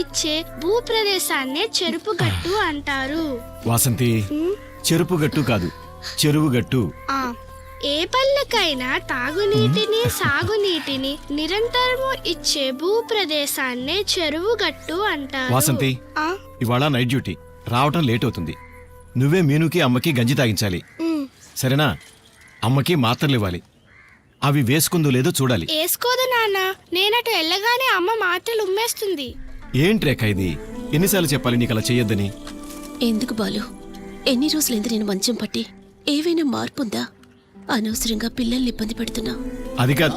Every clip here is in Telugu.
ఇచ్చే భూప్రదేశాన్నే చెరుపుగట్టు అంటారు. వాసంతి, చెరుపుగట్టు కాదు, చెరువుగట్టు. ఏ పల్లెకైనా తాగునీటిని సాగునీటిని నిరంతరము ఇచ్చే భూప్రదేశాన్నే చెరువుగట్టు అంటారు. వాసంతి, ఇవాళ నైట్ డ్యూటీ, రావటం లేట్ అవుతుంది. నువ్వే మీనుకి అమ్మకి గంజి తాగించాలి, సరేనా? అమ్మకి మాత్రలు ఇవ్వాలి. అవి వేసుకుందో లేదో చూడాలి. వేసుకోదు నాన్న, నేనటు వెళ్ళగానే అమ్మ మాత్రలు ఉమ్మేస్తుంది. ఏంటి రేఖ ఇది? ఎన్నిసార్లు చెప్పాలి నీకు అలా చెయ్యొద్దని? ఎందుకు బాలు, ఎన్ని రోజులైంది నేను మంచం పట్టి? ఏవైనా మార్పుందా? అనవసరంగా పిల్లల్ని ఇబ్బంది పెడుతున్నా. అది కాదు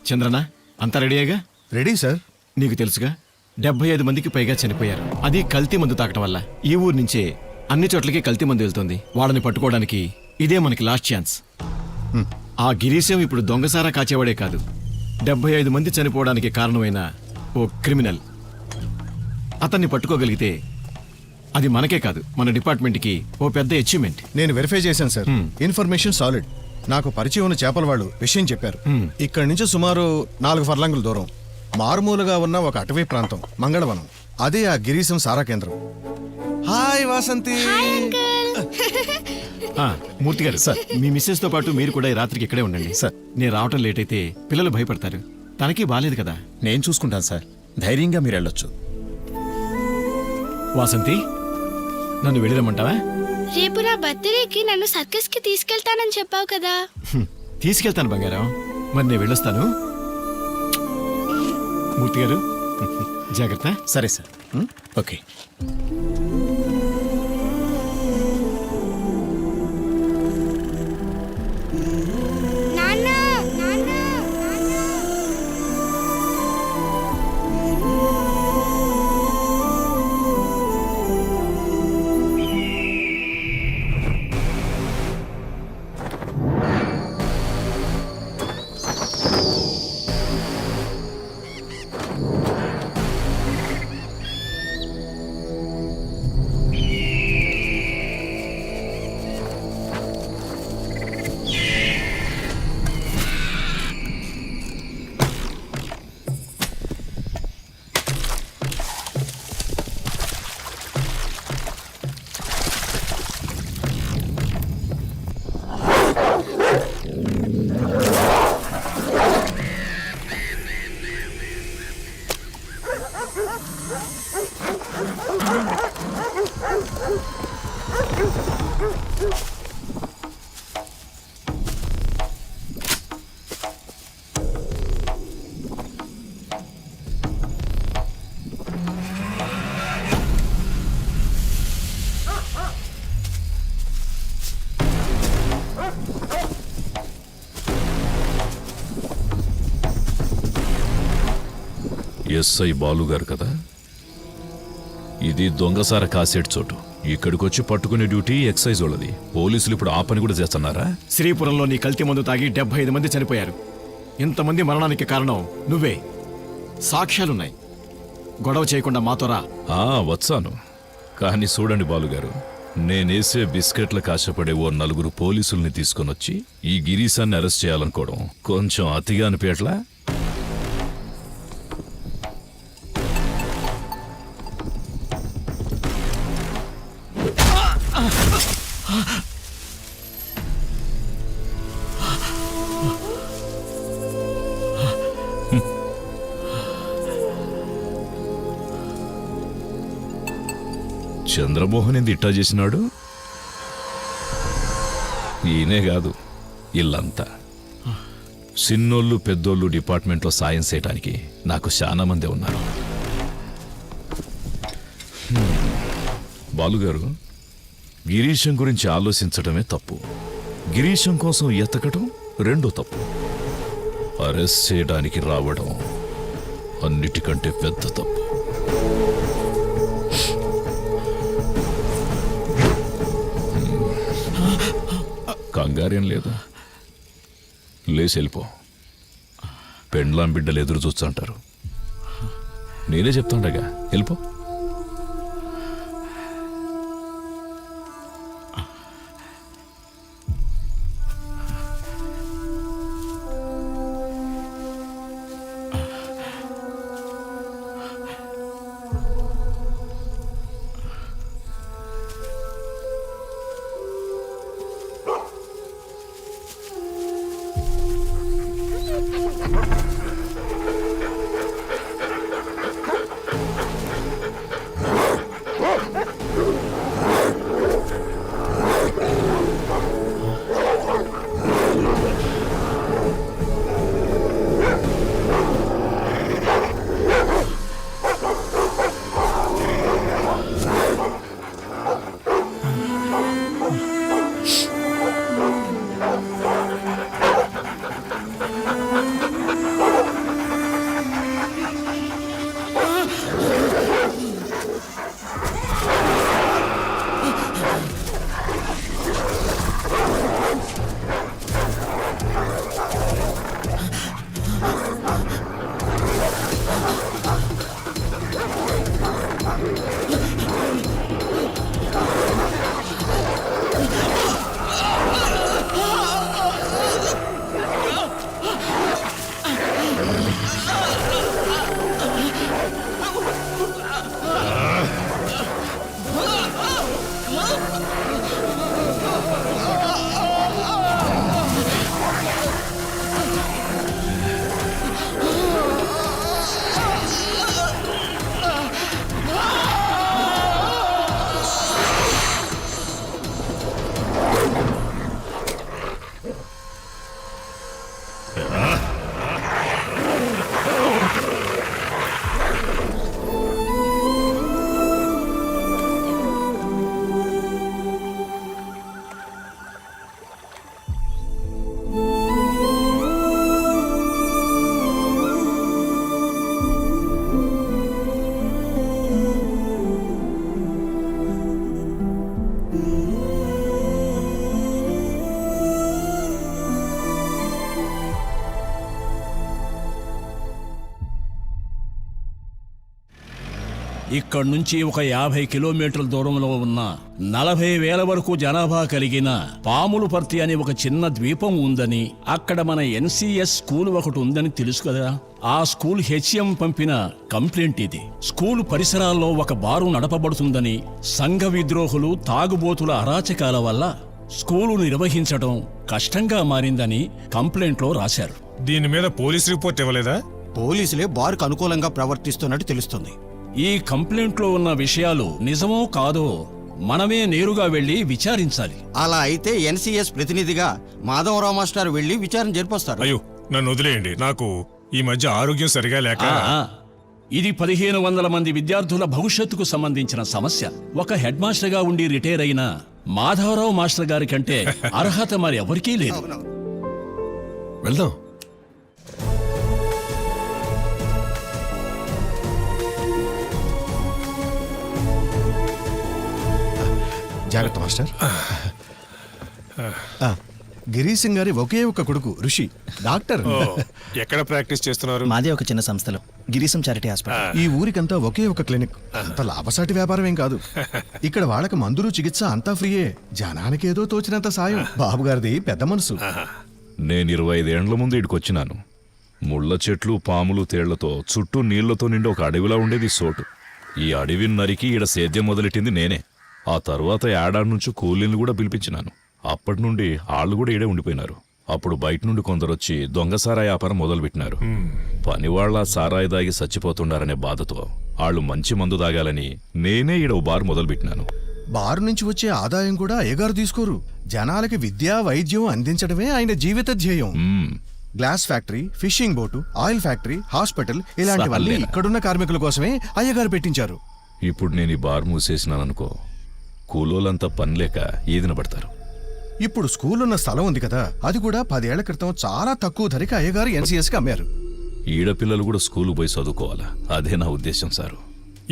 చంద్రన, అంతా రెడీయేగా? Ready sir. నీకు తెలుసుగా, 75 మందికి పైగా చనిపోయారు. అది కల్తీ మందు తాగటం వల్ల. ఈ ఊరు నుంచే అన్ని చోట్లకి కల్తీ మందు వెళ్తుంది. వాళ్ళని పట్టుకోవడానికి ఇదే మనకి లాస్ట్ ఛాన్స్. ఆ గిరీశం ఇప్పుడు దొంగసారా కాచేవాడే కాదు, 75 మంది చనిపోవడానికి కారణమైన ఓ క్రిమినల్. అతన్ని పట్టుకోగలిగితే అది మనకే కాదు, మన డిపార్ట్మెంట్కి ఓ పెద్ద అచీవ్మెంట్. నేను వెరిఫై చేశాను సార్. Information solid. నాకు పరిచయం ఉన్న చేపల వాళ్ళు విషయం చెప్పారు. ఇక్కడి నుంచి సుమారు 4 ఫర్లాంగుల దూరం మారుమూలుగా ఉన్న ఒక అటవీ ప్రాంతం మంగళవనం. అదే ఆ గిరీశం సారా కేంద్రం. హాయ్ వాసంతి. మూర్తి గారు, సార్, మీ మిస్సెస్ తో పాటు మీరు కూడా ఈ రాత్రికి ఇక్కడే ఉండండి. సార్, నేను రావటం లేట్ అయితే పిల్లలు భయపడతారు. తనకి బాలేదు కదా. నేను చూసుకుంటాను సార్, ధైర్యంగా మీరు వెళ్ళొచ్చు. వాసంతి, నన్ను వెళ్ళిరమ్మంటావా? రేపు నా బర్త్డేకి నన్ను సర్కస్ కి తీసుకెళ్తానని చెప్పావు కదా. తీసుకెళ్తాను బంగారం. మరి నేను వెళ్ళొస్తాను. మూర్తి గారు, జాగ్రత్త. సరే సార్, ఓకే. ఎస్ఐ బాలుగారు కదా? ఇది దొంగసార కాసేట్ చోటు. ఇక్కడికొచ్చి పట్టుకునే డ్యూటీ ఎక్సైజ్ వాళ్ళది. పోలీసులు ఇప్పుడు ఆ పని కూడా చేస్తున్నారా? శ్రీపురంలో నీ కల్తీ మందు తాగి 75 మంది చనిపోయారు. ఇంతమంది మరణానికి కారణం నువ్వే. సాక్ష్యాలున్నాయి. గొడవ చేయకుండా మాతోరా. వచ్చాను. కానీ చూడండి బాలుగారు, నేనేసే బిస్కెట్ల కాశపడే ఓ 4 పోలీసుల్ని తీసుకొనొచ్చి ఈ గిరీశాన్ని అరెస్ట్ చేయాలనుకోవడం కొంచెం అతిగా అనిపేట్లా? చంద్రమోహన్ ఏంది ఇట్టా చేసినాడు? ఈయనే కాదు, ఇల్లంతా. చిన్నోళ్ళు పెద్దోళ్ళు డిపార్ట్మెంట్లో సాయం చేయటానికి నాకు చాలా మంది ఉన్నారు. బాలుగారు, గిరీశం గురించి ఆలోచించడమే తప్పు. గిరీశం కోసం ఎతకటం రెండో తప్పు. అరెస్ట్ చేయడానికి రావడం అన్నిటికంటే పెద్ద తప్పు. కంగారేం లేదు, లేచి వెళ్ళిపో. పెండ్లాం బిడ్డలు ఎదురు చూస్తుంటారు. నేనే చెప్తాండగా, వెళ్ళిపో. ఇక్కడి నుంచి ఒక 50 కిలోమీటర్ల దూరంలో ఉన్న 40,000 వరకు జనాభా కలిగిన పాములపర్తి అనే ఒక చిన్న ద్వీపం ఉందని, అక్కడ మన ఎన్సిఎస్ స్కూల్ ఒకటి ఉందని తెలుసు కదా. ఆ స్కూల్ హెచ్ఎం పంపిన కంప్లైంట్ ఇది. స్కూల్ పరిసరాల్లో ఒక బారు నడపబడుతుందని, సంఘ విద్రోహులు తాగుబోతుల అరాచకాల వల్ల స్కూలు నిర్వహించడం కష్టంగా మారిందని కంప్లైంట్లో రాశారు. దీని మీద పోలీస్ రిపోర్ట్ ఇవ్వలేదా? పోలీసులే బార్కు అనుకూలంగా ప్రవర్తిస్తున్నట్టు తెలుస్తుంది. ఈ కంప్లైంట్లో ఉన్న విషయాలు నిజమో కాదో మనమే నేరుగా వెళ్లి విచారించాలి. అలా అయితే ఎన్సిఎస్ ప్రతినిధిగా మాధవరావు మాస్టర్ వెళ్లి విచారణ జరిపిస్తారు. అయ్యో, నన్ను వదిలేయండి. నాకు ఈ మధ్య ఆరోగ్యం సరిగా లేక. ఇది 1500 మంది విద్యార్థుల భవిష్యత్తుకు సంబంధించిన సమస్య. ఒక హెడ్ మాస్టర్ గా ఉండి రిటైర్ అయిన మాధవరావు మాస్టర్ గారి కంటే అర్హత మరి ఎవరికీ లేదు. వెళ్దాం. జాగ్రత్త మాస్టర్. గిరీశ్ సింగ్ గారి ఒకే ఒక కొడుకు ఋషి డాక్టర్. ఎక్కడ ప్రాక్టీస్ చేస్తున్నారు? మాదే ఒక చిన్న సంస్థలో, గిరీశం చారిటీ హాస్పిటల్. ఈ ఊరికంతా ఒకే ఒక క్లినిక్. అంత లాభసాటి వ్యాపారం ఏం కాదు. ఇక్కడ వాళ్ళకి మందులు చికిత్స అంతా ఫ్రీయే. జనానికి ఏదో తోచినంత సాయం. బాబు గారిది పెద్ద మనసు. నేను 25 ఏండ్ల ముందు ఇక్కడికొచ్చినాను. ముళ్ళ చెట్లు, పాములు, తేళ్లతో చుట్టూ నీళ్లతో నిండి ఒక అడవిలా ఉండేది సోటు. ఈ అడవిని నరికి ఈడ సేద్యం మొదలెట్టింది నేనే. ఆ తర్వాత ఏడాది నుంచి కూలీలను కూడా పిలిపించినాను. అప్పటి నుండి ఆళ్లు కూడా ఈడే ఉండిపోయినారు. అప్పుడు బయట నుండి కొందరొచ్చి దొంగ సారాయి వ్యాపారం మొదలుపెట్టినారు. పనివాళ్ల సారాయి దాగి చచ్చిపోతున్నారనే బాధతో ఆళ్లు మంచి మందు దాగాలని నేనే ఈడ ఓ బార్ మొదలుపెట్టినాను. బారు నుంచి వచ్చే ఆదాయం కూడా అయ్యగారు తీసుకోరు. జనాలకి విద్యా వైద్యం అందించడమే ఆయన జీవిత ధ్యేయం. Glass factory, fishing boat, oil factory, hospital ఇలాంటివన్నీ ఇక్కడున్న కార్మికుల కోసమే అయ్యగారు పెట్టించారు. ఇప్పుడు నేను ఈ బార్ మూసేసినాననుకో, కూలోళ్ళంతా పనిలేక ఈదిన పడతారు. ఇప్పుడు స్కూల్ ఉన్న స్థలం ఉంది కదా, అది కూడా 10 ఏళ్ల క్రితం చాలా తక్కువ ధరకి అయ్యగారు ఎన్సీఎస్ కి అమ్మారు. ఈడ పిల్లలు కూడా స్కూలు పోయి చదువుకోవాలా, అదే నా ఉద్దేశం సారు.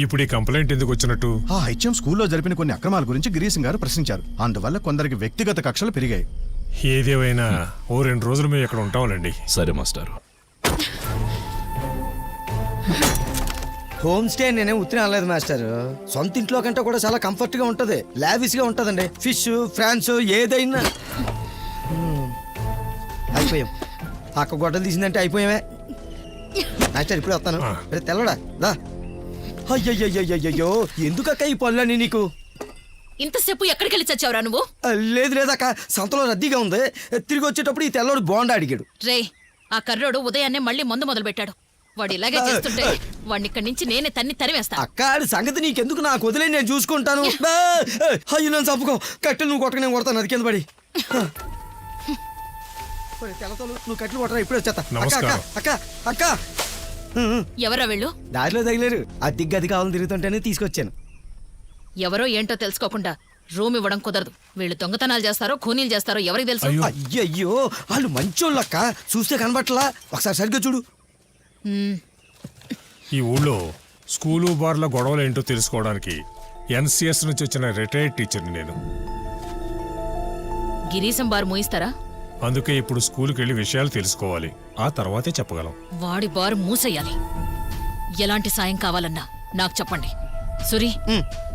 ఇప్పుడు ఈ కంప్లైంట్ ఎందుకు వచ్చినట్టు? ఆ హెచ్ఎం స్కూల్లో జరిపిన కొన్ని అక్రమాల గురించి గిరీశం గారు ప్రశ్నించారు. అందువల్ల కొందరికి వ్యక్తిగత కక్షలు పెరిగాయి. ఏదేమైనా ఓ 2 రోజులు మేము ఇక్కడ ఉంటాంలేండి. సరే మాస్టారు. హోమ్ స్టే నేనే ఉత్తిన అనలేదు మాస్టర్. సొంత ఇంట్లో కంటే కూడా చాలా కంఫర్ట్ గా ఉంటది, లావిష్ గా ఉంటదండి. ఫిష్, ఫ్రాన్స్ ఏదైనా. అయిపోయాం. అక్క గొడ్డలు తీసిందంటే అయిపోయామే మాస్టర్. ఇప్పుడు వస్తాను. తెల్లడా దా. అయ్యయ్యో, ఎందుకక్క ఈ పనులన్నీ నీకు? ఇంతసేపు ఎక్కడికెళ్ళి చచ్చావురా నువ్వు? లేదు లేదక్క, సంతలో రద్దీగా ఉంది. తిరిగి వచ్చేటప్పుడు ఈ తెల్లోడు బోండా అడిగాడు. రే, ఆ కర్రోడు ఉదయాన్నే మళ్ళీ మందు మొదలు పెట్టాడు. వాడు ఇలాగే చేస్తుంటే వాడిని ఇక్కడి నుంచి నేనే తరివేస్తా. అక్క ఆడి సంగతి నీకెందుకు, నాకు వదిలే, నేను చూసుకుంటాను. అయ్యో నన్ను చంపుకో, కట్టెలు నువ్వు కొట్టక నేను కొడతాను, అది కింద పడి. తెల్లతోలు నువ్వు కట్టెలు కొట్టరా, ఇప్పుడే వచ్చేస్తా. అక్క అక్క నమస్కారం. అక్క అక్క ఎవరా వెళ్ళు? దారిలో తగిలేరు, అది గది కావాలని తిరుగుతుంటేనే తీసుకొచ్చాను. ఎవరో ఏంటో తెలుసుకోకుండా రూమ్ ఇవ్వడం కుదరదు. వీళ్ళు దొంగతనాలు చేస్తారో ఖూనీలు చేస్తారో ఎవరికి తెలుసు? అయ్యయ్యో వాళ్ళు మంచోళ్ళక్క, చూస్తే కనబట్టలా, ఒకసారి సరిగ్గా చూడు. ఈ ఊళ్ళో స్కూలు బార్ల గొడవలు ఏంటో తెలుసుకోవడానికి ఎన్సిఎస్ నుంచి వచ్చిన రిటైర్డ్ టీచర్ని నేను. గిరీశం బారు మూయిస్తారా? అందుకే ఇప్పుడు స్కూల్కి వెళ్ళి విషయాలు తెలుసుకోవాలి, ఆ తర్వాతే చెప్పగలం. వాడి బారు మూసేయాలి. ఎలాంటి సాయం కావాలన్నా నాకు చెప్పండి. సురి,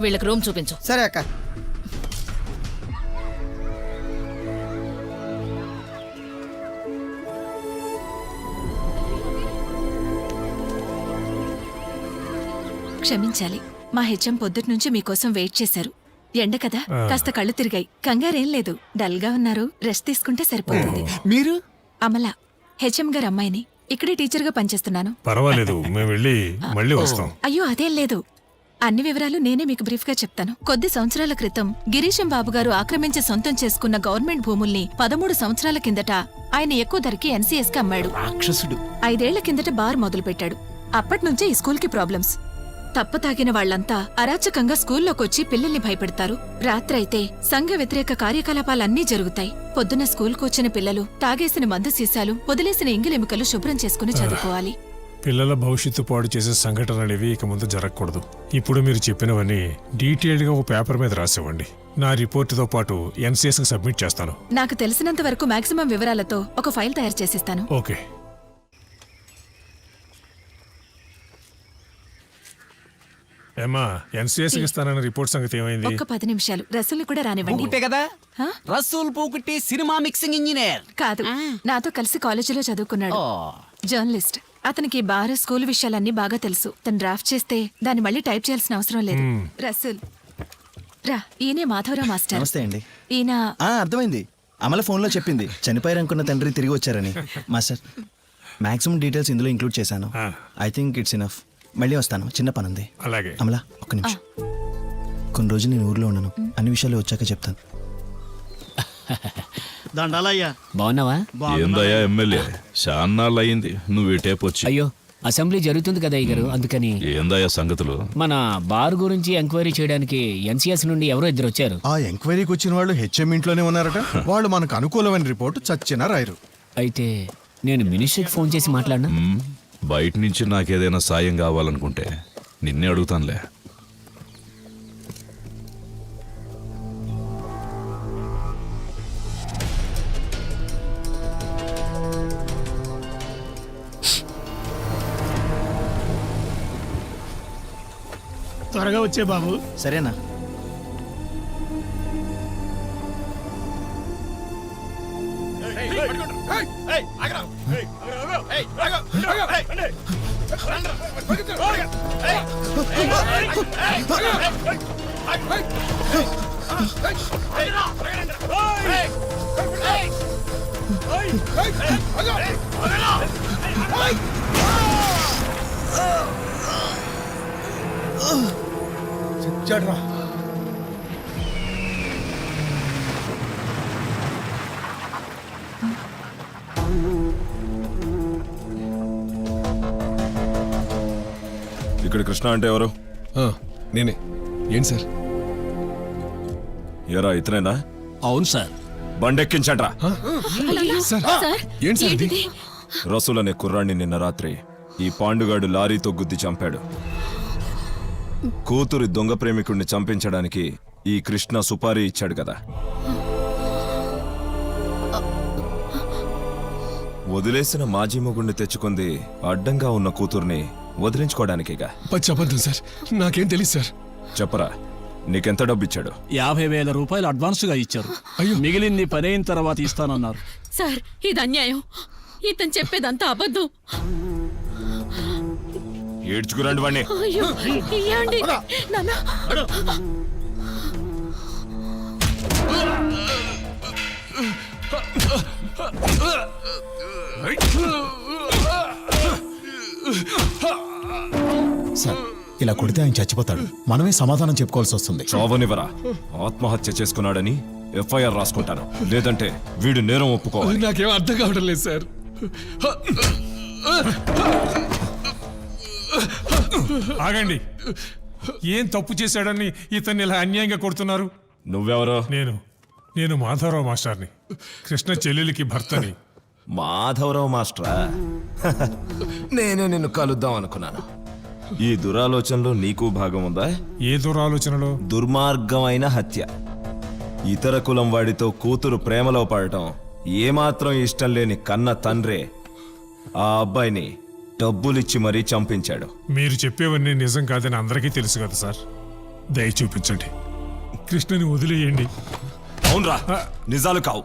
వీళ్ళకి రూమ్ చూపించు. సరే అక్క. క్షమించాలి, మా హెచ్ఎం పొద్దుటి నుంచి మీకోసం వెయిట్ చేశారు. ఎండ కదా, కాస్త కళ్ళు తిరిగాయి. కంగారేం లేదు, డల్ గా ఉన్నారు, రెస్ట్ తీసుకుంటే సరిపోతుంది. మీరు? అమల, హెచ్ఎం గారు అమ్మాయిని. ఇక్కడే టీచర్ గా పనిచేస్తున్నాను. పర్వాలేదు, మేము వెళ్ళి మళ్ళీ వస్తాం. అయ్యో అదేం లేదు, అన్ని వివరాలు నేనే మీకు బ్రీఫ్ గా చెప్తాను. కొద్ది సంవత్సరాల క్రితం గిరీశం బాబు గారు ఆక్రమించి సొంతం చేసుకున్న గవర్నమెంట్ భూముల్ని 13 సంవత్సరాల కిందట ఆయన ఎక్కువ ధరకి ఎన్సీఎస్ కి అమ్మాడు. 5 ఏళ్ల కిందట బార్ మొదలు పెట్టాడు. అప్పట్నుంచే ఈ స్కూల్ కి ప్రాబ్లమ్స్. తప్ప తాగిన వాళ్లంతా అరాచకంగా స్కూల్లోకొచ్చి పిల్లల్ని భయపెడతారు. రాత్రైతే సంఘ వ్యతిరేక కార్యకలాపాలన్నీ జరుగుతాయి. పొద్దున్న స్కూల్కు వచ్చిన పిల్లలు తాగేసిన మందు సీసాలు, వదిలేసిన ఇంగిలెముకలు శుభ్రం చేసుకుని చదువుకోవాలి. పిల్లల భవిష్యత్తు పాడు చేసే సంఘటనలు ఇవి ఇక ముందు జరగకూడదు. ఇప్పుడు మీరు చెప్పినవన్నీ డీటెయిల్డ్ గా ఒక పేపర్ మీద రాసివ్వండి. నా రిపోర్టుతో పాటు ఎన్సీఎస్ కి సబ్మిట్ చేస్తాను. నాకు తెలిసినంత వరకు మాక్సిమం వివరాలతో ఒక ఫైల్ తయారు చేసిస్తాను. ఓకే. ఏమా, ఎన్సీఎస్ కి ఇస్తానన్న రిపోర్ట్ సంగతి ఏమైంది? ఒక్క 10 నిమిషాలు, రసూల్ని కూడా రానివ్వండి. కదా హా? Rasool Pookutty cinema mixing engineer. కాదు, నాతో కలిసి కాలేజీలో చదువుకున్నాడు. జర్నలిస్ట్. అతనికి బార్ స్కూల్ విషయాలన్నీ బాగా తెలుసు. తను డ్రాఫ్ట్ చేస్తే దాన్ని మళ్ళీ టైప్ చేయాల్సిన అవసరం లేదు. రసూల్ రా, ఈయనే మాధవరావు మాస్టర్. నమస్తే అండి. ఈయన అర్థమైంది, అమల ఫోన్లో చెప్పింది చనిపోయారనుకున్న తండ్రి తిరిగి వచ్చారని. మాస్టర్, మాక్సిమం డీటెయిల్స్ ఇందులో ఇంక్లూడ్ చేశాను. I think it's enough. మళ్ళీ వస్తాను, చిన్న పనుంది. అలాగే. అమల ఒక్క నిమిషం. కొన్ని రోజులు నేను ఊర్లో ఉన్నాను, అన్ని విషయాలు వచ్చాక చెప్తాను. దండాలయ్యా. బాగున్నావా? ఏందయ్యా ఎమ్మెల్యే, చాన్నాళ్ళు అయింది నువ్వు ఈ టేప్ వచ్చి. అయ్యో, అసెంబ్లీ జరుగుతుంది కదా అయ్యగారు, అందుకని. ఏందయ్యా సంగతులు? మన బార్ గురించి ఎంక్వైరీ చేయడానికి ఎన్సీఎస్ నుండి ఎవరో ఇద్దరు వచ్చారు. ఆ ఎంక్వైరీకి వచ్చిన వాళ్ళు హెచ్ఎం ఇంట్లోనే ఉన్నారట. వాళ్ళు మనకు అనుకూలమైన రిపోర్టు చచ్చినా రాయరు. అయితే నేను మినిస్టర్కి ఫోన్ చేసి మాట్లాడినా? బయట నుంచి నాకేదైనా సాయం కావాలనుకుంటే నిన్నే అడుగుతానులే. త్వరగా వచ్చే బాబు. సరేనా? చెడ్రా ఇక్కడ కృష్ణ అంటే ఎవరు? నేనే. ఏంటి సార్? ఎరా ఇతనేనా? అవును సార్. బండెక్కించట్రా. ఏంటి సార్ ఇది? రసూల్ అనే కుర్రాన్ని నిన్న రాత్రి ఈ పాండుగాడు లారీతో గుద్ది చంపాడు. కూతురి దొంగ ప్రేమికుడిని చంపించడానికి ఈ కృష్ణ సుపారీ ఇచ్చాడు కదా. వదిలేసిన మాజీ మొగుడిని తెచ్చుకుంది అడ్డంగా ఉన్న కూతుర్ని వదిలించుకోవడానికిగా. అబద్ధం సార్, నాకేం తెలియదు సార్. చెప్పరా, నీకెంత డబ్బు ఇచ్చాడు? 50,000 రూపాయలు అడ్వాన్స్ గా ఇచ్చారు. మిగిలింది 10 అయిన తర్వాత ఇస్తానన్నారు. సార్, ఇది అన్యాయం. ఇతను చెప్పేదంతా అబద్ధం. ఏడ్చుకురండి వాణ్ణి. అయ్యో, ఇయ్యండి. నాన్న. సార్ ఇలా కొడితే ఆయన చచ్చిపోతాడు. మనమే సమాధానం చెప్పుకోవాల్సి వస్తుంది. చావనివరా, ఆత్మహత్య చేసుకున్నాడని ఎఫ్ఐఆర్ రాసుకుంటాను. లేదంటే వీడు నేరం ఒప్పుకోవాలి. నాకేం అర్థం కావడం లేదు సార్. ఆగండి. ఏం తప్పు చేశాడని ఇతన్ని ఇలా అన్యాయంగా కొడుతున్నారు? నువ్వెవరో? నేను మాధవరావు మాస్టర్ని, కృష్ణ చెల్లెలికి భర్తని. మాధవరావు మాస్టరా? నేనే నిన్ను కలుద్దాం అనుకున్నాను. ఈ దురాలోచనలో నీకు భాగం ఉందా? ఏ దురాలోచనలో? దుర్మార్గమైన హత్య. ఇతర కులం వాడితో కూతురు ప్రేమలో పడటం ఏమాత్రం ఇష్టం లేని కన్న తండ్రే ఆ అబ్బాయిని డబ్బులిచ్చి మరీ చంపించాడు. మీరు చెప్పేవన్నీ నిజం కాదని అందరికీ తెలుసు కదా సార్. దయ చూపించండి, కృష్ణని వదిలేయండి. అవునరా, నిజాలు కావు.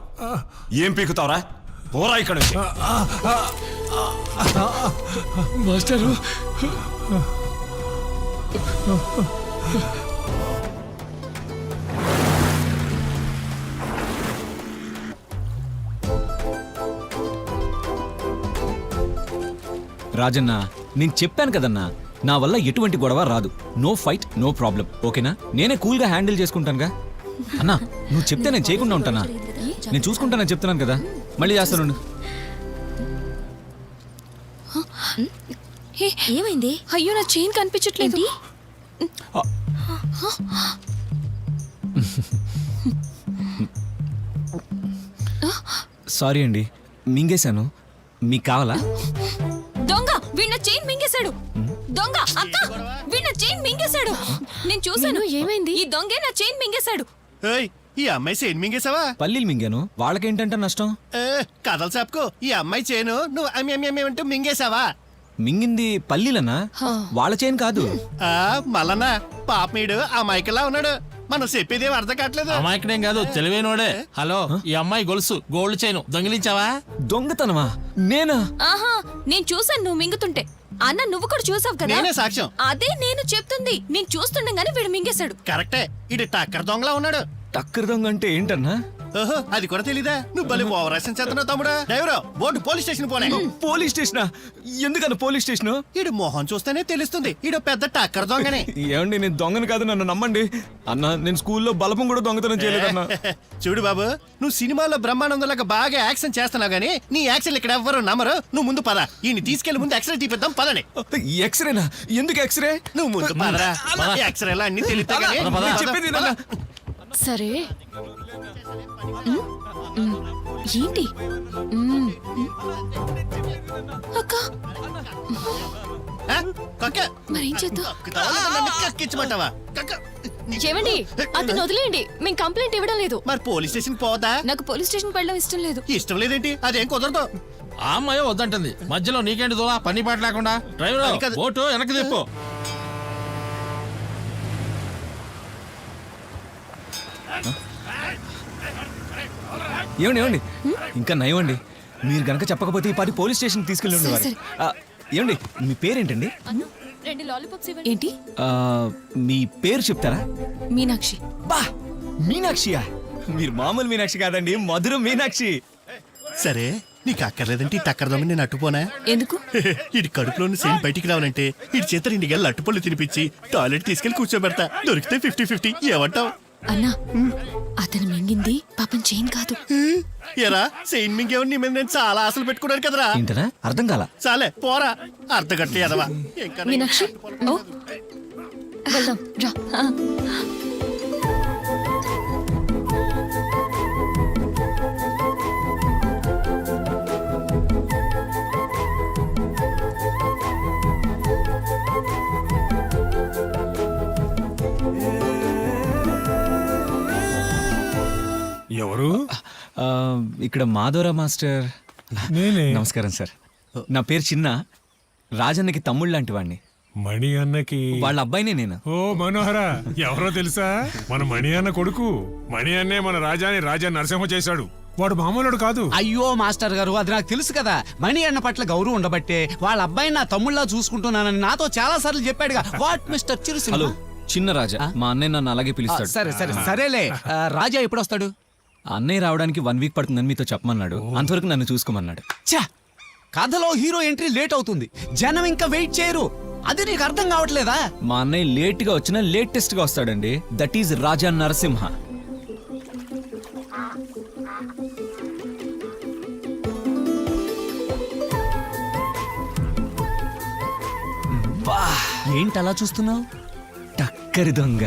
ఏం పీకుతావురా? పోరా ఇక్కడ నుంచి. మాస్టరు, రాజన్న, నేను చెప్పాను కదన్నా, నా వల్ల ఎటువంటి గొడవ రాదు. No fight, no problem. ఓకేనా? నేనే కూల్గా హ్యాండిల్ చేసుకుంటానుగా. అన్నా, నువ్వు చెప్తే నేను చేయకుండా ఉంటానా? నేను చూసుకుంటానని చెప్తున్నాను కదా. మళ్ళీ చేస్తాను. ఏమైంది? అయ్యో, నా చైన్ కనిపించట్లేదు. సారీ అండి, మింగేశాను. మీకు కావాలా? దొంగ వీణ చైన్ మింగేశాడు. దొంగ అక్క, వీణ చైన్ మింగేశాడు. నేను చూశాను. ఏమైంది? ఈ దొంగే నా చైన్ మింగేశాడు. ఈ అమ్మాయి చేను మింగేసావా? పల్లీలు మింగాను. వాళ్ళకేంటంటే నష్టం? కథలు చెప్పుకో. ఈ అమ్మాయి చేను నువ్వు అమ్మంటూ మింగేసావా? మింగింది పల్లీలన్నా, వాళ్ళ చైన్ కాదు. మళ్ళనా పాపమీడు అమాయకులా ఉన్నాడు. మనం చెప్పేదేం అర్థం కావట్లేదు. అమాయకుడేం కాదు, తెలివైనోడే. హలో, ఈ అమ్మాయి గొలుసు గోల్డ్ చైన్ దొంగిలించావా? దొంగతనమా? నేనా? ఆహా, నేను చూసాను నువ్వు మింగుతుంటే. అన్న, నువ్వు కూడా చూసావు కదా. నేనే సాక్ష్యం. అదే నేను చెప్తుంది. నేను చూస్తుండగానే వీడు మింగేశాడు. కరెక్టే. ఇది టక్కర్ దొంగలా ఉన్నాడు. టక్కర్ దొంగ అంటే ఏంటన్నా? ఓహో, అది కూడా తెలీదా? నువ్వు బలి ఓవరాక్షన్ చేస్తున్నావు తమ్ముడు. డ్రైవరు, బోర్డు పోలీస్ స్టేషన్ పోనే. పోలీస్ స్టేషనా? ఎందుకన్నా పోలీస్ స్టేషన్? ఈడు మొహం చూస్తేనే తెలుస్తుంది ఈడు పెద్ద టక్కర్ దొంగని. ఏమండి, నేను దొంగను కాదు, నన్ను నమ్మండి. అన్న, నేను స్కూల్లో బలపం కూడా దొంగతనం చేయలేదన్నా. చూడు బాబు, నువ్వు సినిమాలో బ్రహ్మానందంలాగా బాగా యాక్షన్ చేస్తున్నావు గానీ నీ యాక్షన్ ఇక్కడ ఎవ్వరు నమ్మరు. నువ్వు ముందు పద. ఈయన తీసుకెళ్లి ముందు ఎక్స్రే తీపిద్దాం పదని. ఎక్స్రేనా? ఎందుకు ఎక్స్రే? నువ్వు ముందు పదరా. ఎక్స్రేలా అన్ని తెలియదు. సరే, ఏంటి అక్క? మరేం చేద్దాం? కక్కించమంటావా? ఏమండి, అతను వదిలేయండి. మేము కంప్లైంట్ ఇవ్వడం లేదు. మరి పోలీస్ స్టేషన్ పోదా? నాకు పోలీస్ స్టేషన్ వెళ్ళడం ఇష్టం లేదు. ఇష్టం లేదేంటి? అదేం కుదరదు. ఆ అమ్మాయి వద్దంటుంది. మధ్యలో నీకేంటి దూరా? పని పాట లేకుండా. డ్రైవర్, ఓటు వెనక్కి తిప్పు. ఏమండి, ఇంకా నయమండి. మీరు గనక చెప్పకపోతే ఈ పాటి పోలీస్ స్టేషన్ తీసుకెళ్ళి ఉండేవారు. ఏమండి, మీ పేరేంటండి? ఏంటి? మీ పేరు చెప్తారా? మీనాక్షి. బా, మీనాక్షియా? మీరు మామూలు మీనాక్షి కాదండి, మధుర మీనాక్షి. సరే, నీకు అక్కర్లేదంటే ఈ టక్కర్ దొంగ నేను అట్టుపోనా? ఎందుకు? ఇడి కడుపులోని సేమ్ బయటికి రావాలంటే ఇడి చేత 2 గెల్ల అట్టుపళ్ళు తినిపించి టాయిలెట్ తీసుకెళ్లి కూర్చోబెడతా. దొరికితే 50-50. ఏమంటావు? అన్నా, అతను మింగింది పాపం చైన్ కాదు. ఎరా, చైన్ మింగేవని నీ మీద నేను చాలా ఆశలు పెట్టుకున్నాను కదరా. ఏంటనా? అర్థం కాల. చాలే పోరా, అర్ధగట్ల ఎదవా. మీనాక్షి, ఓ వెళ్దాం రా. ఎవరు? ఇక్కడ మాధవరా మాస్టర్. నేనే. నమస్కారం సార్. నా పేరు చిన్న. రాజన్నకి తమ్ముళ్ళు లాంటి వాడిని. మణి అన్నకి వాళ్ళ అబ్బాయినే నేను. ఓ మనోహర, ఎవరో తెలుసా? మన మణి అన్న కొడుకు. మణి అన్నే మన రాజా నరసింహ చేశాడు. వాడు మామూలుడు కాదు. అయ్యో మాస్టర్ గారు, అది నాకు తెలుసు కదా. మణి అన్న పట్ల గౌరవం ఉండబట్టే వాళ్ళ అబ్బాయి నా తమ్ముళ్ళ చూసుకుంటున్నానని నాతో చాలా సార్లు చెప్పాడుగా. What mister చిరుసింహ? హలో, చిన్న రాజా. మా అన్నయ్య నన్ను అలాగే పిలుస్తాడు. సరే సరే సరేలే. రాజా ఎప్పుడు వస్తాడు? అన్నయ్య రావడానికి 1 వీక్ పడుతుందని మీతో చెప్పమన్నాడు. అంతవరకు నన్ను చూసుకోమన్నాడు. ఛా, కథలో హీరో ఎంట్రీ లేట్ అవుతుంది, జనం ఇంకా వెయిట్ చేయరు. అది నీకు అర్థం కావట్లేదా? మా అన్నయ్య లేట్ గా వచ్చినా లేటెస్ట్ గా వస్తాడండి. దట్ ఈజ్ రాజా నరసింహ. ఏంటి అలా చూస్తున్నావు? టక్కరి దొంగ.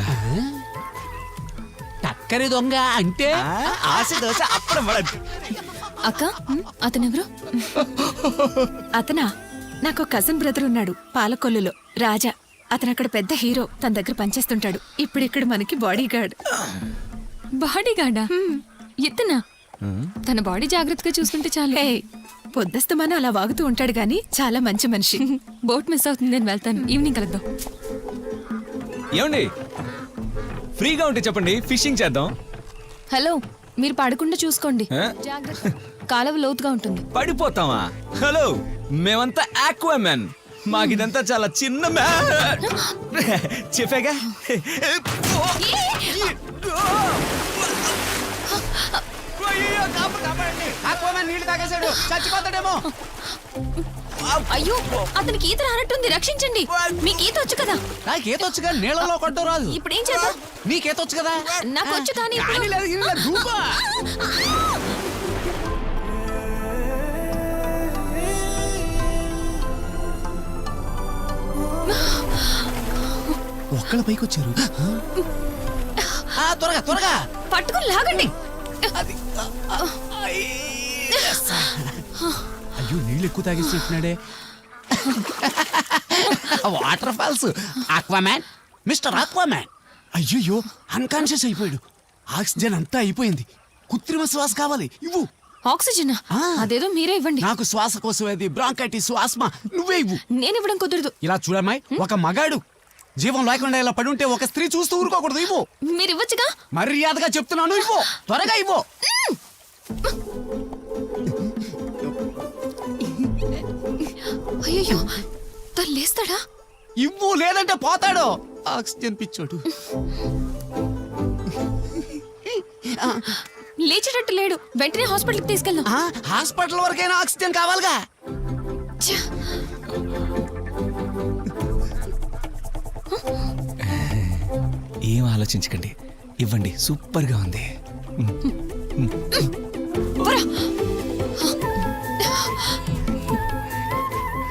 టక్కరి దొంగ అంటే ఆశ దోశ అప్పుడు అక్క అతనెవరు? అతనా? నాకు కజిన్ బ్రదర్ ఉన్నాడు పాలకొల్లులో, రాజా. అతను అక్కడ పెద్ద హీరో, తన దగ్గర పనిచేస్తుంటాడు. ఇప్పుడు ఇక్కడ మనకి బాడీ గార్డ్. బాడీ గార్డా? ఇతనా? తన బాడీ జాగ్రత్తగా చూసుకుంటే చాలు. పొద్దస్తమానం అలా వాగుతూ ఉంటాడు గాని చాలా మంచి మనిషి. బోట్ మిస్ అవుతుంది, నేను వెళ్తాను. ఈవినింగ్ కలుద్దాం. ఏమండి, ఫ్రీగా ఉంటే చెప్పండి, ఫిషింగ్ చేద్దాం. హలో, మీరు పడకుండా చూసుకోండి. ఆ? జాగ్రత్త, కాలువ లోతుగా ఉంటుంది. పడిపోతామా? హలో, మేమంతా ఆక్వామెన్. మాకిదంతా చాలా చిన్న చెప్పాగా. నీళ్ళు తాగేశాడు, చచ్చిపోతాడేమో. అయ్యో, అతనికి ఈత రానట్టుంది, రక్షించండి. మీకు ఈత వచ్చు కదా? నాకేతొచ్చుగా, నీళ్ళలో కొట్టం రాదు. ఇప్పుడు ఏం చేద్దాం? నీకేతొచ్చు కదా? నాకు వచ్చు కానీ కానీ లేదు, ఇలా దూకో. ఒక్కళ్ళ పైకి వచ్చారు. త్వరగా త్వరగా పట్టుకుని లాగండి. అయ్యో, నీళ్ళు ఎక్కువ తాగేస్తున్నాడే. Waterfalls. Aquaman, mister Aquaman. అయ్యో, అన్కాన్షియస్ అయిపోయాడు. ఆక్సిజన్ అంతా అయిపోయింది. కృత్రిమ శ్వాస కావాలి, ఇవ్వు. ఆక్సిజన్? అదేదో మీరే ఇవ్వండి. నాకు శ్వాసకోశం అది, బ్రాంకైటిస్, ఆస్మా. నువ్వే ఇవ్వు. నేను ఇవ్వడం కుదరదు. ఇలా చూడమ్మాయి, ఒక మగాడు జీవం లేకుండా ఇలా పడి ఉంటే ఒక స్త్రీ చూస్తూ ఊరుకోకూడదు. ఇవ్వు. మీరు ఇవ్వచ్చుగా. మర్యాదగా చెప్తున్నాను, ఇవ్వు. త్వరగా ఇవ్వు. అయ్యో, తను లేస్తాడా? ఇవ్వు, లేదంటే పోతాడు. ఆక్సిజన్ పిచ్చోడు. లేచేటట్టు లేడు. వెంటనే హాస్పిటల్కి తీసుకెళ్దాం. హాస్పిటల్ వరకైనా ఆక్సిజన్ కావాలిగా. ఏం ఆలోచించకండి, ఇవ్వండి. సూపర్ గా ఉంది.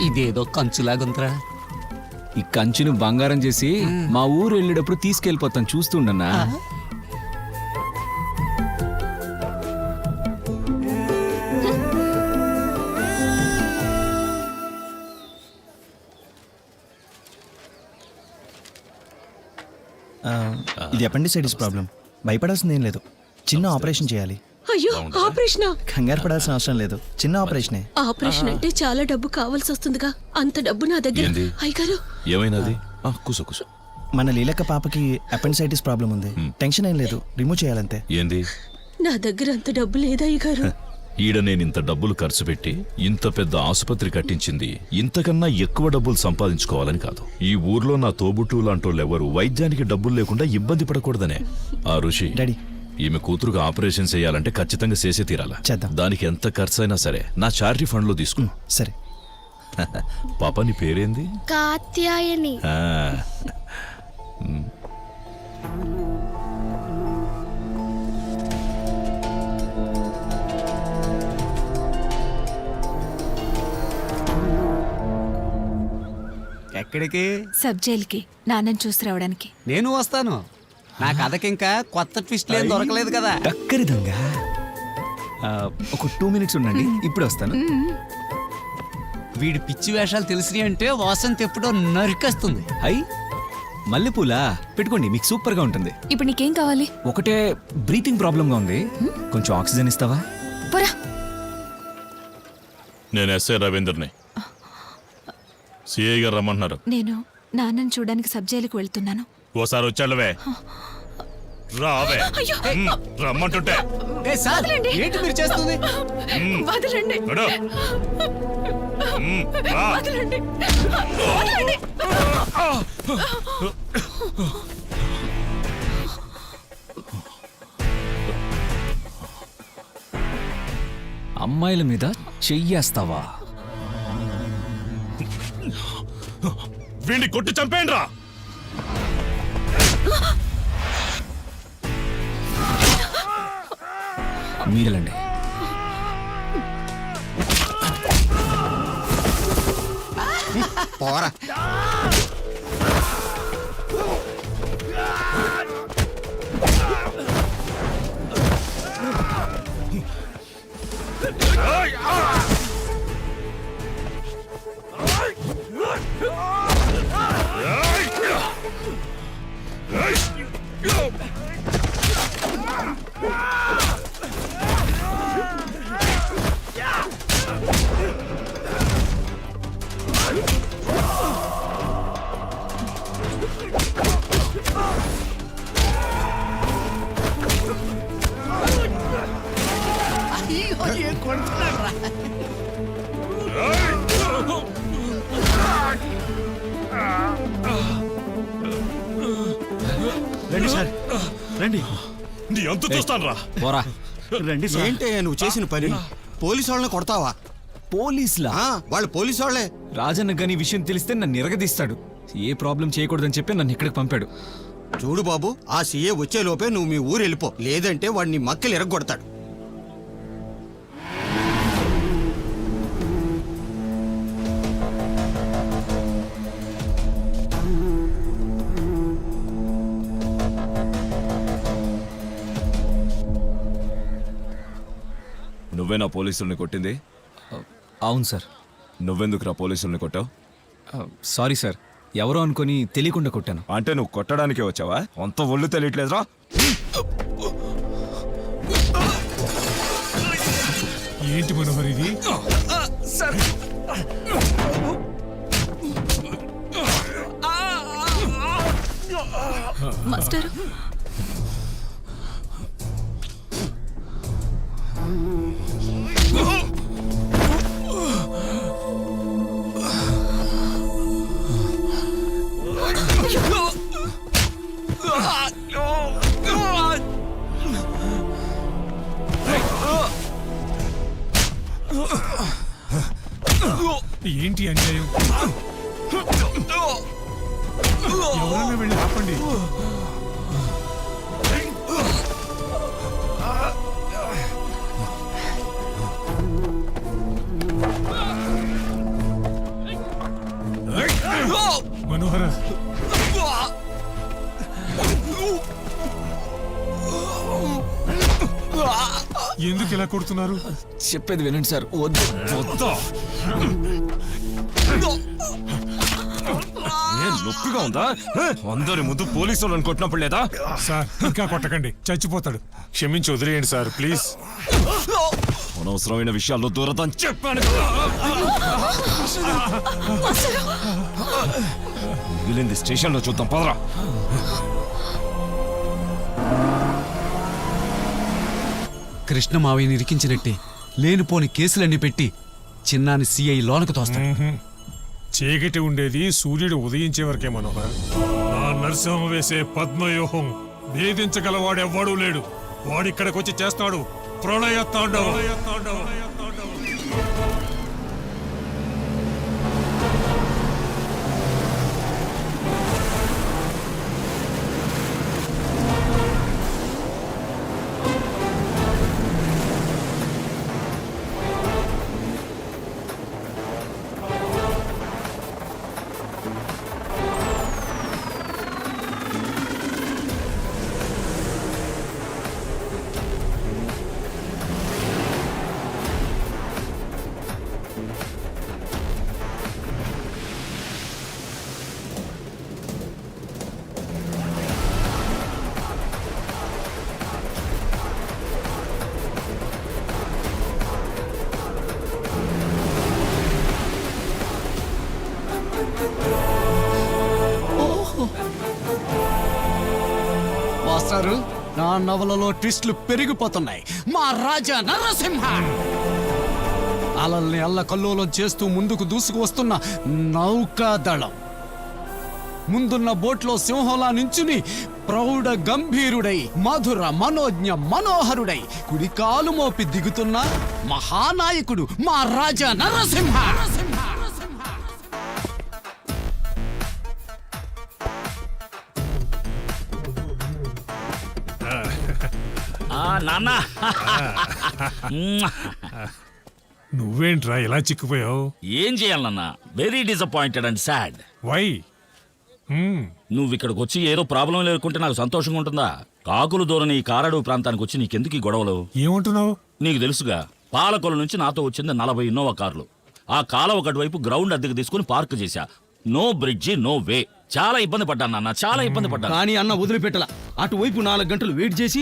ఇదేదో కంచులాగుందిరా. ఈ కంచును బంగారం చేసి మా ఊరు వెళ్ళేటప్పుడు తీసుకెళ్ళిపోతాను, చూస్తుండన్నా. ఇది అపెండిసైటిస్ ప్రాబ్లం. భయపడాల్సింది ఏం లేదు. చిన్న ఆపరేషన్ చేయాలి. అయ్యో, ఆపరేషన్? కంగారు పడాల్సిన అవసరం లేదు, చిన్న ఆపరేషనే. ఆపరేషన్ అంటే చాలా డబ్బు కావాల్సి వస్తుందిగా. అంత డబ్బు నా దగ్గర. అయ్యగారు, ఏమైనది? కూసో కూసో. మన లీలక్క పాపకి అపెండిసైటిస్ ప్రాబ్లం ఉంది. టెన్షన్ ఏం లేదు, రిమూవ్ చేయాలంతే. ఏంది? నా దగ్గర అంత డబ్బు లేదా అయ్యగారు? ఈడ నేను ఇంత డబ్బులు ఖర్చు పెట్టి ఇంత పెద్ద ఆసుపత్రి కట్టించింది ఇంతకన్నా ఎక్కువ డబ్బులు సంపాదించుకోవాలని కాదు. ఈ ఊర్లో నా తోబుట్టు లాంటోళ్ళెవరు వైద్యానికి డబ్బులు లేకుండా ఇబ్బంది పడకూడదనే. ఆ ఋషి డాడీ, ఈమె కూతురుగా ఆపరేషన్ చేయాలంటే ఖచ్చితంగా చేసే తీరాలా. చేద్దాం. దానికి ఎంత ఖర్చు అయినా సరే నా చారిటీ ఫండ్ లో తీసుకో. సరే. పాప, నీ పేరేంది? కాత్యాయని. ఆ. ఎక్కడికి? సబ్ జైలుకి నాన్నని చూసి రావడానికి. నేను వస్తాను. నా కథకి ఇంకా కొత్త ట్విస్ట్ ఏం దొరకలేదు కదా. టక్కరి దొంగ. ఒక 2 minutes ఉండండి, ఇప్పుడు వస్తాను. వీడి పిచ్చి వేషాలు తెలిసినాయి అంటే వాసంతి ఎప్పుడో నరికేస్తుంది. అయ్యి మల్లెపూలా పెట్టుకోండి, మీకు సూపర్ గా ఉంటుంది. ఇప్పుడు నీకేం కావాలి? ఒకటే బ్రీతింగ్ ప్రాబ్లం గా ఉంది, కొంచెం ఆక్సిజన్ ఇస్తావా? పోరా. నేను ఎస్ఐ రవీందర్ని. సిఐ గారు రమ్మంటున్నారు. నేను నాన్నని చూడడానికి సబ్ జైలుకి వెళ్తున్నాను. ఓసారి వచ్చాడువే. రావే. రమ్మంటుంటే. ఏంటి మీరు చేస్తుంది? వదలండి. నడు. రా. వదలండి. అమ్మాయిల మీద చెయ్యేస్తావా? వీడిని కొట్టి చంపేయండి రా. మీరెళ్ళండి. పోరా. రండి సార్, రండి. నీ అంత చూస్తాను రా. పోరా. రండి సార్. ఏంటయ్యా నువ్వు చేసిన పని? పోలీసు వాళ్ళని కొడతావా? పోలీసులా? వాళ్ళు పోలీసు వాళ్ళే. రాజన్న గాని విషయం తెలిస్తే నన్ను ఎరగదీస్తాడు. ఏ ప్రాబ్లం చేయకూడదని చెప్పి నన్ను ఇక్కడికి పంపాడు. చూడు బాబు, ఆ సీఏ వచ్చే లోపే నువ్వు మీ ఊరు వెళ్ళిపో, లేదంటే వాడిని మక్కలు ఎరగొడతాడు. నువ్వేనా పోలీసుల్ని కొట్టింది? అవును సార్. నువ్వెందుకురా పోలీసుల్ని కొట్టావు? సారీ సార్, ఎవరో అనుకొని తెలియకుండా కొట్టాను. అంటే నువ్వు కొట్టడానికే వచ్చావా? అంత ఒళ్ళు తెలియట్లేదురా? ఏంటి మనోహర్ ఇది? మాస్టర్, ఏంటి అన్యాయం? ఎవరైనా వెళ్ళి ఆపండి. మనోహర, ఎందుకు ఇలా కొడుతున్నారు? చెప్పేది వినండి సార్. వద్దు. నొప్పిగా ఉందా? అందరి ముందు పోలీసు వాళ్ళని కొట్టినప్పుడు లేదా? సార్, ఇంకా కొట్టకండి, చచ్చిపోతాడు. క్షమించి వదిలేయండి సార్, ప్లీజ్. అనవసరమైన విషయాల్లో దూరదని చెప్పాను. మిగిలింది స్టేషన్లో చూద్దాం, పదరా. కృష్ణ మావయ్యని ఇరికించినట్టే లేనిపోని కేసులన్నీ పెట్టి చిన్నాని సిఐ లోనకు తోస్తాడు. చీకటి ఉండేది సూర్యుడు ఉదయించే వరకే మనోహర్. నా నరసింహం వేసే పద్మవ్యూహం భేదించగలవాడెవ్వడూ లేడు. వాడిక్కడికొచ్చి చేస్తాడు ప్రళయ తాండవం. మాస్టారు, నా నవలలో ట్విస్టులు పెరిగిపోతున్నాయి. మా రాజా నరసింహ అలల్ని అల్లకల్లోలం చేస్తూ ముందుకు దూసుకు వస్తున్న నౌకాదళం. ముందున్న బోట్లో సింహంలా నించుని ప్రౌఢ గంభీరుడై మధుర మనోజ్ఞ మనోహరుడై కుడికాలు మోపి దిగుతున్న మహానాయకుడు మా రాజా నరసింహ. నాన్న నువ్వేంట్రా ఇలా చిక్కిపోయావు? ఏం చేయాలన్నా, very disappointed and sad. Why? నువ్వు ఇక్కడికి వచ్చి ఏదో ప్రాబ్లం లేకుంటే నాకు సంతోషంగా ఉంటుందా? కాకులు దూరని ఈ కారడవు ప్రాంతానికి వచ్చి నీకెందుకు ఈ గొడవలు? ఏమంటున్నావు? నీకు తెలుసుగా, పాలకొల నుంచి నాతో వచ్చింది 40 ఇన్నోవా కార్లు. ఆ కాలం ఒకటి వైపు గ్రౌండ్ అద్దెకు తీసుకుని పార్క్ చేశా. No bridge, no way. చాలా ఇబ్బంది పడ్డాను నాన్న, చాలా ఇబ్బంది పడ్డాను. కానీ అన్న వదిలిపెట్టలా. అటువైపు 4 గంటలు వెయిట్ చేసి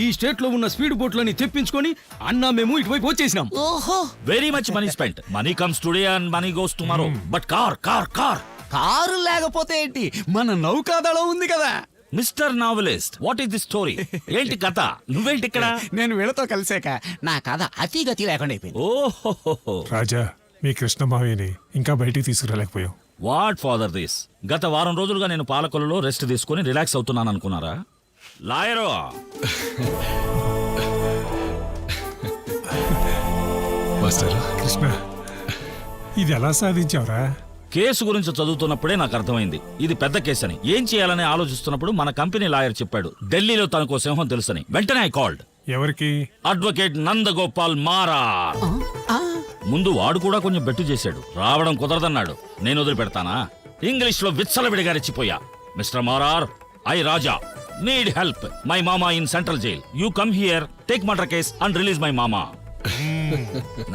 ఈ స్టేట్ లో ఉన్న స్పీడ్ బోట్లని తెప్పించుకొని అన్న మేము ఇటువైపు వచ్చేసినాం. ఓహో, very much money spent. Money comes today and money goes tomorrow. But car car car car లేకపోతే ఏంటి, మన నౌకాదళం ఉంది కదా. Mister novelist, what is the story? ఏంటి కథ? నువ్వేంటి ఇక్కడ? నేను వీళ్ళతో కలిసాక నా కథ అతిగతి లేకుండా అయిపోయింది. ఓహో, రాజా, మీ కృష్ణమావిని ఇంకా బయటికి తీసుకురాలేకపోయావు. What father this? గత వారం రోజులుగా నేను పాలకొల్లులో రెస్ట్ తీసుకుని రిలాక్స్ అవుతున్నాను అనుకున్నారా? లాయరు, మాస్టర్ కృష్ణ, ఇది ఎలా సాధించావురా? కేసు గురించి చదువుతున్నప్పుడే నాకు అర్థమైంది ఇది పెద్ద కేసు అని. ఏం చేయాలని ఆలోచిస్తున్నప్పుడు మన కంపెనీ లాయర్ చెప్పాడు ఢిల్లీలో తనకో సింహం తెలుసని. వెంటనే ఐ కాల్డ్. ఎవరికి? అడ్వకేట్ నందగోపాల్ మారా. ముందు వాడు కూడా కొంచెం బెట్టు చేశాడు, రావడం కుదరదన్నాడు. నేను వదిలిపెడతానా? ఇంగ్లీష్ లో విచ్చలవిడిగా రెచ్చిపోయా. Mister Marar, I Raja need help. My mama in central jail. You come here, take murder case and release my mama.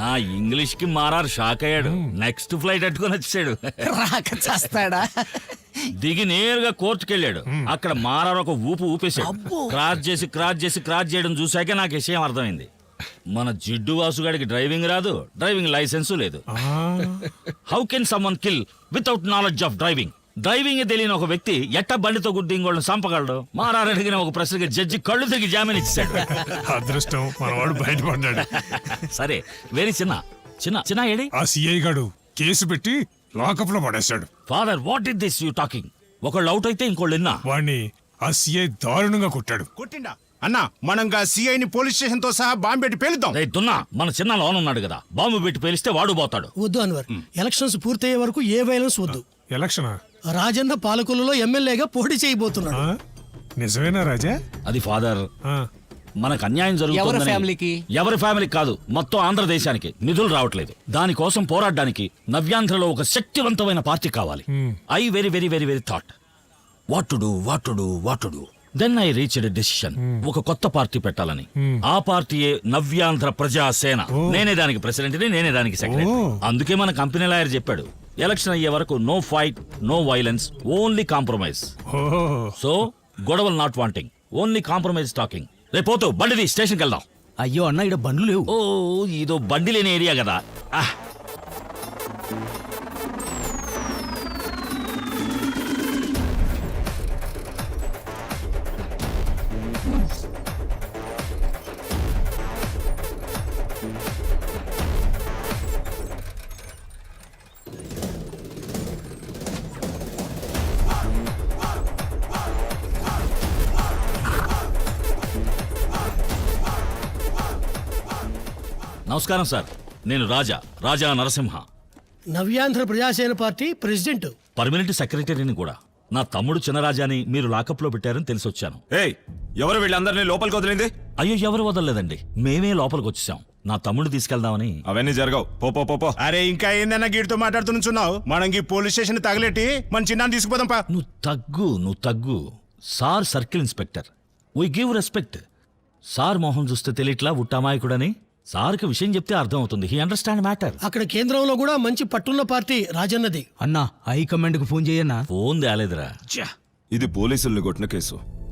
నా ఇంగ్లీష్ కి మారార్ షాక్ అయ్యాడు. నెక్స్ట్ ఫ్లైట్ అట్టుకొని వచ్చాడు. రాక చేస్తాడా? దిగి నేరుగా కోర్టుకెళ్ళాడు. అక్కడ మారార్ ఒక ఊపు ఊపేశాడు. క్రాస్ చేయడం చూశాకే నాకు విషయం అర్థమైంది. మన జిడ్డు వాసుగాడికి డ్రైవింగ్ రాదు, డ్రైవింగ్ లైసెన్సు లేదు. How can someone kill without knowledge of driving? Driving తెలియని ఒక వ్యక్తి ఎట్ట బండితో గుద్ది ఇంకోళ్ళని చంపగలడు? మారారు అడిగిన ఒక ప్రశ్నకి జడ్జి కళ్ళు తిరిగి జామీన్ ఇచ్చాడు. అదృష్టం, మనవాడు బయటపడ్డాడు. సరే, వెరీ చిన్న ఏడి ఆ సిఐ గాడు కేసు పెట్టి లాకప్ లో పడేశాడు. Father, what is this you talking? ఒకళ్ళు అవుట్ అయితే ఇంకోళ్ళు విన్నా. వాణ్ణి ఆ సిఐ దారుణంగా కొట్టాడు. కొట్టిండా? అన్నా, మనం సిఐని పోలీస్ స్టేషన్ తో సహా బాంబు పెట్టి పేలుద్దాం. దున్నా, మన చిన్న లోన్ ఉన్నాడు కదా, బాంబు పెట్టి పేలిస్తే వాడు పోతాడు. వద్దు అన్వర్, ఎలక్షన్స్ పూర్తయ్యే వరకు ఏ వైలెన్స్ వద్దు. ఎలక్షనా? రాజన్న పాలకొల్లులో ఎమ్మెల్యేగా పోటీ చేయబోతున్నాడు. నిజమేనా రాజా? అది ఫాదర్, మనకు అన్యాయం జరుగుతుంది. ఎవరి ఫ్యామిలీ కాదు, మొత్తం ఆంధ్రదేశానికి నిధులు రావట్లేదు. దానికోసం పోరాడడానికి నవ్యాంధ్రలో ఒక శక్తివంతమైన పార్టీ కావాలి. I very very very very thought what to do. Then I reach a decision. ఒక కొత్త పార్టీ పెట్టాలని. ఆ పార్టీయే నవ్యాంధ్ర ప్రజాసేన. నేనే దానికి ప్రెసిడెంట్ని, నేనే దానికి సెక్రటరీ. అందుకే మన కంపెనీ లాయర్ చెప్పాడు, ఎలక్షన్ అయ్యే వరకు no fight, no violence, only compromise. So గొడవలు not wanting, only compromise talking. రేపోతూ బండిది స్టేషన్కి వెళ్దాం. అయ్యో అన్న, ఇక్కడ బండ్లు లేవు. ఓ, ఇదో బండి లేని ఏరియా కదా. నమస్కారం సార్, నేను రాజా Narasimha, Navyandhra Prajasena party president, permanent సెక్రటరీని కూడా. నా తమ్ముడు చిన్నరాజాని మీరు లాకప్ లో పెట్టారని తెలిసి వచ్చాను. ఎవరు వీళ్ళందరినీ లోపలికి వదిలింది? అయ్యో, ఎవరు వదలలేదండి, మేమే లోపలికి వచ్చేసాం. నా తమ్ముడు తీసుకెళ్దామని. అవన్నీ జరగవు. పో. అరే, ఇంకా ఏందన్నా గీడితో మాట్లాడుతున్నావు? మనం ఈ పోలీస్ స్టేషన్ తగలెట్టి మన చిన్నాన్ని తీసుకుపోదాం పా. నువ్వు తగ్గు. Sir circle inspector, we give respect. Sir Mohan చూస్తే తెలియట్లా ఉట్టమాయకుడని. సార్కి విషయం చెప్తే అర్థం అవుతుంది. He understand matter. అక్కడ కేంద్రంలో కూడా మంచి పట్టున్న పార్టీ రాజన్నది. అన్నా, హైకమాండ్ కు ఫోన్ చేయన్నా. ఫోన్ తేలేదురా. ఇది పోలీసుల్ని కొట్టిన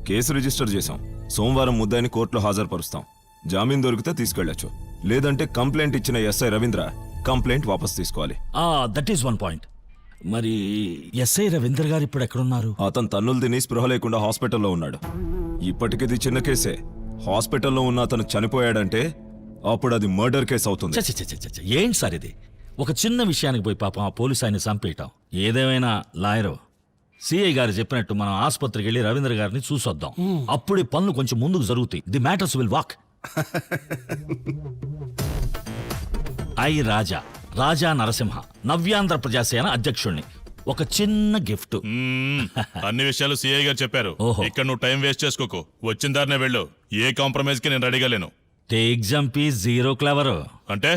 కేసు రిజిస్టర్ చేశాం. సోమవారం ముద్దాయిని కోర్టులో హాజరుపరుస్తాం. జామీన్ దొరికితే తీసుకెళ్లొచ్చు, లేదంటే కంప్లైంట్ ఇచ్చిన ఎస్ఐ రవీంద్ర కంప్లైంట్ వాపస్ తీసుకోవాలి. That is one point. మరి ఎస్ఐ రవీంద్ర గారు ఇప్పుడు ఎక్కడున్నారు? అతను తన్నులు తిని స్పృహ లేకుండా హాస్పిటల్లో ఉన్నాడు. ఇప్పటికిది చిన్న కేసే. హాస్పిటల్లో ఉన్న అతను చనిపోయాడంటే అప్పుడు అది మర్డర్ కేసు అవుతుంది. ఏంటి సార్ ఇది? ఒక చిన్న విషయానికి పోయి పాపం ఆ పోలీసు ఆయన చంపేయటం. ఏదేమైనా లాయరు, సిఐ గారు చెప్పినట్టు మనం ఆసుపత్రికి వెళ్ళి రవీంద్ర గారిని చూసొద్దాం. అప్పుడే పనులు కొంచెం ముందుకు జరుగుతాయి. The matters will walk. I Raja Narasimha, Navyandhra Prajasena అధ్యక్షుణ్ణి. ఒక చిన్న గిఫ్ట్. అన్ని విషయాలు సిఐ గారు చెప్పారు. ఓహో. ఇక్కడ నువ్వు టైం వేస్ట్ చేసుకోకు, వచ్చిన దారినే వెళ్ళు. ఏ కాంప్రమైజ్ కి నేను రెడీగా లేను. టేక్ జంపీ జీరో క్లవర్ అంటే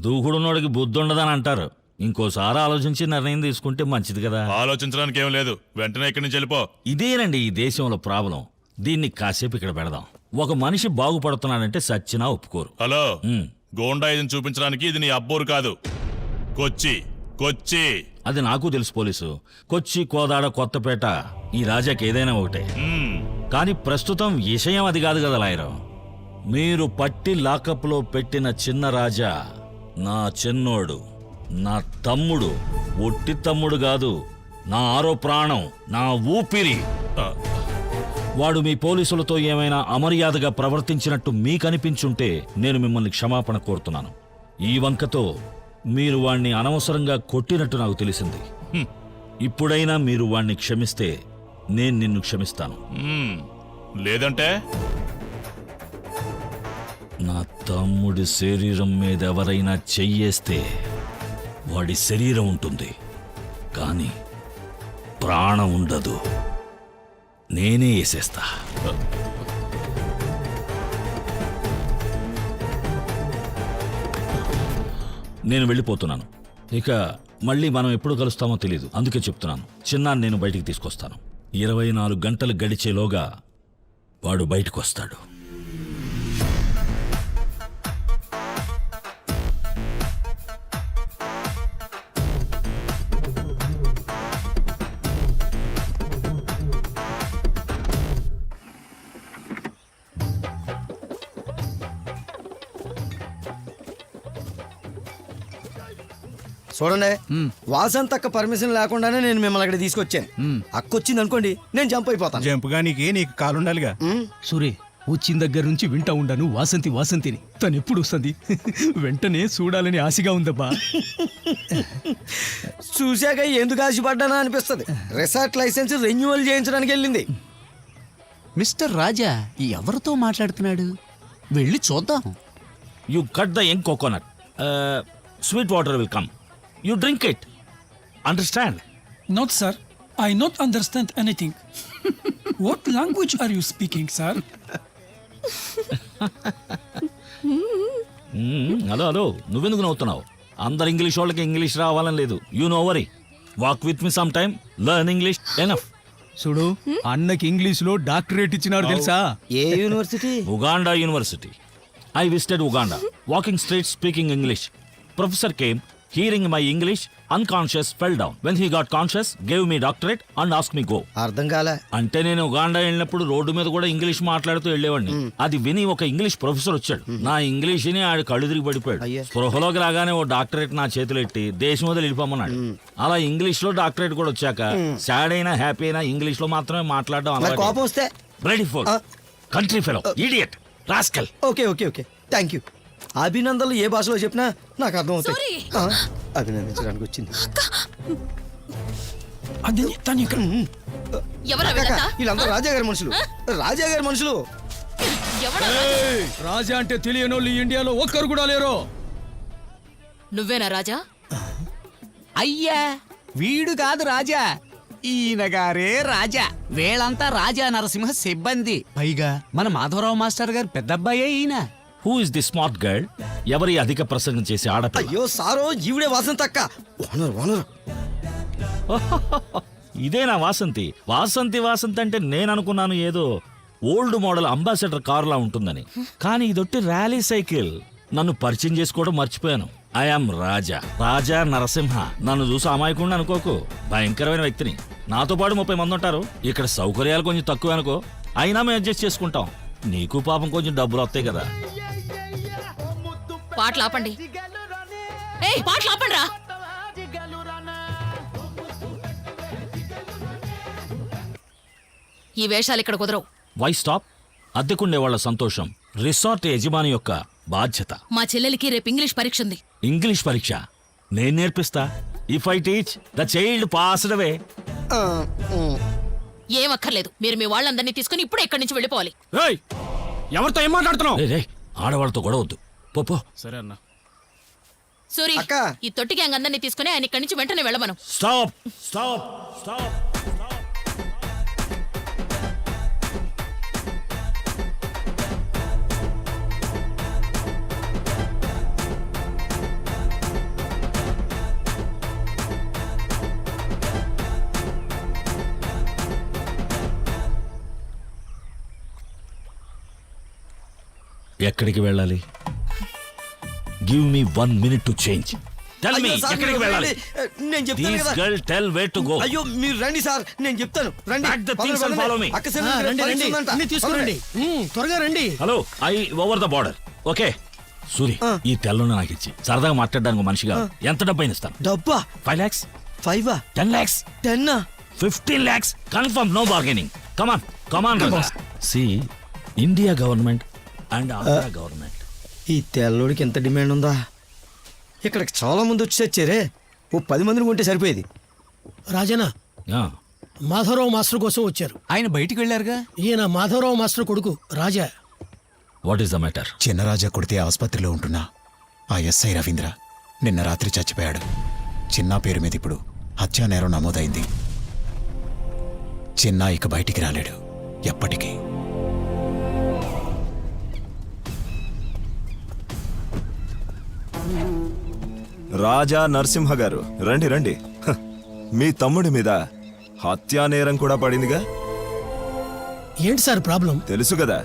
దూకుడున్నోడికి బుద్ధి ఉండదని అంటారు. ఇంకోసారి ఆలోచించి నిర్ణయం తీసుకుంటే మంచిది కదా. ఆలోచించడానికి ఏం లేదు, వెంటనే ఇక్కడి నుంచి వెళ్ళిపో. ఇదేనండి ఈ దేశంలో ప్రాబ్లం. దీన్ని కాసేపు ఇక్కడ పెడదాం. ఒక మనిషి బాగుపడుతున్నాడంటే సచ్చినా ఒప్పుకోరు. హలో, ఉమ్. గోండాయిజం చూపించడానికి ఇది నీ అబ్బోరు కాదు, కొచ్చి కొచ్చి. అది నాకు తెలుసు పోలీసు. కొచ్చి, కోదాడ, కొత్తపేట ఈ రాజాకి ఏదైనా ఒకటే. కానీ ప్రస్తుతం విషయం అది కాదు కదా లాయరు. మీరు పట్టి లాకప్లో పెట్టిన చిన్న రాజా నా చిన్నోడు, నా తమ్ముడు. ఒట్టి తమ్ముడు కాదు, నా ఆరో ప్రాణం, నా ఊపిరి. వాడు మీ పోలీసులతో ఏమైనా అమర్యాదగా ప్రవర్తించినట్టు మీకనిపించుంటే నేను మిమ్మల్ని క్షమాపణ కోరుతున్నాను. ఈ వంకతో మీరు వాణ్ణి అనవసరంగా కొట్టినట్టు నాకు తెలిసింది. ఇప్పుడైనా మీరు వాణ్ణి క్షమిస్తే నేను నిన్ను క్షమిస్తాను. లేదంటే నా తమ్ముడి శరీరం మీద ఎవరైనా చెయ్యేస్తే వాడి శరీరం ఉంటుంది, కానీ ప్రాణం ఉండదు. నేనే వేసేస్తా. నేను వెళ్ళిపోతున్నాను. ఇక మళ్ళీ మనం ఎప్పుడు కలుస్తామో తెలీదు. అందుకే చెప్తున్నాను, చిన్నాన్ని నేను బయటికి తీసుకొస్తాను. 24 గంటలు గడిచేలోగా వాడు బయటకు వస్తాడు. చూడండి, వాసంతక్క పర్మిషన్ లేకుండానే నేను మిమ్మల్ని అక్కడ తీసుకొచ్చాను. అక్క వచ్చింది అనుకోండి, నేను జంప్ అయిపోతాను. జంపుగా నీకు కాలుండాలిగా. సూరే, వచ్చిన దగ్గర నుంచి వింటా ఉండాను వాసంతి వాసంతిని. తను ఎప్పుడు వస్తుంది? వెంటనే చూడాలని ఆశగా ఉందబ్బా. చూశాక ఎందుకు ఆశపడ్డానా అనిపిస్తుంది. రిసార్ట్ లైసెన్స్ రెన్యువల్ చేయించడానికి వెళ్ళింది. మిస్టర్ రాజా ఎవరితో మాట్లాడుతున్నాడు? వెళ్ళి చూద్దాం. You cut the young coconut. Sweet water will come. You drink it. Understand? Not, sir. I not understand anything. What language are you speaking, sir? Hello hello, నువ్వెందుకు నవ్వుతున్నావు? అందరు ఇంగ్లీష్ వాళ్ళకి ఇంగ్లీష్ రావాలని లేదు. You know worry. Walk with me some time, learn English enough. చూడు, అన్నకి ఇంగ్లీష్ లో డాక్టరేట్ ఇచ్చినాడు తెలుసా? ఏ university? Uganda university. I visited Uganda. Walking straight, speaking English. Professor came, hearing my English, unconscious, fell down. When he got conscious, gave me doctorate and asked me go. అర్థం కాలే. అంటే నేను ఉగాండా వెళ్ళినప్పుడు రోడ్డు మీద కూడా ఇంగ్లీష్ మాట్లాడుతూ వెళ్ళేవాడిని. అది విని ఒక ఇంగ్లీష్ ప్రొఫెసర్ వచ్చాడు. నా ఇంగ్లీష్ ని ఆడు కళ్ళు తిరిగి పడిపోయాడు. స్పృహలోకి రాగానే ఓ డాక్టరేట్ నా చేతులు ఎట్టి దేశం వదిలి వెళ్ళిపోమన్నాడు. అలా ఇంగ్లీష్ లో డాక్టరేట్ కూడా వచ్చాక సాడ్ అయినా హ్యాపీ అయినా ఇంగ్లీష్ లో మాత్రమే మాట్లాడడం. కోపం వస్తే ready four country fellow idiot rascal. Okay okay okay, thank you. అభినందనలు ఏ భాషలో చెప్పినా నాకు అర్థం అవుతాయి. అభినందించడానికి వచ్చింది. అది తను ఇక్కడ. వీళ్ళంతా రాజా గారి మనుషులు, రాజా గారి మనుషులు. రాజా అంటే తెలియనోళ్ళు ఈ ఇండియాలో ఒక్కరు కూడా లేరు. నువ్వేనా రాజా? అయ్యా, వీడు కాదు రాజా, ఈయన గారే రాజా. వీళ్ళంతా రాజా నరసింహ సిబ్బంది. పైగా మన మాధవరావు మాస్టర్ గారు పెద్దబ్బాయే ఈయన. Who is the smart girl? ఎవరి అధిక ప్రసంగం చేసి ఆడపిల్ల? అయ్యో సారో, ఈవిడే వాసంతక్క. Owner owner. ఇదేనా వాసంతి? వాసంతి వాసంతి అంటే నేను అనుకున్నాను ఏదో ఓల్డ్ మోడల్ అంబాసిడర్ కారులా ఉంటుందని. కానీ ఇదొట్టి ర్యాలీ సైకిల్. నన్ను పరిచయం చేసుకోవడం మర్చిపోయాను. ఐఎమ్ రాజా, రాజా నరసింహ. నన్ను చూసి అమాయకుండా అనుకోకు, భయంకరమైన వ్యక్తిని. నాతో పాటు 30 మంది ఉంటారు. ఇక్కడ సౌకర్యాలు కొంచెం తక్కువ అనుకో, అయినా మేము అడ్జస్ట్ చేసుకుంటాం. నీకు పాపం కొంచెం డబ్బులు వస్తాయి కదా. పాటలు ఆపండి. పాటలు ఆపండి రా. ఈ వేషాలు ఇక్కడ కుదరవు. Why stop? అద్దెకుండే వాళ్ళ సంతోషం రిసార్ట్ యజమాని యొక్క బాధ్యత. మా చెల్లెలికి రేపు ఇంగ్లీష్ పరీక్ష ఉంది. ఇంగ్లీష్ పరీక్ష నేను నేర్పిస్తా. If I teach the child passed away. ఏం అక్కర్లేదు. మీరు మీ వాళ్ళందరినీ తీసుకుని ఇప్పుడే ఇక్కడి నుంచి వెళ్ళిపోవాలి. ఎవరితో ఏం మాట్లాడుతున్నావు? ఆడవాళ్ళతో గొడవద్దు. పో. సరే అన్న. సూరి అక్క. ఈ తొట్టి గ్యాంగ్ అందరినీ తీసుకుని ఆయన ఇక్కడి నుంచి వెంటనే వెళ్ళమను. Stop stop stop. ఎక్కడికి వెళ్ళాలి? Give me 1 minute to change. Tell me అయ్యో సార్, ఎక్కడికి మీరు వెళ్ళాలి? రండి. నేను చెప్తాను కదా. Girl tell where to go. అయ్యో మీరు రండి సార్, నేను చెప్తాను. రండి. Pack the things and follow me. అక్క సార్, పరీక్ష ఉందంట. తీసుకురండి త్వరగా రండి. Hello, I over the border. Okay Suri, ఈ తెల్లను నాకు ఇచ్చి సరదాగా మాట్లాడడానికి మనిషిగా ఎంత డబ్బు అయినా ఇస్తాను. డబ్బా 5 lakhs, 5 10 lakhs, 10 15 lakhs. Confirm, no bargaining. Come on come on. See, India government and Andhra government. ఈ తెల్లోడికి ఎంత డిమాండ్ ఉందా? ఇక్కడికి చాలా మంది వచ్చి వచ్చారే, ఓ 10 మందిని కొంటే సరిపోయేది. రాజనా, మాధవరావు మాస్టర్ కోసం వచ్చారు. ఆయన బయటికి వెళ్ళారుగా. ఈయన మాధవరావు మాస్టర్ కొడుకు Raja. What is the matter? Chinnaraja కొడితే ఆసుపత్రిలో ఉంటున్నా ఆ ఎస్ఐ రవీంద్ర నిన్న రాత్రి చచ్చిపోయాడు. చిన్న పేరు మీద ఇప్పుడు హత్యా నేరం నమోదైంది. చిన్న ఇక బయటికి రాలేడు ఎప్పటికీ. రాజా నరసింహ గారు, రండి రండి. హ, మీ తమ్ముడి మీద హత్యా నేరం కూడా పడిందిగా. ఏంటి సార్ ప్రాబ్లం? తెలుసు కదా,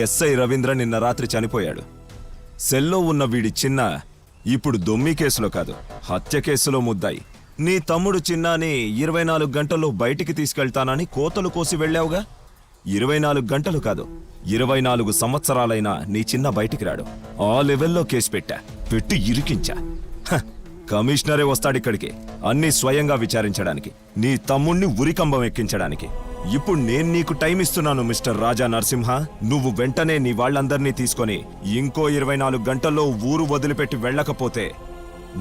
ఎస్ఐ రవీంద్ర నిన్న రాత్రి చనిపోయాడు. సెల్లో ఉన్న వీడి చిన్న ఇప్పుడు దొమ్మి కేసులో కాదు, హత్య కేసులో ముద్దాయి. నీ తమ్ముడు చిన్నాని 24 గంటల్లో బయటికి తీసుకెళ్తానని కోతలు కోసి వెళ్ళావుగా. 24 గంటలు కాదు, 24 సంవత్సరాలైనా నీ చిన్న బయటికి రాడు. ఆ లెవెల్లో కేసు పెట్టి ఇరికించా. హ, కమిషనరే వస్తాడిక్కడికి అన్ని స్వయంగా విచారించడానికి, నీ తమ్ముణ్ణి ఉరికంబం ఎక్కించడానికి. ఇప్పుడు నేను నీకు టైం ఇస్తున్నాను మిస్టర్ రాజా నరసింహ. నువ్వు వెంటనే నీ వాళ్ళందర్నీ తీసుకొని ఇంకో 24 గంటల్లో ఊరు వదిలిపెట్టి వెళ్ళకపోతే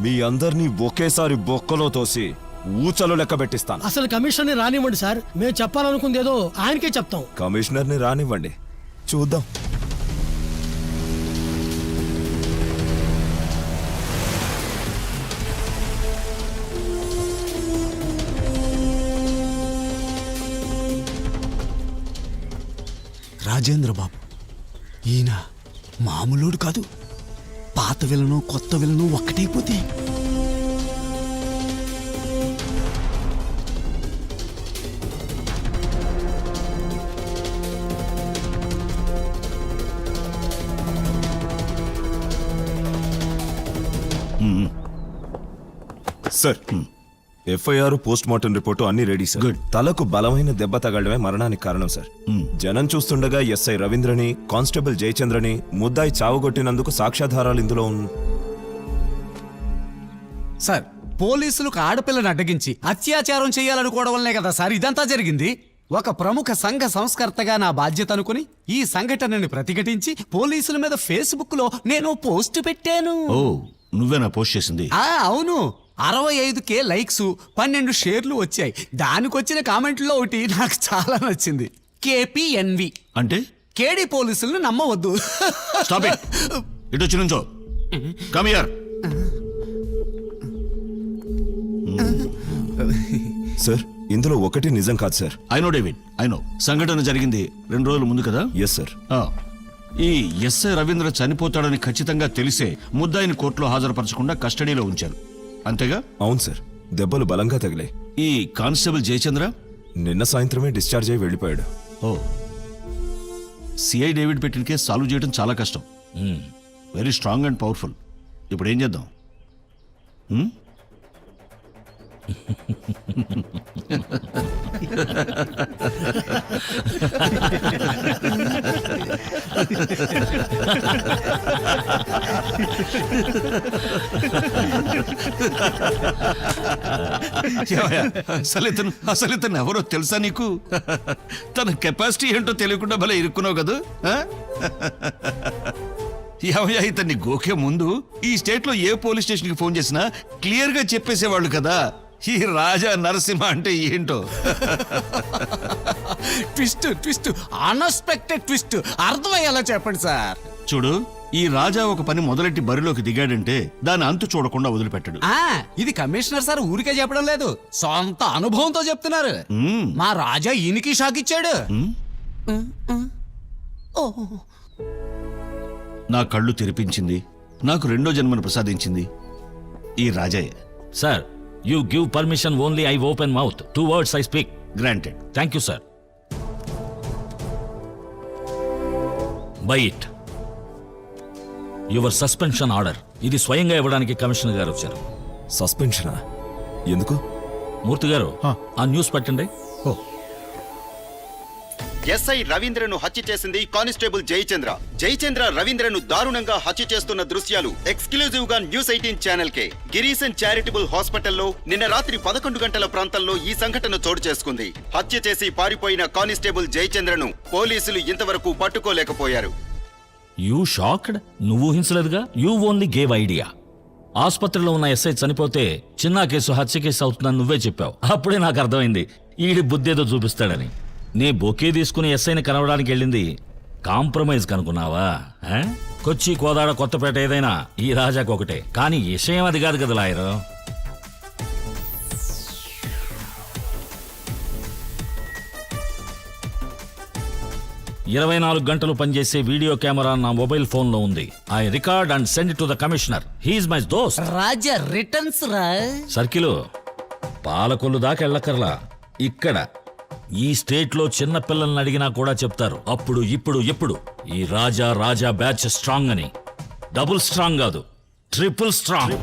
మీ అందర్నీ ఒకేసారి బొక్కలో తోసి ఊచలు లెక్క పెట్టిస్తాను. అసలు కమిషన్ని రానివ్వండి సార్, మేము చెప్పాలనుకుంది ఏదో ఆయనకే చెప్తాం. కమిషనర్ని రానివ్వండి, చూద్దాం. రాజేంద్ర బాబు, ఈయన మామూలుడు కాదు. పాత విలను కొత్త విలను ఒక్కటైపోతే. Sir, FIR post mortem report అన్ని రెడీ సార్. గుడ్. తలకు బలమైన దెబ్బ తగలడమే మరణానికి కారణం సార్. జనం చూస్తుండగా ఎస్ఐ రవీంద్రని, కానిస్టేబుల్ జయచంద్రని ముద్దాయి చావగొట్టినందుకు సాక్ష్యాధారాలు ఇందులో సార్, పోలీసులకు ఆడపిల్లని అడ్డగించి అత్యాచారం చేయాలనుకోవడం వల్లనే కదా సార్ ఇదంతా జరిగింది. ఒక ప్రముఖ సంఘ సంస్కర్తగా నా బాధ్యత అనుకుని ఈ సంఘటనని ప్రతిఘటించి పోలీసుల మీద ఫేస్బుక్ లో నేను పోస్ట్ పెట్టాను. ఓ, నువ్వేనా పోస్ట్ చేసింది? అవును. 65K లైక్స్, 12 షేర్లు వచ్చాయి. దానికొచ్చిన కామెంట్లో ఒకటి నాకు చాలా నచ్చింది. KPNV అంటే కేడీ పోలీసులను నమ్మవద్దు. Stop it. ఇటు వచ్చి నుంచో. Come here. సార్, ఇందులో ఒకటి నిజం కాదు sir. I know David, I know. సంఘటన జరిగింది 2 రోజుల ముందు కదా? Yes sir. ఈ ఎస్ఐ రవీంద్ర చనిపోతాడని ఖచ్చితంగా తెలిసే ముద్దాయిని కోర్టులో హాజరుపరచకుండా కస్టడీలో ఉంచారు, అంతేగా? అవును సార్, దెబ్బలు బలంగా తగిలాయి. ఈ కానిస్టేబుల్ జయచంద్ర నిన్న సాయంత్రమే డిశ్చార్జ్ అయి వెళ్ళిపోయాడు. ఓ, సిఐ డేవిడ్ పెట్టిన కేసు సాల్వ్ చేయడం చాలా కష్టం. Very strong and powerful. ఇప్పుడు ఏం చేద్దాం? అసలు ఇతను ఎవరో తెలుసా నీకు? తన కెపాసిటీ ఏంటో తెలియకుండా భలే ఇరుక్కున్నావు కదా. ఏమయ్యా, ఇతన్ని గోకే ముందు ఈ స్టేట్ లో ఏ పోలీస్ స్టేషన్ కి ఫోన్ చేసినా క్లియర్ గా చెప్పేసేవాళ్ళు కదా ఈ రాజా నరసింహ అంటే ఏంటో. Twist twist, unexpected twist. అర్థమయ్యేలా చెప్పండి సార్. చూడు, ఈ రాజా ఒక పని మొదలెట్టి బరిలోకి దిగాడంటే దాని అంతు చూడకుండా వదిలిపెట్టడు. ఇది కమిషనర్ సార్ ఊరికే చెప్పడం లేదు, సొంత అనుభవంతో చెప్తున్నారు. మా రాజా ఈయనకి షాక్ ఇచ్చాడు. నా కళ్ళు తెరిపించింది, నాకు రెండో జన్మను ప్రసాదించింది ఈ రాజాయే. Sir, you give permission only I open mouth. 2 words I speak. Granted. Thank you sir. Bye it. Your suspension order. ఇది స్వయంగా ఇవ్వడానికి కమిషనర్ గారు వచ్చారు. సస్పెన్షనా? ఎందుకు? మూర్తి గారు ఆ న్యూస్ పెట్టండి. ఎస్ఐ రవీంద్రను హత్య చేసింది కానిస్టేబుల్ జయచంద్ర. జయచంద్ర రవీంద్రను దారుణంగా హత్య చేస్తున్న దృశ్యాలు ఎక్స్క్లూజివ్ గా న్యూస్ 18 ఛానల్ కే. గిరీసన్ చారిటబుల్ హాస్పిటల్లో నిన్న రాత్రి 11 గంటల ప్రాంతంలో ఈ సంఘటన చోటు చేసుకుంది. హత్య చేసి పారిపోయిన కానిస్టేబుల్ జయచంద్రను పోలీసులు ఇంతవరకు పట్టుకోలేకపోయారు. You shocked? నువ్వు ఊహించలేదుగా. You only gave idea. ఆసుపత్రిలో ఉన్న ఎస్ఐ చనిపోతే చిన్న కేసు హత్య కేసు అవుతుందని నువ్వే చెప్పావు. అప్పుడే నాకు అర్థమైంది ఈడి బుద్ధేదో చూపిస్తాడని. నే బొకే తీసుకుని ఎస్ఐని కనవడానికి వెళ్ళింది కాంప్రమైజ్ కనుకున్నావా? కొచ్చి, కోదాడ, కొత్తపేట ఏదైనా ఈ రాజాకు ఒకటే. కానీ విషయం అది కాదు కదా లాయరు. ఇరవై 24 గంటలు పనిచేసే వీడియో కెమెరా నా మొబైల్ ఫోన్ లో ఉంది. I record and send to the commissioner. He is my దోస్త్. రాజా రిటర్న్స్ రా. సర్కిల్ పాలకొల్లు దాకా వెళ్ళక్కర్లా. ఇక్కడ ఈ స్టేట్ లో చిన్న పిల్లల్ని అడిగినా కూడా చెప్తారు అప్పుడు ఇప్పుడు ఎప్పుడు ఈ రాజా బ్యాచ్ స్ట్రాంగ్ అని. డబుల్ స్ట్రాంగ్ కాదు, ట్రిపుల్ స్ట్రాంగ్.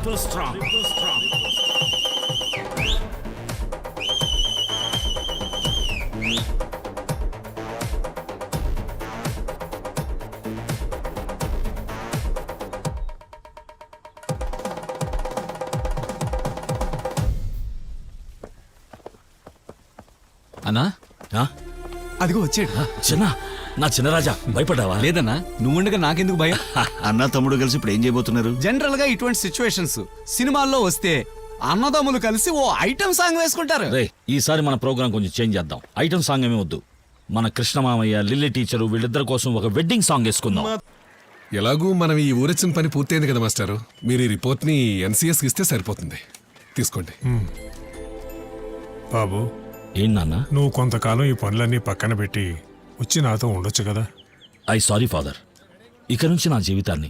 అన్నా, అదిగో వచ్చాడు. చిన్న, నా చిన్న రాజా, భయపడ్డావా? లేదన్నా, నువ్వుండగా నాకెందుకు భయం? అన్న తమ్ముడు కలిసి ఇప్పుడు ఏం చేయబోతున్నారు? జనరల్ గా ఇటువంటి సిచ్యువేషన్స్ సినిమాల్లో వస్తే అన్నదమ్ములు కలిసి ఓ ఐటమ్ సాంగ్ వేసుకుంటారు. రే, ఈసారి మన ప్రోగ్రామ్ కొంచెం చేంజ్ చేద్దాం. ఐటమ్ సాంగ్ ఏమీ వద్దు. మన కృష్ణమామయ్య, లిల్లీ టీచరు వీళ్ళిద్దరి కోసం ఒక వెడ్డింగ్ సాంగ్ వేసుకుందాం. ఎలాగూ మనం ఈ ఊరొచ్చిన పని పూర్తయింది కదా మాస్టారు. మీరు ఈ రిపోర్ట్ని ఎన్సీఎస్కి ఇస్తే సరిపోతుంది. తీసుకోండి. బాబు, ఏంటన్నా? నువ్వు కొంతకాలం ఈ పనులన్నీ పక్కన పెట్టి వచ్చి నాతో ఉండొచ్చు కదా. I sorry father. ఇక నుంచి నా జీవితాన్ని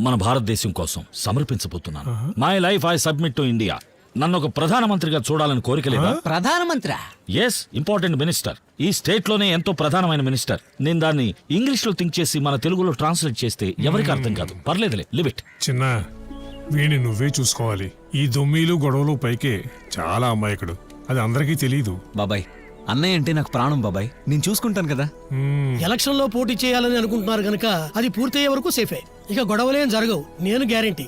మన భారతదేశం కోసం సమర్పించబోతున్నాను. My life I submit to India. నన్ను ఒక ప్రధానమంత్రిగా చూడాలని కోరిక లేదా? ప్రధానమంత్రి? Yes, important minister. ఈ స్టేట్ లోనే ఎంతో ప్రధానమైన మినిస్టర్. నేను దాన్ని ఇంగ్లీష్ లో థింక్ చేసి మన తెలుగులో ట్రాన్స్లేట్ చేస్తే ఎవరికి అర్థం కాదు. పర్లేదులే, లివ్ ఇట్. చిన్న, వీణి నువ్వే చూసుకోవాలి. ఈ దొమ్మీలు గొడవలు పైకే చాలా అమాయకుడు. అది అందరికీ తెలియదు. బాబాయ్, అన్నయ్య అంటే నాకు ప్రాణం బాబాయ్. నేను చూసుకుంటాను కదా. ఎలక్షన్ లో పోటీ చేయాలని అనుకుంటున్నారు గనక అది పూర్తయ్యే వరకు సేఫే. ఇక గొడవలేం జరగవు, నేను గ్యారెంటీ.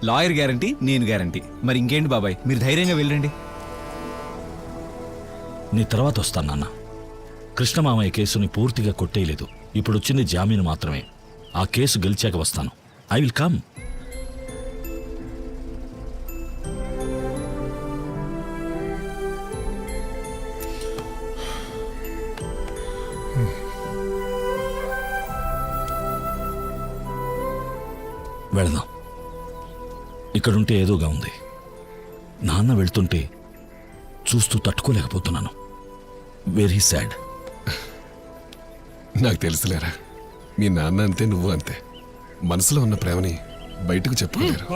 లాయర్ గ్యారంటీ, నేను గ్యారంటీ. మరి ఇంకేంటి బాబాయ్, మీరు ధైర్యంగా వెళ్ళండి. నీ తర్వాత వస్తాను నాన్న. కృష్ణమామయ్య కేసుని పూర్తిగా కొట్టేయలేదు. ఇప్పుడు వచ్చింది జామీను మాత్రమే. ఆ కేసు గెలిచాక వస్తాను. I will come. వెళదాం. ఇక్కడుంటే ఏదోగా ఉంది. నాన్న వెళ్తుంటే చూస్తూ తట్టుకోలేకపోతున్నాను. Very sad. నాకు తెలుసులేరా, మీ నాన్న అంతే, నువ్వు అంతే. మనసులో ఉన్న ప్రేమని బయటకు చెప్పుకోలేరు.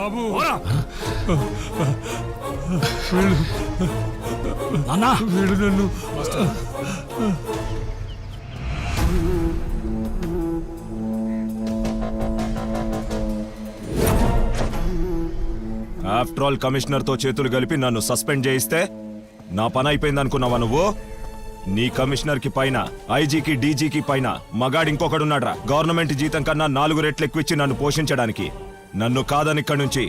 ఆఫ్టర్ ఆల్ కమిషనర్తో చేతులు కలిపి నన్ను సస్పెండ్ చేయిస్తే నా పని అయిపోయింది అనుకున్నావా నువ్వు? నీ కమిషనర్కి పైన, ఐజీకి, డీజీకి పైన మగాడు ఇంకొకడున్నాడ్రా. గవర్నమెంట్ జీతం కన్నా 4 రెట్లు ఎక్కువ ఇచ్చి నన్ను పోషించడానికి. నన్ను కాదని ఇక్కడి నుంచి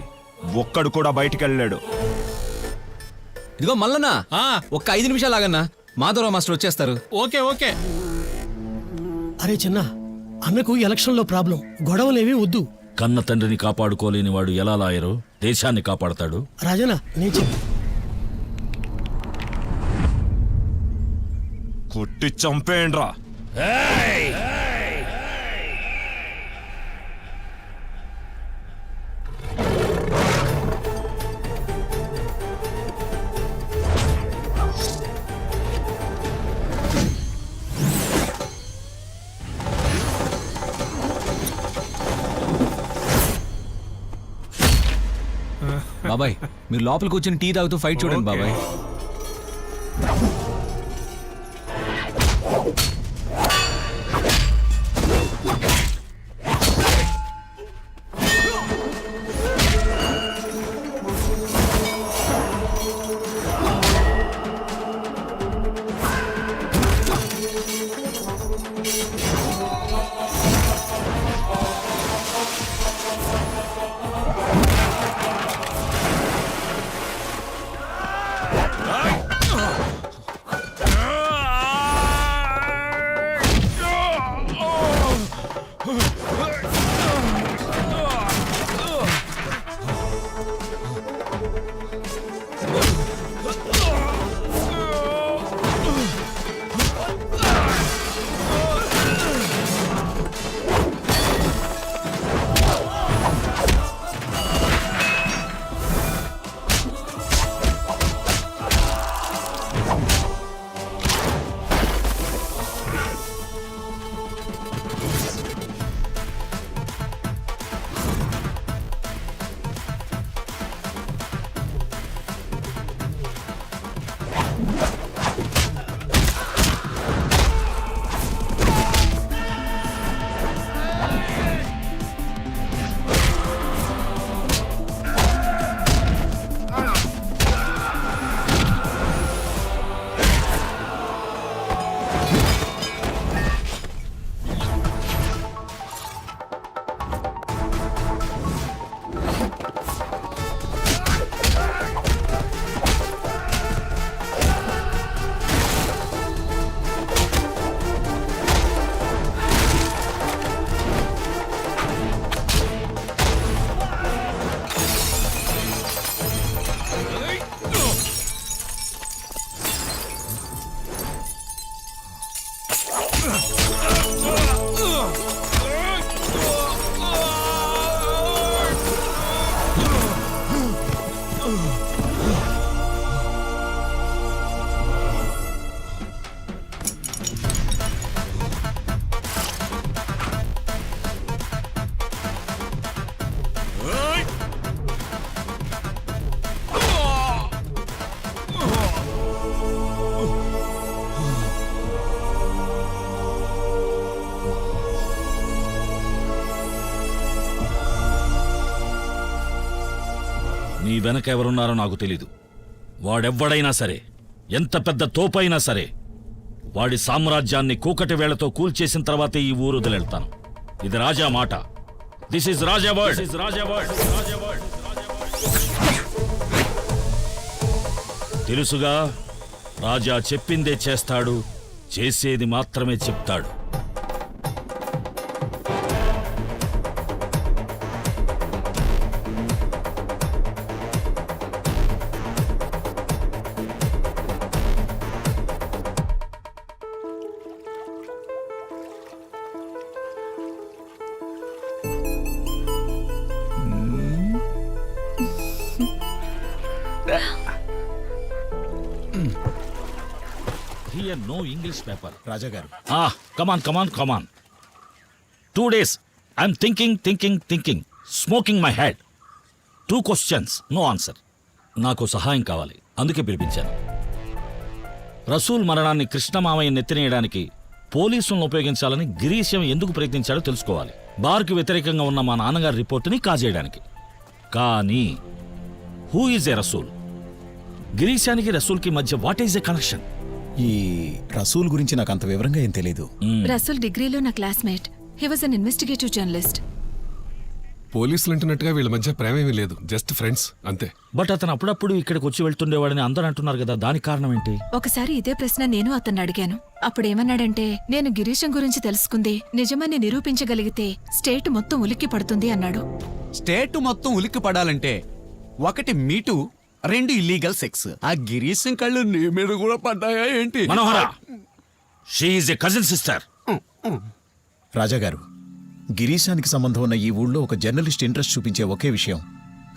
ఒక్కడు కూడా బయటికి వెళ్ళాడు. ఇదిగో మల్లన్నా, ఒక్క 5 నిమిషాలు ఆగన్నా, మాధవరావు మాస్టర్ వచ్చేస్తారు. Okay okay. అరే చిన్న, అన్నకు ఎలక్షన్ లో ప్రాబ్లం, గొడవలేవి వద్దు. కన్న తండ్రిని కాపాడుకోలేని వాడు ఎలా లాయరు దేశాన్ని కాపాడతాడు? రాజనా, నేను చెప్పు. కొట్టి చంపేయండ్రా. బాబాయ్ మీరు లోపలికి వచ్చిన టీ తాగుతూ ఫైట్ చూడండి బాబాయ్. నీ వెనక ఎవరున్నారో నాకు తెలీదు. వాడెవ్వడైనా సరే, ఎంత పెద్ద తోపైనా సరే, వాడి సామ్రాజ్యాన్ని కూకటి వేళతో కూల్చేసిన తర్వాతే ఈ ఊరు వదిలేళ్తాను. ఇది రాజా మాట. This is Raja word. తెలుసుగా, రాజా చెప్పిందే చేస్తాడు, చేసేది మాత్రమే చెప్తాడు. Here no English paper. రాజా గారు, Come on. 2 days. I'm thinking. Smoking my head. 2 questions, no answer. నాకు సహాయం కావాలి, అందుకే పిలిపించాను. రసూల్ మరణాన్ని కృష్ణమామయ్య నెత్తినేయడానికి పోలీసులను ఉపయోగించాలని గిరీశం ఎందుకు ప్రయత్నించాడో తెలుసుకోవాలి. బార్కు వ్యతిరేకంగా ఉన్న మా నాన్నగారి రిపోర్టుని కాజేయడానికి. కానీ హూ ఈజ్ ఎ రసూల్? గిరీశానికి రసూల్కి మధ్య వాట్ ఈజ్ ఎ కనెక్షన్? ఈ రసూల్ గురించి నాకు అంత వివరంగా ఏం తెలీదు. రసూల్ డిగ్రీలో నా classmate. He was an investigative journalist. పోలీసులు అంటున్నట్టుగా వీళ్ళ మధ్య ప్రేమేమీ లేదు, జస్ట్ ఫ్రెండ్స్ అంతే. బట్ అతను అప్పుడప్పుడు ఇక్కడికి వచ్చి వెళ్తుండేవాడని అందరూ అంటున్నారు కదా, దానికి కారణం ఏంటి? ఒకసారి ఇదే ప్రశ్న నేను అతన్ని అడిగాను. అప్పుడేమన్నాడంటే, నేను గిరీశం గురించి తెలుసుకుంది నిజమని నిరూపించగలిగితే స్టేట్ మొత్తం ఉలిక్కి పడుతుంది అన్నాడు. స్టేట్ మొత్తం ఉలిక్కి పడాలంటే 1 మీటు, 2 ఇల్లీగల్ సెక్స్. ఆ గిరీశం కళ్ళు నీ మీద కూడా పడ్డాయా ఏంటి? Manohara, she is a cousin sister. Raja garu, గిరీశానికి సంబంధం ఉన్న ఈ ఊళ్ళో ఒక జర్నలిస్ట్ ఇంట్రెస్ట్ చూపించే ఒకే విషయం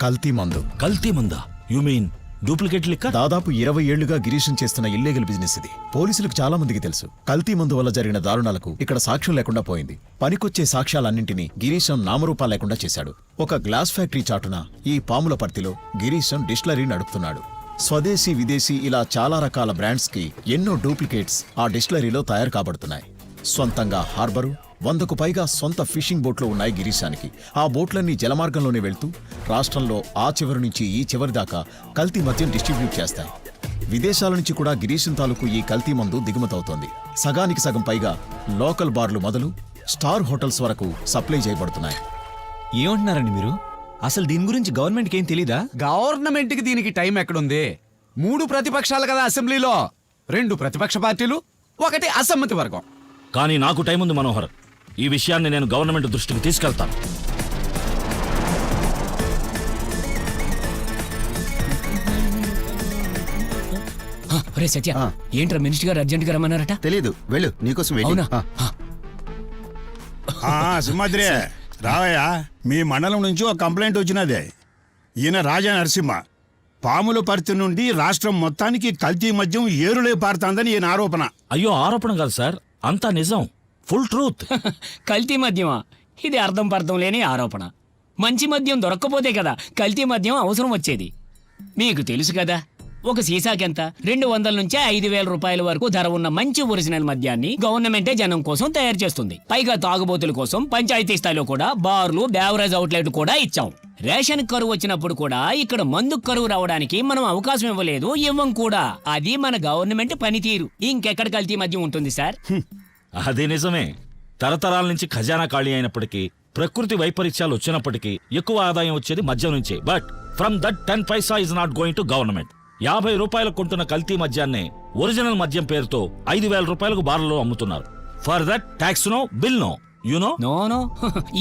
కల్తీ మందు. కల్తీ మందా? యు మీన్ డూప్లికేట్ లిక్కర్ దాదాపు 20 ఏళ్లుగా గిరీశం చేస్తున్న ఇల్లీగల్ బిజినెస్ ఇది. పోలీసులకు చాలా మందికి తెలుసు. కల్తీ మందు వల్ల జరిగిన దారుణాలకు ఇక్కడ సాక్ష్యం లేకుండా పోయింది. పనికొచ్చే సాక్ష్యాలన్నింటినీ గిరీశం నామరూపాలు లేకుండా చేశాడు. ఒక గ్లాస్ ఫ్యాక్టరీ చాటున ఈ పాముల పర్తిలో గిరీశం డిస్టిలరీ నడుపుతున్నాడు. స్వదేశీ విదేశీ ఇలా చాలా రకాల బ్రాండ్స్ కి ఎన్నో డూప్లికేట్స్ ఆ డిస్టిలరీలో తయారు కాబడుతున్నాయి. సొంతంగా హార్బరు, 100కు పైగా సొంత ఫిషింగ్ బోట్లు ఉన్నాయి గిరీశానికి. ఆ బోట్లన్నీ జలమార్గంలోనే వెళ్తూ రాష్ట్రంలో ఆ చివరి నుంచి ఈ చివరి దాకా కల్తీ మద్యం డిస్ట్రిబ్యూట్ చేస్తాయి. విదేశాల నుంచి కూడా గిరీశం తాలూకు ఈ కల్తీ మందు దిగుమతవుతోంది. సగానికి సగం పైగా లోకల్ బార్లు మొదలు స్టార్ హోటల్స్ వరకు సప్లై చేయబడుతున్నాయి. ఏమంటున్నారండి మీరు? అసలు దీని గురించి గవర్నమెంట్కి ఏం తెలీదా? గవర్నమెంట్కి దీనికి టైం ఎక్కడుంది? 3 ప్రతిపక్షాలు కదా అసెంబ్లీలో, 2 ప్రతిపక్ష పార్టీలు, 1 అసమ్మతి వర్గం. కానీ నాకు టైం ఉంది మనోహర్. ఈ విషయాన్ని నేను గవర్నమెంట్ దృష్టికి తీసుకెళ్తాను. రే సత్య, ఏంట్రా మినిస్టర్ గారు అర్జెంట్ గా రమ్మన్నారట? తెలీదు, వెళ్ళు, నీకోసం అవునా? సింహాద్రి రావయ్యా. మీ మండలం నుంచి ఒక కంప్లైంట్ వచ్చినదే. ఈయన రాజా నరసింహ. పాముల పర్తి నుండి రాష్ట్రం మొత్తానికి కల్తీ మద్యం ఏరులే పారుతాందని ఈయన ఆరోపణ. అయ్యో, ఆరోపణ కాదు సార్, అంతా నిజం, ఫుల్ ట్రూత్. కల్తీ మద్యమా? ఇది అర్థం పర్థం లేని ఆరోపణ. మంచి మద్యం దొరక్కపోతే కదా కల్తీ మద్యం అవసరం వచ్చేది. మీకు తెలుసు కదా, ఒక సీసాకెంత 200 నుంచి 5,000 రూపాయల వరకు ధర ఉన్న మంచి ఒరిజినల్ మద్యాన్ని గవర్నమెంటే జనం కోసం తయారు చేస్తుంది. పైగా తాగుబోతుల కోసం పంచాయతీ స్థాయిలో కూడా బార్లు, బేవరేజ్ అవుట్లెట్ కూడా ఇచ్చాం. రేషన్ కరువు వచ్చినప్పుడు కూడా ఇక్కడ మందు కరువు రావడానికి మనం అవకాశం ఇవ్వలేదు, ఇవ్వం కూడా. అది మన గవర్నమెంట్ పనితీరు. ఇంకెక్కడ కల్తీ మద్యం ఉంటుంది సార్? అదే నిజమే. తరతరాల నుంచి ఖజానా ఖాళీ అయినప్పటికీ, ప్రకృతి వైపరీత్యాలు వచ్చినప్పటికీ ఎక్కువ ఆదాయం వచ్చేది మద్యం నుంచే. But from that 10 Paisa is not going to government. 50 రూపాయలు కొంటున్న కల్తీ మద్యాన్ని ఒరిజినల్ మద్యం పేరుతో 5,000 రూపాయలకు బార్లలో అమ్ముతున్నారు. For that tax no, bill no. You know? No.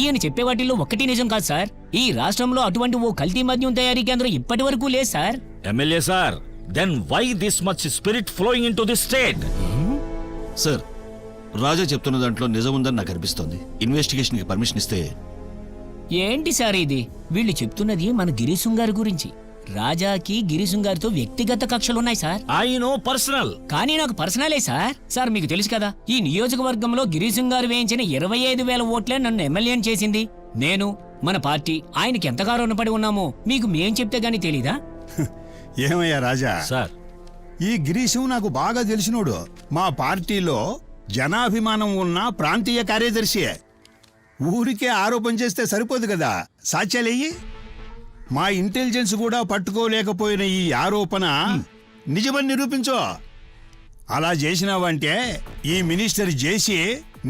ఈయన చెప్పే వాటిల్లో ఒక్కటి నిజం కాదు సార్. ఈ రాష్ట్రంలో అటువంటి ఓ కల్తీ మద్యం తయారీ కేంద్రం ఇప్పటి వరకు లేదు sir. MLA sir, then why this much spirit flowing in to this state? Sir, Raja చెప్తున్న దాంట్లో నిజం ఉందని నాకు అనిపిస్తోంది. ఇన్వెస్టిగేషన్కి పర్మిషన్ ఇస్తే. ఏంటి సార్ ఇది? వీళ్ళు చెప్తున్నది మన గిరీశం గారి గురించి. రాజాకి గిరీశం గారితో వ్యక్తిగత కక్షలున్నాయి సార్. I no personal. కానీ నాకు పర్సనలే సార్. సార్ మీకు తెలుసు కదా, ఈ నియోజకవర్గంలో గిరీశం గారు వేయించిన 25,000 ఓట్లే నన్ను ఎమ్మెల్యేని చేసింది. నేను, మన పార్టీ ఆయనకి ఎంతగా రుణపడి ఉన్నామో మీకు మేం చెప్తే గానీ తెలీదా? ఏమయ్యా రాజా సార్, ఈ గిరీశం నాకు బాగా తెలిసినోడు. మా పార్టీలో జనాభిమానం ఉన్న ప్రాంతీయ కార్యదర్శి. ఊరికే ఆరోపణ చేస్తే సరిపోదు కదా, సాక్ష్యాలయ్యి. మా ఇంటెలిజెన్స్ కూడా పట్టుకోలేకపోయిన ఈ ఆరోపణ నిజమని నిరూపించు. అలా చేసినావంటే ఈ మినిస్టర్ చేసి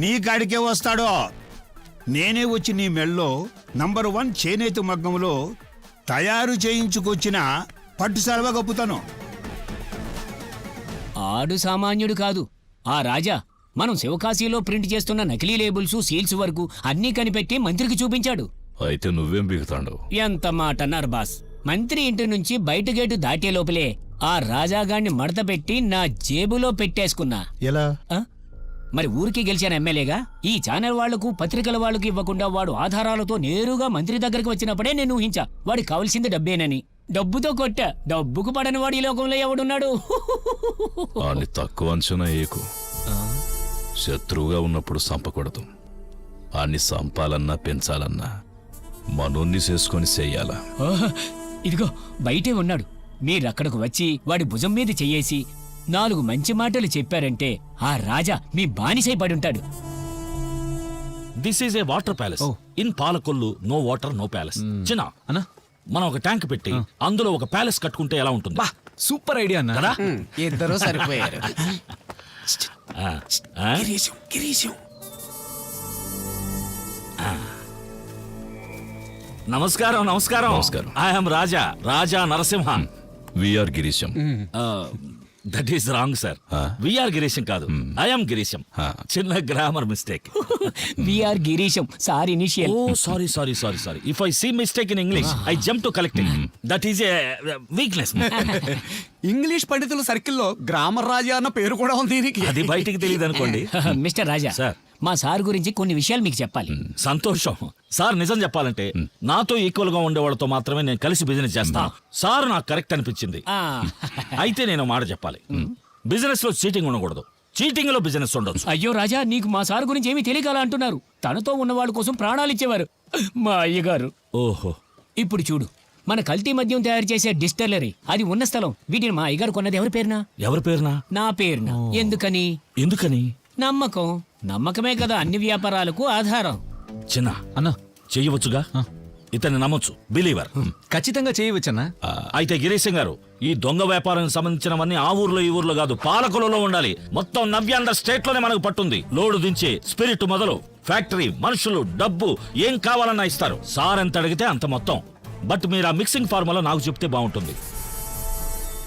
నీ కాడికే వస్తాడో. నేనే వచ్చి నీ మెళ్ళో నంబర్ 1 చేనేత మగ్గంలో తయారు చేయించుకొచ్చిన పట్టు సలవా కప్పుతాను. ఆడు సామాన్యుడు కాదు ఆ రాజా. మనం శివకాశీలో ప్రింట్ చేస్తున్న నకిలీ లేబుల్స్, సీల్స్ వరకు అన్నీ కనిపెట్టి మంత్రికి చూపించాడు. అయితే నువ్వేం బిగుతాండవు? ఎంత మాట అన్నారు బాస్. మంత్రి ఇంటి నుంచి బయట గేటు దాటే లోపలే ఆ రాజాగాన్ని మడత పెట్టి నా జేబులో పెట్టేసుకున్నా. ఎలా? మరి ఊరికి గెలిచిన ఎమ్మెల్యేగా ఈ ఛానల్ వాళ్లకు, పత్రికల వాళ్లకు ఇవ్వకుండా వాడు ఆధారాలతో నేరుగా మంత్రి దగ్గరికి వచ్చినప్పుడే నేను ఊహించా వాడికి కావాల్సింది డబ్బేనని. డబ్బుతో కొట్టా. డబ్బుకు పడని వాడు ఈ లోకంలో ఎవడున్నాడు? వాణ్ణి తక్కువ అంచనా ఏకు. శత్రువుగా ఉన్నప్పుడు సంపకూడదు. ఆన్ని సంపాలన్నా పెంచాలన్నా మనోన్ని చేసుకొని చెయ్యాలా. ఇదిగో బయటే ఉన్నాడు. మీరక్కడకు వచ్చి వాడి భుజం మీద చెయ్యేసి 4 మంచి మాటలు చెప్పారంటే ఆ రాజా మీ బానిసై పడుంటాడు. This is a water palace. In Palakollu no water, no palace. చిన్న అన్న, మనం ఒక ట్యాంక్ పెట్టి అందులో ఒక ప్యాలెస్ కట్టుకుంటే ఎలా ఉంటుంది? సూపర్ ఐడియా అన్న. కదా? ఇద్దరు సరిపోయారు. నమస్కారం. నమస్కారం. I'm Raja Narasimha. V R Girisham. That is wrong sir. V R Girisham కాదు, ఐఎమ్ గిరీశం. చిన్న grammar mistake. V R Girisham sir initial. Oh sorry. If I see mistake in English I jump to collecting. That is a weakness. English పండితుల సర్కిల్లో గ్రామర్ రాజా అన్న పేరు కూడా ఉంది దీనికి. అది బయటికి తెలియదు అనుకోండి. మిస్టర్ రాజా సార్, మా సార్ గురించి కొన్ని విషయాలు మీకు చెప్పాలి. సంతోషం. సార్ నిజం చెప్పాలంటే నాతో ఈక్వల్ గా ఉండే వాళ్ళతో మాత్రమే నేను కలిసి బిజినెస్ చేస్తాను. సార్ నాకు కరెక్ట్ అనిపించింది. అయితే నేను మాట చెప్పాలి. బిజినెస్ లో చీటింగ్ ఉండకూడదు, చీటింగ్ లో బిజినెస్ ఉండొచ్చు. అయ్యో రాజా, నీకు మా సార్ గురించి ఏమీ తెలియకలా అంటున్నారు. తనతో ఉన్నవాళ్ళ కోసం ప్రాణాలు ఇచ్చేవారు మా అయ్యగారు. ఓహో. ఇప్పుడు చూడు, మన కల్తీ మద్యం తయారు చేసే డిస్టిలరీ అది ఉన్న స్థలం. వీటిని మా అయ్యగారు కొన్నది ఎవరి పేరునా? ఎవరి పేరునా? నా పేరున. ఎందుకని? ఎందుకని? నమ్మకం. నమ్మకమే కదా అన్ని వ్యాపారాలకు ఆధారం. చిన్న అన్నా చెయ్యవచ్చుగా, ఇతన్ని నమ్మొచ్చు, బిలీవర్. ఖచ్చితంగా చేయవచ్చన్నా. అయితే గిరీశం గారు, ఈ దొంగ వ్యాపారానికి సంబంధించినవన్నీ ఆ ఊర్లో ఈ ఊర్లో కాదు, పాలకులలో ఉండాలి. మొత్తం 90 స్టేట్ లోనే మనకు పట్టుంది. లోడు దించే స్పిరిట్ మొదలు ఫ్యాక్టరీ, మనుషులు, డబ్బు ఏం కావాలన్నా ఇస్తారు. సార్ ఎంత అడిగితే అంత మొత్తం. బట్ మీరు ఆ మిక్సింగ్ ఫార్ములా నాకు చెప్తే బాగుంటుంది.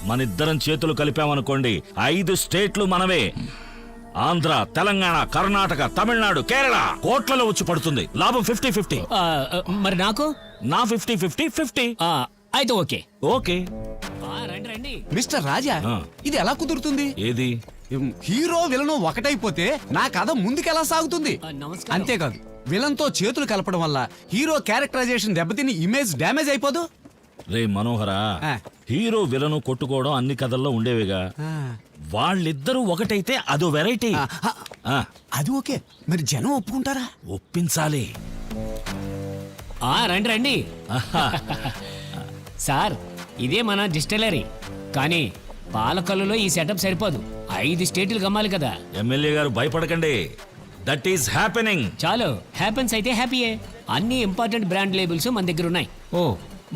మనిద్దరం చేతులు కలిపామనుకోండి, 5 స్టేట్లు మనవే. ఆంధ్ర, తెలంగాణ, కర్ణాటక, తమిళనాడు, కేరళ కోట్లలో వచ్చి పడుతుంది. లాభం 50-50. మరి నాకు? నా 50-50. అయితే ఓకే. ఓకే. రండి రండి. మిస్టర్ రాజా, ఇది ఎలా కుదురుతుంది? ఏది? హీరో విలను ఒకటైపోతే నా కథ ముందుకెలా సాగుతుంది? అంతేకాదు, విలన్ తో చేతులు కలపడం వల్ల హీరో క్యారెక్టరైజేషన్ దెబ్బతిని ఇమేజ్ డ్యామేజ్ అయిపోదు? రే మనోహరా, హీరో విలను కొట్టుకోవడం అన్ని కథల్లో ఉండేవిగా. వాళ్ళిద్దరూ ఒకటైతే అదో వెరైటీ. అది ఓకే, మరి జనం ఒప్పుకుంటారా? ఒప్పించాలి. రండి రండి. సార్, ఇదే మన డిస్టిలరీ. కానీ పాలకల్లులో ఈ సెటప్ సరిపోదు. 5 స్టేట్లు గమ్మాలి కదా. ఎమ్మెల్యే గారు భయపడకండి, దట్ ఈస్ హ్యాపెనింగ్. చాలు, హ్యాపెన్స్ అయితే హ్యాపీయే. అన్ని ఇంపార్టెంట్ బ్రాండ్ లేబుల్స్ మన దగ్గర ఉన్నాయి. ఓ,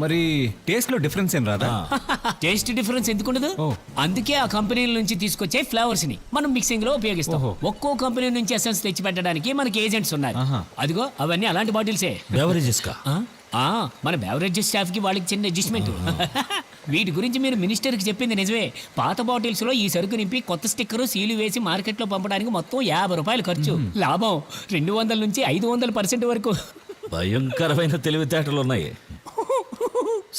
మరి టేస్ట్ లో డిఫరెన్స్ ఏం రాదా? టేస్ట్ డిఫరెన్స్ ఎందుకుండదు? అందుకే ఆ కంపెనీల నుంచి తీసుకొచ్చే ఫ్లేవర్స్ ని మనం మిక్సింగ్ లో ఉపయోగిస్తాం. ఒక్కో కంపెనీ నుంచి ఎసెన్స్ తెచ్చి పెట్టడానికి మనకి ఏజెంట్స్ ఉన్నారు. అదిగో అవన్నీ అలాంటి బాటిల్సే. బెవరేజెస్ కా? మన బెవరేజెస్ స్టాఫ్ కి వాళ్ళకి చిన్న అడ్జస్ట్మెంట్. వీటి గురించి మీరు మినిస్టర్ కి చెప్పింది నిజమే. పాత బాటిల్స్ లో ఈ సరుకు నింపి కొత్త స్టిక్కర్, సీలు వేసి మార్కెట్ లో పంపడానికి మొత్తం 50 రూపాయలు ఖర్చు. లాభం 200 నుంచి 500% వరకు. భయంకరమైన తెలివితేటలు ఉన్నాయి.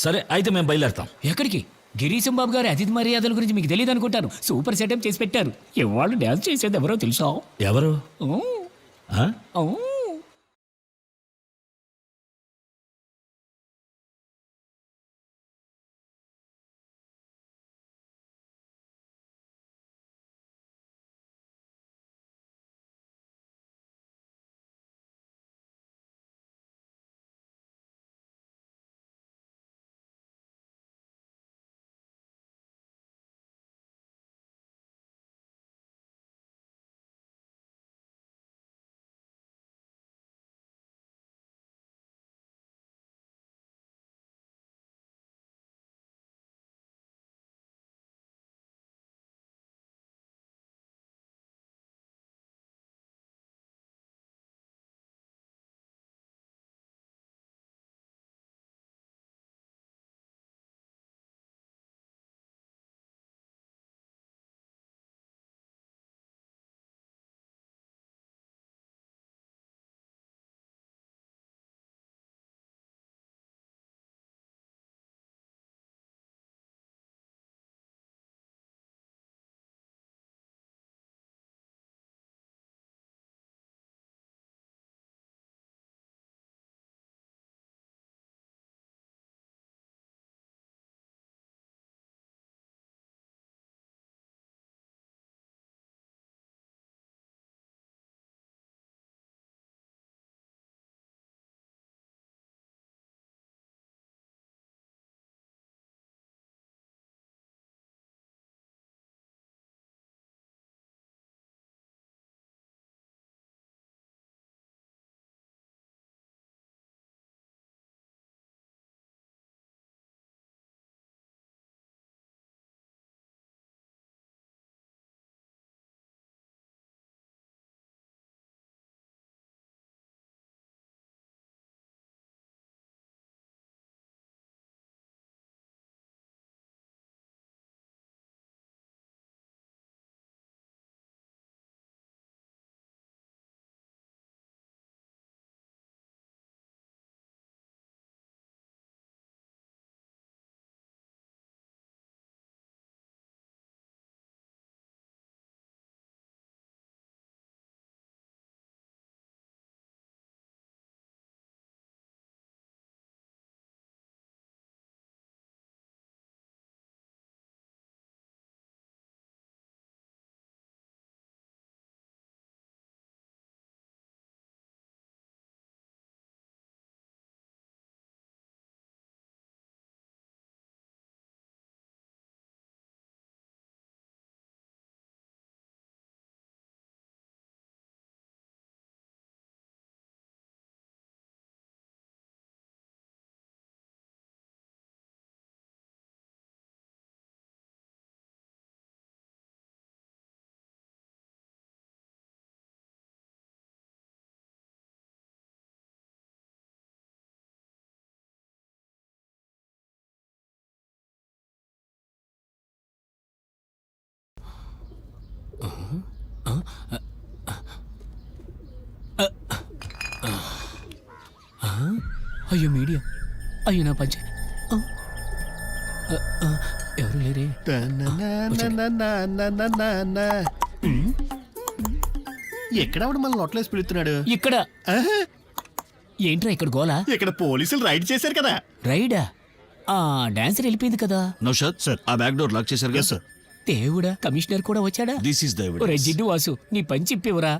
సరే, అయితే మేము బయలుదేరతాం. ఎక్కడికి? గిరీశం బాబు గారి అతిథి మర్యాదల గురించి మీకు తెలియదు అనుకుంటాను. సూపర్ సెటప్ చేసి పెట్టారు. ఇవాళ డాన్స్ చేసేది ఎవరో తెలుసా? ఎవరు? అయ్యో మీడియా, అయ్యో నా పంచ. ఎవరు లేరే? ఎక్కడప్పుడు మన నోట్లేసి పిలుస్తున్నాడు? ఇక్కడ ఏంట్రా ఇక్కడ గోలా? ఇక్కడ పోలీసులు రైడ్ చేశారు కదా. రైడా? ఆ డాన్సర్ వెళ్ళిపోయింది కదా. నౌషాద్ సార్, ఆ బ్యాక్ డోర్ లాక్ చేశారు కదా సార్. దేవుడా, కమిషనర్ కూడా వచ్చాడా? దిస్ ఇస్ ద ఒరే జిడ్డు వాసు, నీ పని చెప్పివరా.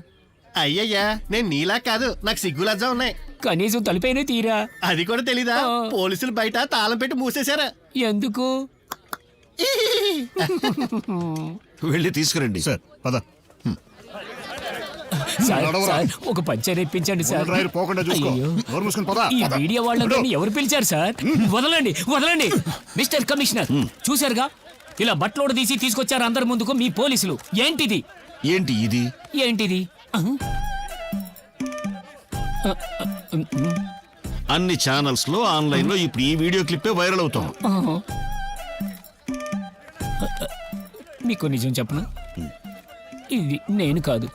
అయ్యయ్యా, నేను నీలా కాదు, నాకు సిగ్గులజ్జా ఉన్నాయి. కనీసం తలిపైన తీరా. అది కూడా తెలీదా? పోలీసులు బయట తాళం పెట్టి మూసేశారా. ఎందుకు? వెళ్ళి తీసుకురండి సార్. పద. సార్, సార్, ఒక పంచర్ ఇప్పించండి సార్. అయ్యో, ఈ మీడియా వాళ్ళందరినీ ఎవరు పిలిచారు సార్? వదలండి, వదలండి. మిస్టర్ కమిషనర్, చూశారుగా, ఇలా బట్టలోడు తీసి తీసుకొచ్చారు అందరి ముందుకు మీ పోలీసులు. ఏంటిది? ఏంటి ఇది? ఏంటిది? అన్ని ఛానల్స్ లో, ఆన్లైన్ లో ఇప్పుడు ఈ వీడియో క్లిప్పే వైరల్ అవుతాం. మీకు నిజం చెప్పనా? ఇది నేను కాదు,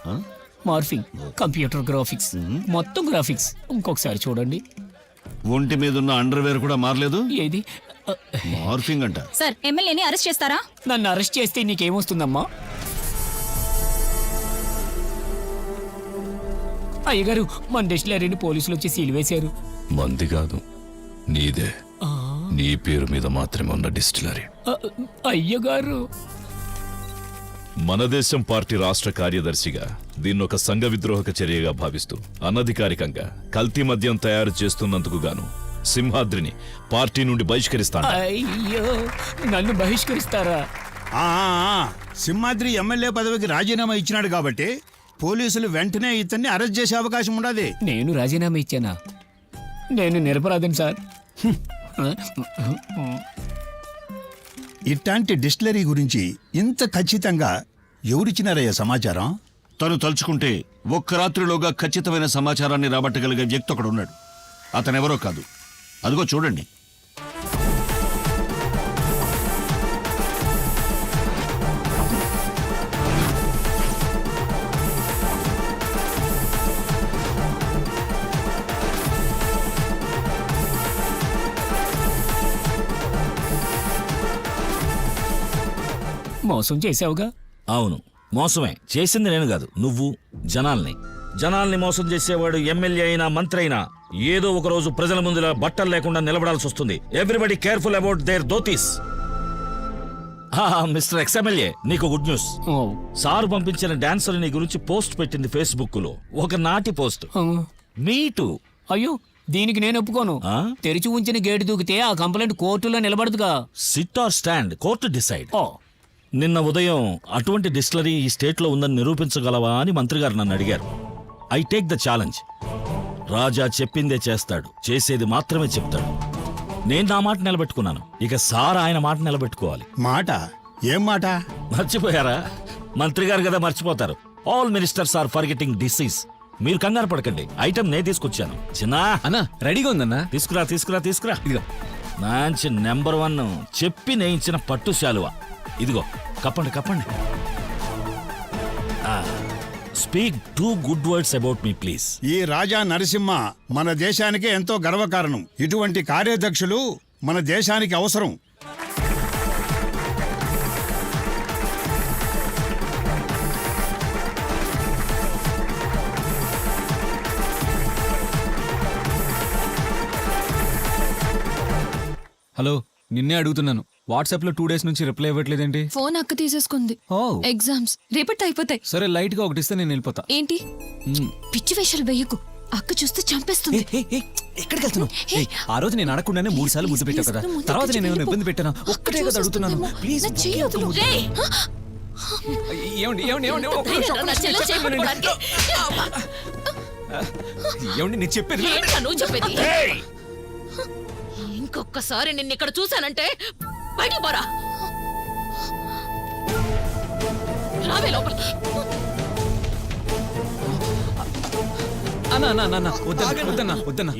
మార్ఫింగ్, కంప్యూటర్ గ్రాఫిక్స్, మొత్తం గ్రాఫిక్స్. ఇంకొకసారి చూడండి. ఒంటి మీద ఉన్న అండర్వేర్ కూడా మారలేదు. ఏది? మార్ఫింగ్ అంట. సార్, ఎమ్మెల్యేని అరెస్ట్ చేస్తారా? నన్ను అరెస్ట్ చేస్తే నీకేమొస్తుందమ్మా? అయ్యగారు, మన డిస్టిలరీని పోలీసులు వచ్చి సీల్ వేశారు. మంది కాదు, నీదే. నీ పేరు మీద మాత్రమే ఉన్న డిస్టిలరీ. అయ్యగారు, మన దేశం పార్టీ రాష్ట్ర కార్యదర్శిగా దీన్నొక సంఘ విద్రోహక చర్యగా భావిస్తూ అనధికారికంగా కల్తీ మద్యం తయారు చేస్తున్నందుకు గాను సింహాద్రిని పార్టీ నుండి బహిష్కరిస్తాను. అయ్యో, నన్ను బహిష్కరిస్తారా? సింహాద్రి ఎమ్మెల్యే పదవికి రాజీనామా ఇచ్చినాడు కాబట్టి పోలీసులు వెంటనే ఇతన్ని అరెస్ట్ చేసే అవకాశం ఉండదు. నేను రాజీనామా ఇచ్చానా? నేను నిరపరాధం సార్. ఇట్లాంటి డిస్టిలరీ గురించి ఇంత ఖచ్చితంగా ఎవరిచ్చినారయ్యా సమాచారం? తను తలుచుకుంటే ఒక్క రాత్రిలోగా ఖచ్చితమైన సమాచారాన్ని రాబట్టగలిగే వ్యక్తి ఒకడు ఉన్నాడు. అతనెవరో కాదు, అదిగో చూడండి. మోసం చేసావుగా? అవును, మోసమే చేసింది నేను కాదు, నువ్వు. జనాల్ని మోసం చేసేవాడు ఎమ్మెల్యే అయినా మంత్రి అయినా ఏదో ఒక రోజు ప్రజల ముందులా బట్టలు లేకుండా నిలబడాల్సి వస్తుంది. Everybody careful about their dhotis. Mister ex-MLA, నీకు గుడ్ న్యూస్. సారు పంపించిన డాన్సర్ నీ గురించి పోస్ట్ పెట్టింది ఫేస్బుక్ లో, ఒక నాటి పోస్ట్. మీటు. అయ్యో, దీనికి నేను ఒప్పుకోను. తెరిచి ఉంచిన గేటు దూకితే ఆ కంప్లైంట్ కోర్టులో నిలబడదుగా. Sit or stand, court decide. నిన్న ఉదయం అటువంటి డిస్టిలరీ ఈ స్టేట్ లో ఉందని నిరూపించగలవా అని మంత్రి గారు నన్ను అడిగారు. I take the challenge. Raja చెప్పిందే చేస్తాడు, చేసేది మాత్రమే చెప్తాడు. నేను నా మాట నిలబెట్టుకున్నాను, ఇక సార్ ఆయన మాట నిలబెట్టుకోవాలి. మాట? ఏం మాట? మర్చిపోయారా? మంత్రి గారు కదా, మర్చిపోతారు. All ministers are forgetting disease. మీరు కంగారు పడకండి, ఐటమ్ నే తీసుకొచ్చాను. చిన్నా అన్నా, రెడీగా ఉందన్నా. తీసుకురా తీసుకురా తీసుకురా. ఇదిగో మంచి నెంబర్ 1 చెప్పి నేయించిన పట్టు శాలువా. ఇదిగో కప్పండి కప్పండి. Speak 2 good words about me please. ఈ రాజా నరసింహ మన దేశానికే ఎంతో గర్వకారణం. ఇటువంటి కార్యదక్షులు మన దేశానికి అవసరం. హలో, నిన్నే అడుగుతున్నాను. వాట్సాప్ లో 2 days నుంచి రిప్లై ఇవ్వట్లేదేంటి? ఫోన్ అక్క తీసేసుకుంది. ఎగ్జామ్స్ రేపటి అయిపోతాయి. సరే, లైట్ గా ఒకటిస్తే నేను వెళ్ళిపోతా. ఏంటి పిచ్చి వేషాలు వెయ్యకు, అక్క చూస్తే చంపేస్తుంది. ఎక్కడికి వెళ్తున్నావు? ఆ రోజు నేను అడగకుండానే 3 సార్లు ముద్దు పెట్టావు కదా, తర్వాత నేను ఏమైనా ఇబ్బంది పెట్టానా? ఒక్కటే కదా అడుగుతున్నాను, ప్లీజ్. ఏమండి నేను చెప్పేది? ఇంకొకసారి నిన్ను ఇక్కడ చూశానంటే బయటికి పోరా. రావే లోపలికి.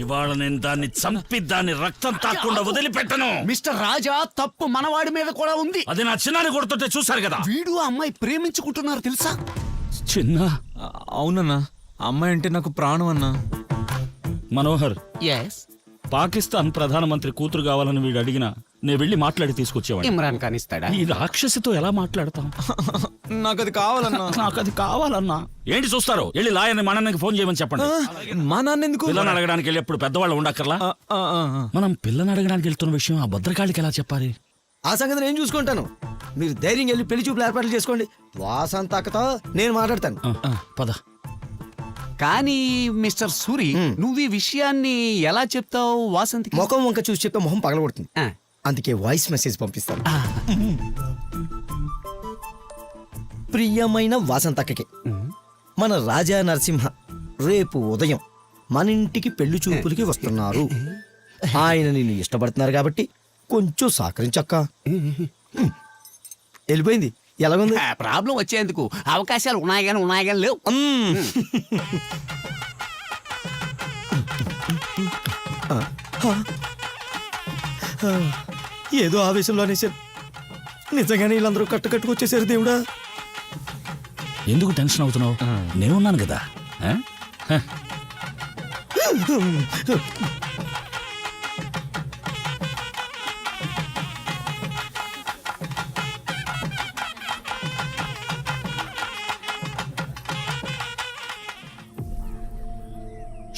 ఇవాళ నేను దాన్ని చంపి దాన్ని రక్తం తాకుండా వదిలిపెట్టను. మిస్టర్ రాజా, తప్పు మనవాడి మీద కూడా ఉంది. అది నా చిన్నాన్ని కొడుతుంటే చూశారు కదా. వీడు ఆ అమ్మాయి ప్రేమించుకుంటున్నారు తెలుసా? చిన్న అవునన్నా, అమ్మాయి అంటే నాకు ప్రాణం అన్నా. మనోహర్, ఎస్ పాకిస్తాన్ ప్రధానమంత్రి కూతురు కావాలని వీడు అడిగినా నేను వెళ్ళి మాట్లాడి తీసుకొచ్చేవాడిని. ఇమ్రాన్ ఖాన్ ఇస్తాడా? ఈ రాక్షసితో ఎలా మాట్లాడతాం? నాకు అది కావాలన్నా. నాకు అది కావాలన్నా. ఏంటి చూస్తారు? వెళ్ళి లాయర్ని మా నాన్నకి ఫోన్ చేయమని చెప్పండి. మా నాన్న ఎందుకు? పిల్లని అడగడానికి వెళ్ళేప్పుడు పెద్దవాళ్ళు ఉండక్కర్లా? మనం పిల్లని అడగడానికి వెళ్తున్న విషయం ఆ భద్రకాళికి ఎలా చెప్పాలి? ఆ సంగతి నేను చూసుకుంటాను. మీరు ధైర్యం వెళ్ళి పెళ్లి చూపులు ఏర్పాట్లు చేసుకోండి. వాసంత అక్కతో నేను మాట్లాడతాను. పద. కానీ మిస్టర్ సూరి, నువ్వు ఈ విషయాన్ని ఎలా చెప్తావు వాసంతికి? ముఖం వంక చూసి చెప్పే మొహం పగలగొడుతుంది. అందుకే వాయిస్ మెసేజ్ పంపిస్తాను. ప్రియమైన వాసంతక్కకి, మన రాజా నరసింహ రేపు ఉదయం మన ఇంటికి పెళ్లి చూపులకి వస్తున్నారు. ఆయన నిన్ను ఇష్టపడుతున్నారు కాబట్టి కొంచెం సహకరించక్క. వెళ్ళిపోయింది. ఎలాగుంది? ప్రాబ్లం వచ్చేందుకు అవకాశాలు ఉన్నాయి కానీ లేవు. ఏదో ఆవేశంలో అనేసారు. నిజంగానే వీళ్ళందరూ కట్టుకొచ్చేసారు. దేవుడా, ఎందుకు టెన్షన్ అవుతున్నావు? నేనున్నాను కదా.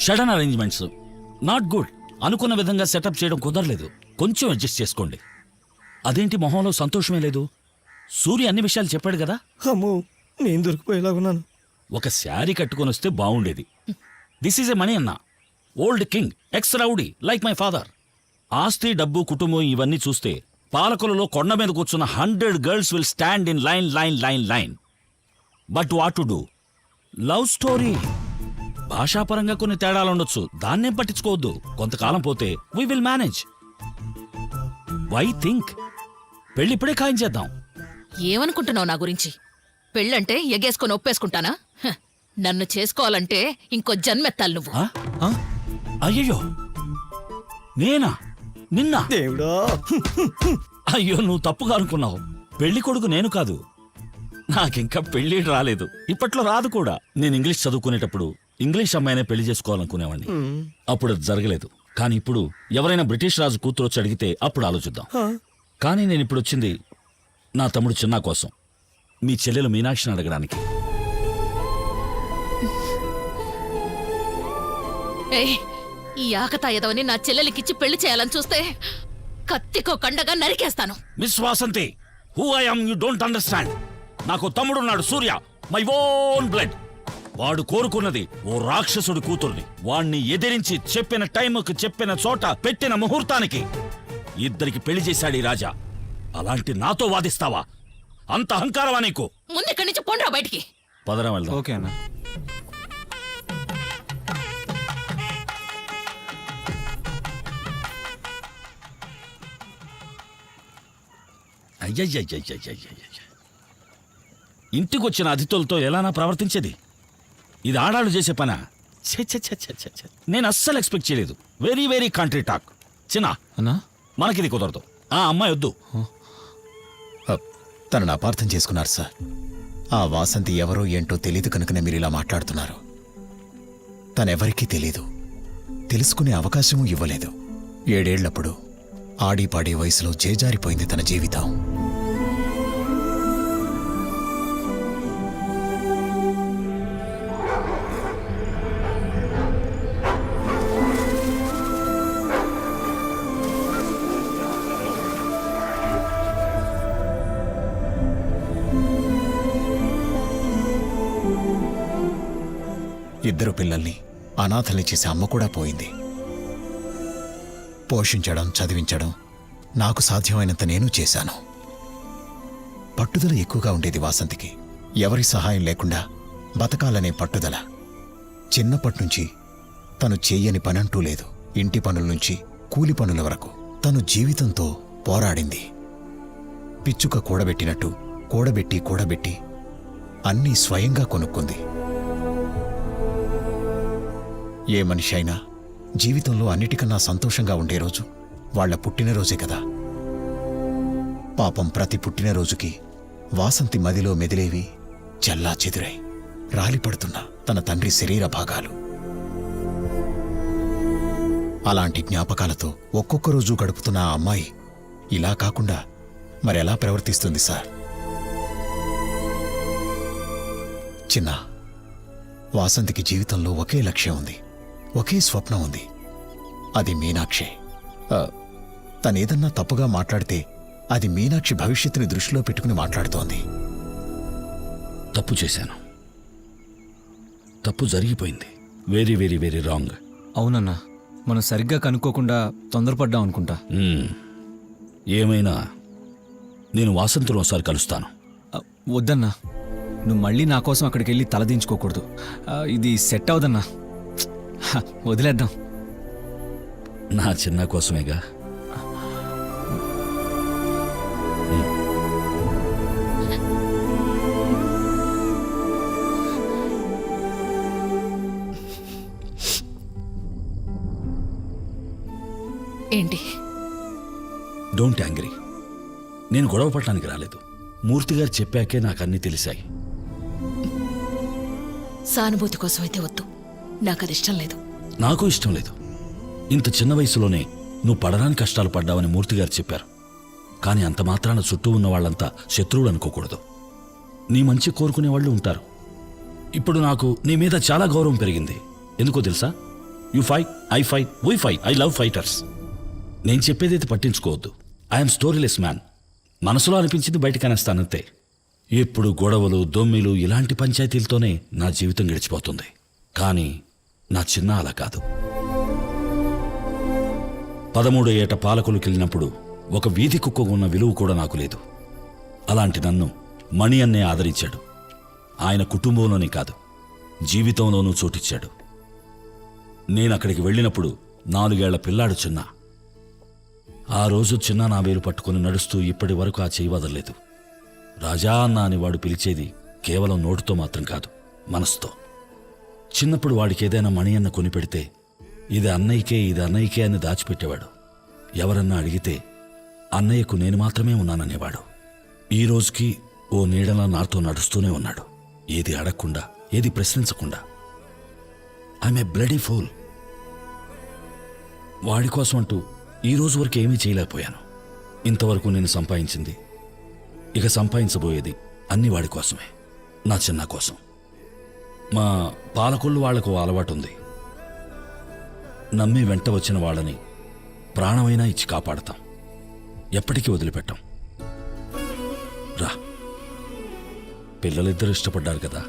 Sudden arrangements not good. అనుకున్న విధంగా సెటప్ చేయడం కుదరలేదు. కొంచెం అడ్జస్ట్ చేసుకోండి. అదేంటి మొహంలో సంతోషమే లేదు? సూర్య అన్ని విషయాలు చెప్పాడు కదా. అమ్మో, నేను దొరికిపోయేలాగున్నాను. ఒక శారీ కట్టుకొని వస్తే బాగుండేది. దిస్ ఈజ్ ఎ మనీ అన్న, old king, X rowdy like my father. ఆస్తి, డబ్బు, కుటుంబం ఇవన్నీ చూస్తే పాలకులలో కొండ మీద కూర్చున్న 100 girls will stand in line line line line. But what to do? Love story. భాషాపరంగా కొన్ని తేడాలు ఉండొచ్చు, దాన్నేం పట్టించుకోవద్దు. కొంతకాలం పోతే we will manage. Why think? పెళ్ళిప్పుడే ఖాయం చేద్దాం. ఏమనుకుంటున్నావు నా గురించి? పెళ్ళంటే ఎగేసుకొని ఒప్పేసుకుంటానా? హ, నన్ను చేసుకోవాలంటే ఇంకో జన్మెత్తాలి నువ్వు. అయ్యయ్యో, నేనా? నిన్న? దేవుడా, అయ్యో, నువ్వు తప్పుగా అనుకున్నావు. పెళ్లి కొడుకు నేను కాదు. నాకింకా పెళ్లి రాలేదు, ఇప్పట్లో రాదు కూడా. నేను ఇంగ్లీష్ చదువుకునేటప్పుడు ఇంగ్లీష్ అమ్మాయినే పెళ్లి చేసుకోవాలనుకునేవాడిని. అప్పుడు అది జరగలేదు. కానీ ఇప్పుడు ఎవరైనా బ్రిటిష్ రాజు కూతురు వచ్చి అడిగితే అప్పుడు ఆలోచిద్దాం. కానీ నేను ఇప్పుడు వచ్చింది నా తమ్ముడు చిన్నా కోసం, మీ చెల్లెలు మీనాక్షిని అడగడానికి. ఈ ఆకతాయదవని నా చెల్లెలికిచ్చి పెళ్లి చేయాలని చూస్తే కత్తికో కండగా నరికేస్తాను. Miss Vasanthi, who I am you don't understand. నాకు తమ్ముడున్నాడు, సూర్య, మై ఓన్ బ్లడ్. వాడు కోరుకున్నది ఓ రాక్షసుడి కూతుర్ని. వాణ్ణి ఎదిరించి చెప్పిన టైంకు, చెప్పిన చోట, పెట్టిన ముహూర్తానికి ఇద్దరికి పెళ్లి చేశాడు ఈ రాజా. అలాంటి నాతో వాదిస్తావా? అంత అహంకారమా నీకు? ముందెక్కడి నుంచి పోండ్రా బయటికి. పదరా వెళ్దాం. ఓకే అన్న. అయ్యయ్యయ్యయ్యయ్యయ్యయ్య. ఇంటికొచ్చిన అతిథులతో ఎలానా ప్రవర్తించేది? ఇది ఆడాళ్ళు చేసే పనా? ఛే ఛే ఛే ఛే ఛే ఛే. నేను అస్సలు ఎక్స్పెక్ట్ చేయలేదు. Very very country talk. చిన్న అన్నా, మనకిది కుదరదు. ఆ అమ్మాయి వద్దు. తనను అపార్థం చేసుకున్నారు సార్. ఆ వాసంతి ఎవరో ఏంటో తెలియదు కనుకనే మీరు ఇలా మాట్లాడుతున్నారు. తనెవరికీ తెలీదు, తెలుసుకునే అవకాశమూ ఇవ్వలేదు. 7 ఏళ్లప్పుడు ఆడిపాడే వయసులో చేజారిపోయింది తన జీవితం. ఇద్దరు పిల్లల్ని అనాథల్ని చేసే అమ్మ కూడా పోయింది. పోషించడం, చదివించడం నాకు సాధ్యమైనంత నేను చేశాను. పట్టుదల ఎక్కువగా ఉండేది వాసంతికి. ఎవరి సహాయం లేకుండా బతకాలనే పట్టుదల. చిన్నప్పటినుంచి తను చెయ్యని పనంటూ లేదు. ఇంటి పనుల నుంచి కూలి పనుల వరకు తను జీవితంతో పోరాడింది. పిచ్చుక కూడబెట్టినట్టు కూడబెట్టి అన్నీ స్వయంగా కొనుక్కుంది. ఏ మనిషి అయినా జీవితంలో అన్నిటికన్నా సంతోషంగా ఉండే రోజు వాళ్ల పుట్టినరోజే కదా. పాపం ప్రతి పుట్టినరోజుకి వాసంతి మదిలో మెదిలేవి చెల్లా చెదురాయి. రాలిపడుతున్న తన తండ్రి శరీర భాగాలు. అలాంటి జ్ఞాపకాలతో ఒక్కొక్క రోజు గడుపుతున్న ఆ అమ్మాయి ఇలా కాకుండా మరెలా ప్రవర్తిస్తుంది సార్? చిన్న వాసంతికి జీవితంలో ఒకే లక్ష్యం ఉంది, ఒకే స్వప్నం ఉంది. అది మీనాక్షి. తనేదన్నా తప్పుగా మాట్లాడితే అది మీనాక్షి భవిష్యత్తుని దృష్టిలో పెట్టుకుని మాట్లాడుతోంది. తప్పు చేశాను, తప్పు జరిగిపోయింది. Very very very wrong. అవునన్నా, మనం సరిగ్గా కనుక్కోకుండా తొందరపడ్డాం అనుకుంటా. ఏమైనా నేను వాసంతిని ఒకసారి కలుస్తాను. వద్దన్నా, నువ్వు మళ్ళీ నా కోసం అక్కడికి వెళ్ళి తలదించుకోకూడదు. ఇది సెట్ అవదన్నా, వదిలేద్దాం. నా చిన్న కోసమేగా. ఏంటి? Don't angry. నేను గొడవ పడటానికి రాలేదు. మూర్తిగారు చెప్పాకే నాకు అన్నీ తెలిసాయి. సానుభూతి కోసం అయితే వద్దు, నాకు అది ఇష్టం లేదు. నాకు ఇష్టం లేదు. ఇంత చిన్న వయసులోనే నువ్వు పడరాని కష్టాలు పడ్డావని మూర్తిగారు చెప్పారు. కానీ అంత మాత్రాన చుట్టూ ఉన్న వాళ్ళంతా శత్రువులు అనుకోకూడదు. నీ మంచి కోరుకునే వాళ్ళు ఉంటారు. ఇప్పుడు నాకు నీ మీద చాలా గౌరవం పెరిగింది. ఎందుకో తెలుసా? You fight, I fight, we fight. I love fighters. నేను చెప్పేదైతే పట్టించుకోవద్దు. I'm storyless man. మనసులో అనిపించింది బయటకు అనేస్తానంతే. ఎప్పుడు గొడవలు, దొమ్మిలు, ఇలాంటి పంచాయతీలతోనే నా జీవితం గడిచిపోతుంది. కానీ నా చిన్న అలా కాదు. 13 ఏట పాలకులకెళ్ళినప్పుడు ఒక వీధి కుక్క ఉన్న విలువ కూడా నాకు లేదు. అలాంటి నన్ను మణి అన్నే ఆదరించాడు. ఆయన కుటుంబంలోనే కాదు, జీవితంలోనూ చోటిచ్చాడు. నేనక్కడికి వెళ్ళినప్పుడు 4 ఏళ్ల పిల్లాడు చిన్న. ఆ రోజు చిన్న నా వేలు పట్టుకుని నడుస్తూ ఇప్పటి వరకు ఆ చేయి వదలలేదు. రాజా అన్న అని వాడు పిలిచేది కేవలం నోటితో మాత్రం కాదు, మనసుతో. చిన్నప్పుడు వాడికి ఏదైనా మణి అన్న కొనిపెడితే ఇది అన్నయ్యకే, ఇది అన్నయ్యకే అని దాచిపెట్టేవాడు. ఎవరన్నా అడిగితే అన్నయ్యకు నేను మాత్రమే ఉన్నాననేవాడు. ఈ రోజుకి ఓ నీడలా నాతో నడుస్తూనే ఉన్నాడు. ఏది అడగకుండా, ఏది ప్రశ్నించకుండా. I'm a bloody fool. వాడి కోసం అంటూ ఈ రోజు వరకు ఏమీ చేయలేకపోయాను. ఇంతవరకు నేను సంపాదించింది, ఇక సంపాదించబోయేది అన్ని వాడి కోసమే, నా చిన్న కోసం. మా పాలకొల్లు వాళ్లకు అలవాటు ఉంది. నమ్మి వెంట వచ్చిన వాళ్ళని ప్రాణమైనా ఇచ్చి కాపాడతాం, ఎప్పటికీ వదిలిపెట్టాం. రా, పిల్లలిద్దరూ ఇష్టపడ్డారు కదా,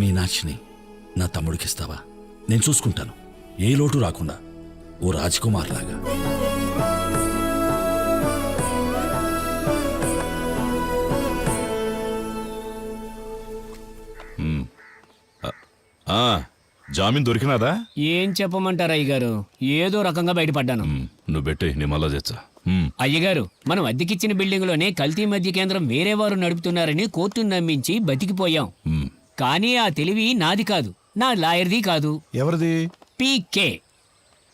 మీనాక్షిని నా తమ్ముడికిస్తావా? నేను చూసుకుంటాను, ఏ లోటు రాకుండా, ఓ రాజ్కుమార్ లాగా. జామీన్ దొరికినాదా? ఏం చెప్పమంటారు అయ్యగారు, ఏదో రకంగా బయటపడ్డాను. నువ్వు పెట్టే నీ మళ్ళా తెచ్చా. అయ్యగారు, మనం అద్దెకిచ్చిన బిల్డింగ్ లోనే కల్తీ మద్య కేంద్రం వేరే వారు నడుపుతున్నారని కోర్టును నమ్మించి బతికిపోయాం. కానీ ఆ తెలివి నాది కాదు, నా లాయర్ది కాదు. ఎవరిది? పీకే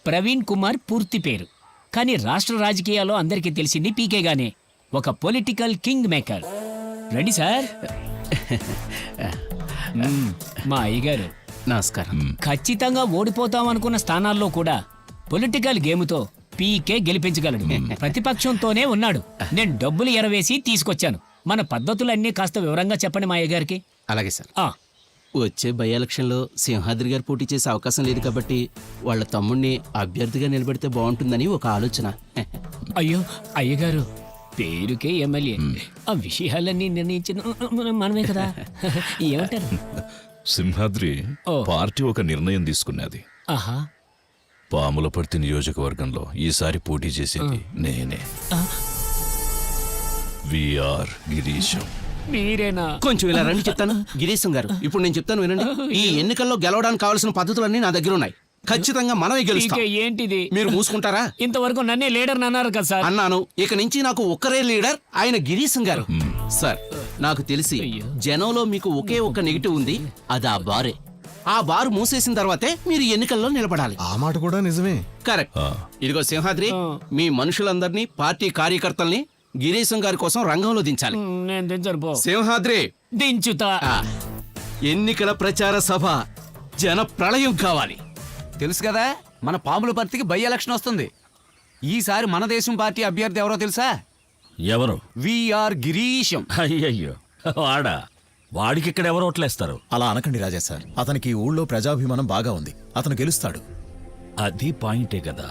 ప్రవీణ్ కుమార్ పూర్తి పేరు. కానీ రాష్ట్ర రాజకీయాల్లో అందరికీ తెలిసింది పీకేగానే. ఒక పొలిటికల్ కింగ్ మేకర్. రండి సార్. మా అయ్యగారు నమస్కారం. ఖచ్చితంగా ఓడిపోతాం అనుకున్న స్థానాల్లో కూడా పొలిటికల్ గేమ్తో పీకే గెలిపించగలడు. ప్రతిపక్షంతోనే ఉన్నాడు. నేను డబ్బులు ఎరవేసి తీసుకొచ్చాను. మన పద్ధతులన్నీ కాస్త వివరంగా చెప్పండి మా అయ్యగారికి. అలాగే సార్. వచ్చే బై ఎలక్షన్లో సింహాద్రి గారు పోటీ చేసే అవకాశం లేదు కాబట్టి వాళ్ళ తమ్ముడిని అభ్యర్థిగా నిలబెడితే బాగుంటుందని ఒక ఆలోచన. అయ్యో అయ్యగారు, పేరుకే ఎమ్మెల్యే, ఆ విషయాలన్నీ నిర్ణయించిన మనమే కదా. ఏమంటారు? సింహాద్రి పార్టీ ఒక నిర్ణయం తీసుకున్నది. ఆహా, పాములపర్తి నియోజకవర్గంలో ఈసారి పోటీ చేసేది నేనే. విఆర్ గిరీశం. మీరేనా? కొంచెం ఇలా రండి చెప్తాను. గిరీశం గారు, ఇప్పుడు నేను చెప్తాను వినండి. ఈ ఎన్నికల్లో గెలవడానికి కావాల్సిన పద్ధతులన్నీ నా దగ్గర ఉన్నాయి. ఖచ్చితంగా మనమే గెలుస్తాం. ఏంటిది? మీరు మూసుకుంటారా? ఇంతవరకు నన్నే లీడర్ అన్నారు కదా సార్. అన్నాను. ఇక నుంచి నాకు ఒక్కరే లీడర్, ఆయన గిరీశం గారు. సార్, నాకు తెలిసి జనంలో మీకు ఒకే ఒక్క నెగిటివ్ ఉంది, అది ఆ బారే. ఆ బారు మూసేసిన తర్వాతే మీరు ఎన్నికల్లో నిలబడాలి. ఆ మాట కూడా నిజమే. కరెక్ట్. ఇదిగో సింహాద్రి, మీ మనుషులందరినీ, పార్టీ కార్యకర్తల్ని గిరీశం గారి కోసం రంగంలో దించాలి. నేను దించను పో. సింహాద్రి దించుతా. ఎన్నికల ప్రచార సభ జన ప్రళయం కావాలి. తెలుసు కదా, మన పాముల పర్తికి బై ఎలక్షన్ వస్తుంది. ఈసారి మన దేశం పార్టీ అభ్యర్థి ఎవరో తెలుసా? ఎవరు? విఆర్ గిరీశం. అయ్యయ్యో, వాడా? వాడికి ఇక్కడ ఎవరు ఓట్లేస్తారు? అలా అనకండి రాజా సార్, అతనికి ఈ ఊళ్ళో ప్రజాభిమానం బాగా ఉంది, అతను గెలుస్తాడు. అది పాయింటే కదా.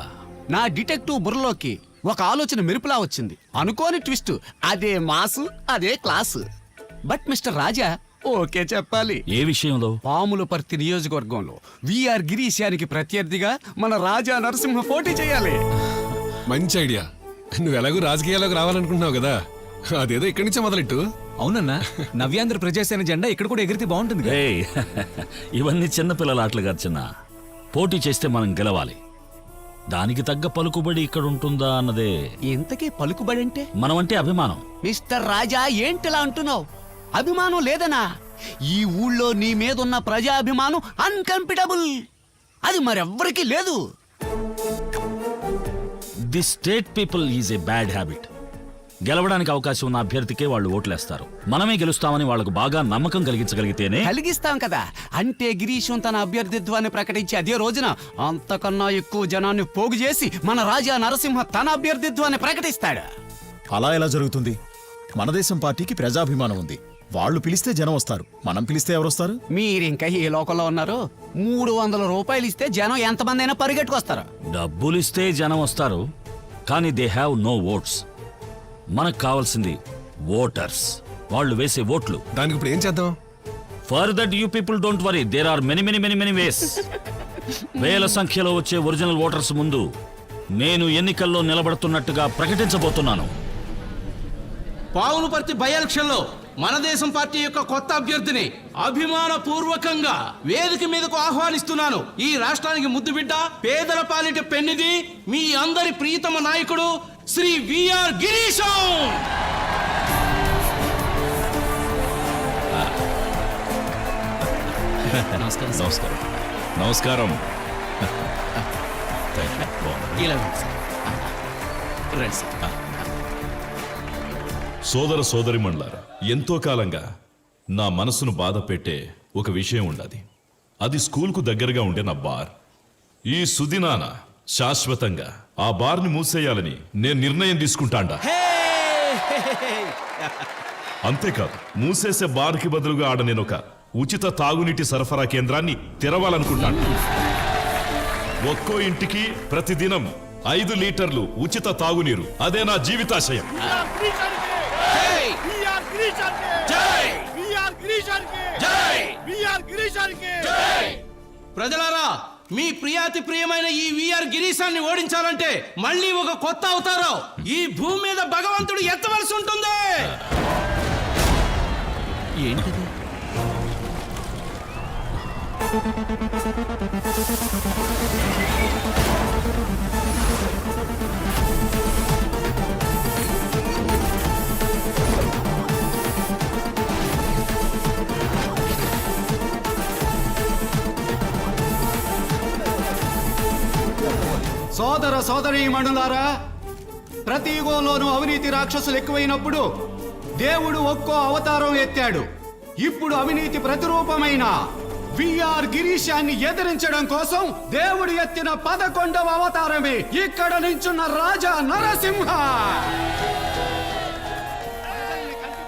నా డిటెక్టివ్ బుర్రలోకి ఒక ఆలోచన మెరుపులా వచ్చింది. అనుకోని ట్విస్ట్, అదే మాసు, అదే class. But mister Raja okay చెప్పాలి. ఏ విషయంలో? పాములపర్తి నియోజకవర్గంలో విఆర్ గిరీశానికి ప్రత్యర్థిగా మన రాజా నరసింహ పోటీ చేయాలి. మంచి ఐడియా. నువ్వు ఎలాగో రాజకీయాల్లోకి రావాలనుకుంటున్నావు కదా, అదేదో ఇక్కడి నుంచే మొదలెట్టు. అవునన్నా, నవ్యాంధ్ర ప్రజాసేన జెండా ఇక్కడ కూడా ఎగిరితే బాగుంటుంది కదా. ఏయ్, ఇవన్నీ చిన్నపిల్లల ఆటలుగా చిన్న. పోటీ చేస్తే మనం గెలవాలి. దానికి తగ్గ పలుకుబడి ఇక్కడ ఉంటుందా అన్నదే. ఇంతకీ పలుకుబడి అంటే? మనం అంటే అభిమానం. మిస్టర్ రాజా ఏంటిలా అంటున్నావు? అభిమానం లేదనా? ఈ ఊళ్ళో నీ మీదున్న ప్రజాభిమానం అన్కంపిటబుల్. అది మరెవ్వరికీ లేదు. The state people is a bad habit. గెలవడానికి అవకాశం ఉన్న అభ్యర్థికే వాళ్ళు ఓట్లేస్తారు. మనమే గెలుస్తామని వాళ్ళకు బాగా నమ్మకం కలిగించగలిగితేనే. కలిగిస్తాం కదా. అంటే గిరీశం తన అభ్యర్థిత్వాన్ని ప్రకటించి అదే రోజున అంతకన్నా ఎక్కువ జనాన్ని పోగు చేసి మన రాజా నరసింహ తన అభ్యర్థిత్వాన్ని ప్రకటిస్తాడు. అలా ఎలా జరుగుతుంది? మన దేశం పార్టీకి ప్రజాభిమానం ఉంది. వాళ్ళు పిలిస్తే జనం వస్తారు, మనం పిలిస్తే ఎవరు వస్తారు? మీరింకా ఏ లోకంలో ఉన్నారు? 300 రూపాయలు ఇస్తే జనం ఎంతమంది అయినా పరిగెట్టుకొస్తారు. డబ్బులిస్తే జనం వస్తారు, కానీ దే హ్యావ్ నో ఓట్స్. మనకు కావాల్సింది ఓటర్స్, వాళ్ళు వేసే ఓట్లు. దానికి ఇప్పుడు ఏం చేద్దాం? For that you people don't worry, there are many many many many ways. వేల సంఖ్యలో వచ్చే ఒరిజినల్ ఓటర్స్ ముందు నేను ఎన్నికల్లో నిలబడుతున్నట్టుగా ప్రకటించబోతున్నాను. పావులపర్తి బై ఎలక్షన్ లో మన దేశం పార్టీ యొక్క కొత్త అభ్యర్థిని అభిమాన పూర్వకంగా వేదిక మీదకు ఆహ్వానిస్తున్నాను. ఈ రాష్ట్రానికి ముద్దు బిడ్డ, పేదల పాలిట పెన్నిది, మీ అందరి ప్రియతమ నాయకుడు శ్రీ విఆర్ గిరీశం. నమస్కారం. నమస్కారం. నమస్కారం. సోదర సోదరిమణులారా, ఎంతో కాలంగా నా మనసును బాధ పెట్టే ఒక విషయం ఉండదు. అది స్కూల్కు దగ్గరగా ఉండే నా బార్. ఈ సుదినాన శాశ్వతంగా ఆ బార్ని మూసేయాలని నేను నిర్ణయం తీసుకుంటాండా. అంతేకాదు, మూసేసే బార్కి బదులుగా ఆడ నేను ఒక ఉచిత తాగునీటి సరఫరా కేంద్రాన్ని తెరవాలనుకుంటాను. ఒక్కో ఇంటికి ప్రతిదినం 5 లీటర్లు ఉచిత తాగునీరు. అదే నా జీవితాశయం. ప్రజలారా, మీ ప్రియాతి ప్రియమైన ఈ విఆర్ గిరీశాన్ని ఓడించాలంటే మళ్ళీ ఒక కొత్త అవతారం ఈ భూమి మీద భగవంతుడు ఎత్తవలసి ఉంటుంది. ఏంటిది? సోదర సోదరీమణులారా, ప్రతి యుగంలోనూ అవినీతి రాక్షసులు ఎక్కువైనప్పుడు దేవుడు ఒక్కో అవతారం ఎత్తాడు. ఇప్పుడు అవినీతి ప్రతిరూపమైన విఆర్ గిరీశాన్ని ఎదిరించడం కోసం దేవుడు ఎత్తిన 11వ అవతారమే ఇక్కడ నించున్న రాజా నరసింహ.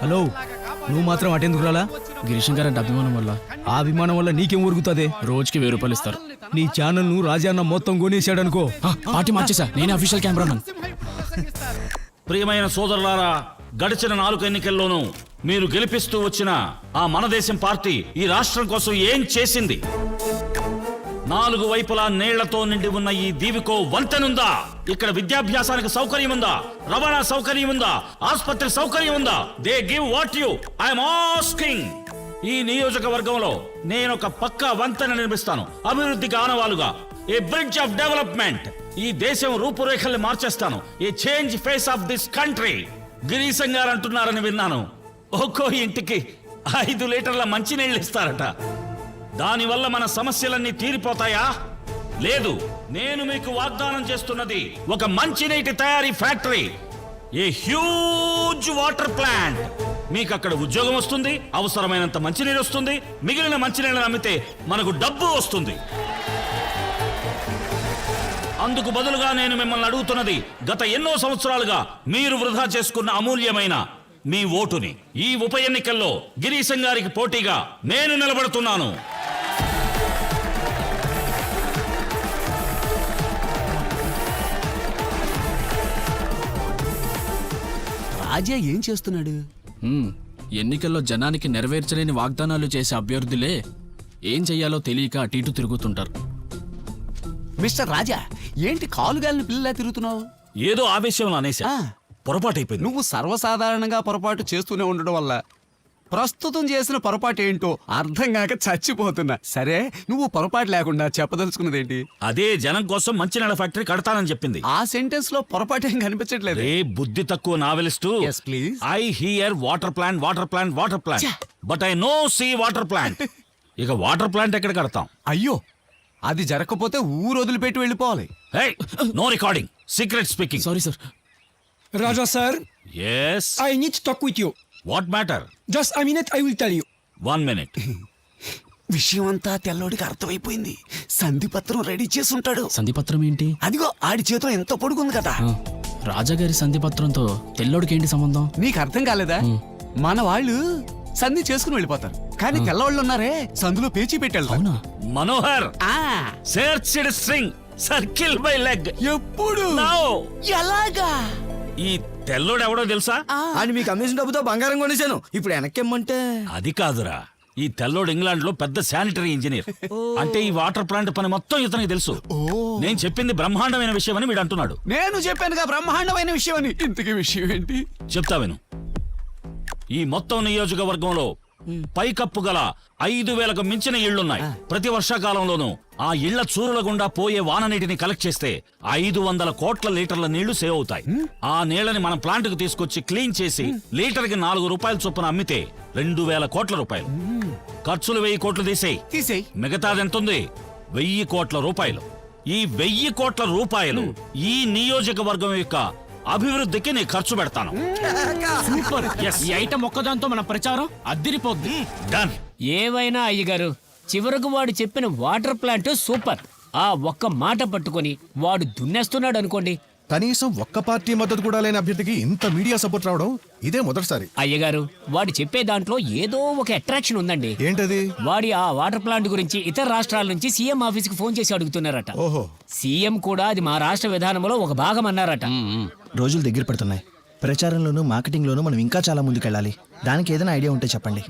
హలో, నువ్వు మాత్రం అటెందుకు రాలా? గిరీశం గారి అభిమానం వల్ల. ఆ అభిమానం వల్ల నీకేం ఉరుగుతుంది? రోజుకి 1000 రూపాయలు ఇస్తారు. నీ ఛానల్ ను రాజాన్న మొత్తం కొనేసాడనుకో. పార్టీ మార్చేసా, నేనే అఫీషియల్ కెమెరామన్. ప్రియమైన సోదరులారా, గడిచిన 4 ఎన్నికల్లోనూ మీరు గెలిపిస్తూ వచ్చిన ఆ మన దేశం పార్టీ ఈ రాష్ట్రం కోసం ఏం చేసింది? 4 వైపులా నీళ్లతో నిండి ఉన్న ఈ దీవికో వంతెనుందా? ఇక్కడ విద్యాభ్యాసానికి సౌకర్యం ఉందా? రవాణా సౌకర్యం ఉందా? ఆసుపత్రి సౌకర్యం ఉందా? They give what you I'm asking. ఈ నియోజకవర్గంలో నేను ఒక పక్కా వంతెన నిర్మిస్తాను, అభివృద్ధికి ఆనవాలుగా. A bridge of development. ఈ దేశం రూపురేఖల్ని మార్చేస్తాను. A change face of this country. Girisham garu అంటున్నారని విన్నాను, ఒక్కో ఇంటికి 5 లీటర్ల మంచినీళ్ళు ఇస్తారట. దానివల్ల మన సమస్యలన్నీ తీరిపోతాయా? లేదు. నేను మీకు వాగ్దానం చేస్తున్నది ఒక మంచినీటి తయారీ factory, a huge water plant. మీకు అక్కడ ఉద్యోగం వస్తుంది, అవసరమైనంత మంచినీరు వస్తుంది, మిగిలిన మంచినీళ్ళని అమ్మితే మనకు డబ్బు వస్తుంది. అందుకు బదులుగా నేను మిమ్మల్ని అడుగుతున్నది, గత ఎన్నో సంవత్సరాలుగా మీరు వృధా చేసుకున్న అమూల్యమైన మీ ఓటుని. ఈ ఉప ఎన్నికల్లో గిరీశం గారికి పోటీగా నేను నిలబడుతున్నాను. రాజా ఏం చేస్తున్నాడు? ఎన్నికల్లో జనానికి నెరవేర్చలేని వాగ్దానాలు చేసే అభ్యర్థులే ఏం చెయ్యాలో తెలియక అటు ఇటు తిరుగుతుంటారు. మిస్టర్ రాజా, ఏంటి కాలుగాలిని పిల్లలా తిరుగుతున్నావు? ఏదో ఆవేశంలో అనేసా, పొరపాటు అయిపోయింది. నువ్వు సర్వసాధారణంగా పొరపాటు చేస్తూనే ఉండడం వల్ల ప్రస్తుతం చేసిన పొరపాటు ఏంటో అర్థం కాక చచ్చిపోతున్నా. సరే, నువ్వు పొరపాటు లేకుండా చెప్పదలుచుకున్నదేంటి? అదే జనం కోసం మంచినీళ్ళ ఫ్యాక్టరీ కడతానని చెప్పింది. ఆ సెంటెన్స్ లో పొరపాటు ఏం కనిపించట్లేదు. ఏ బుద్ధి తక్కువ novelist. I hear water plant, water plant, water plant, but I no see water plant. ఇక వాటర్ ప్లాంట్ ఎక్కడ కడతాం? అయ్యో, అది జరగకపోతే ఊరు వదిలిపెట్టి వెళ్ళిపోవాలి. No recording, secret speaking. Sorry sir. Raja sir, yes, I need to talk with you. what matter? Just a minute, I will tell you. 1 minute. విషయం అంతా తెల్లోడికి అర్థమైపోయింది. సంధిపత్రం రెడీ చేసి ఉంటాడు. సంధిపత్రం ఏంటి? అదిగో ఆడి చేతిలో ఎంతో పొడుగుంది కదా. రాజాగారి సంధిపత్రంతో తెల్లోడికి ఏంటి సంబంధం? నీకు అర్థం కాలేదా? మన వాళ్ళు సంధి చేసుకుని వెళ్ళిపోతారు, కానీ తెల్లవాళ్ళు ఉన్నారే సందులో పేచీ పెట్టారు. Manohar, searched string circle by leg. ఎప్పుడు? ఎలాగా? ఈ తెల్లోడు ఎవడో తెలుసా? అని మీకు కమిషన్ డబ్బుతో బంగారం కొనేశాను, ఇప్పుడు వెనక్కిమ్మంటే. అది కాదురా, ఈ తెల్లోడు ఇంగ్లాండ్ లో పెద్ద శానిటరీ ఇంజనీర్. అంటే ఈ వాటర్ ప్లాంట్ పని మొత్తం ఇతనికి తెలుసు. నేను చెప్పింది బ్రహ్మాండమైన విషయం అని వీడు అంటున్నాడు. నేను చెప్పానుగా బ్రహ్మాండమైన విషయం అని. ఇంతకీ విషయం ఏంటి? చెప్తా విను. ఈ మొత్తం నియోజకవర్గంలో పైకప్పు గల 5,000కు మించిన ఇళ్లున్నాయి. ప్రతి వర్షాకాలంలోనూ ఆ ఇళ్ల చూరుల గుండా పోయే వాన నీటిని కలెక్ట్ చేస్తే 500 కోట్ల లీటర్ల నీళ్లు సేవ్ అవుతాయి. ఆ నీళ్లని మన ప్లాంట్ కు తీసుకొచ్చి క్లీన్ చేసి లీటర్కి 4 రూపాయల చొప్పున అమ్మితే 2,000 కోట్ల రూపాయలు. ఖర్చులు 1000 కోట్లు తీసేయి, మిగతాది ఎంతుంది? 1000 కోట్ల రూపాయలు. ఈ 1000 కోట్ల రూపాయలు ఈ నియోజకవర్గం యొక్క అభివృద్ధికి నేను ఖర్చు పెడతాను. సూపర్. ఈ ఐటమ్ ఒక్కదాంతో మన ప్రచారం అద్దిరిపోద్ది. డన్. ఏవైనా అయ్యగారు, చివరకు వాడు చెప్పిన వాటర్ ప్లాంట్ సూపర్. ఆ ఒక్క మాట పట్టుకొని వాడు దున్నేస్తున్నాడు అనుకోండి. కనీసం ఒక్క పార్టీ మద్దతు కూడా లేని అభ్యర్థికి ఇంత మీడియా సపోర్ట్ రావడం ఇదే మొదటిసారి. అయ్యగారు, వాడు చెప్పే దాంట్లో ఏదో ఒక అట్రాక్షన్ ఉందండి. ఏంటది? వాడి ఆ వాటర్ ప్లాంట్ గురించి ఇతర రాష్ట్రాల నుంచి సీఎం ఆఫీస్ కి ఫోన్ చేసి అడుగుతున్నారట. ఓహో. సీఎం కూడా అది మా రాష్ట్ర విధానంలో ఒక భాగం అన్నారట. రోజులు దగ్గర పడుతున్నాయి. ప్రచారంలోనూ మార్కెటింగ్ లోనూ మనం ఇంకా చాలా ముందుకెళ్ళాలి. దానికి ఏదైనా ఐడియా ఉంటే చెప్పండి.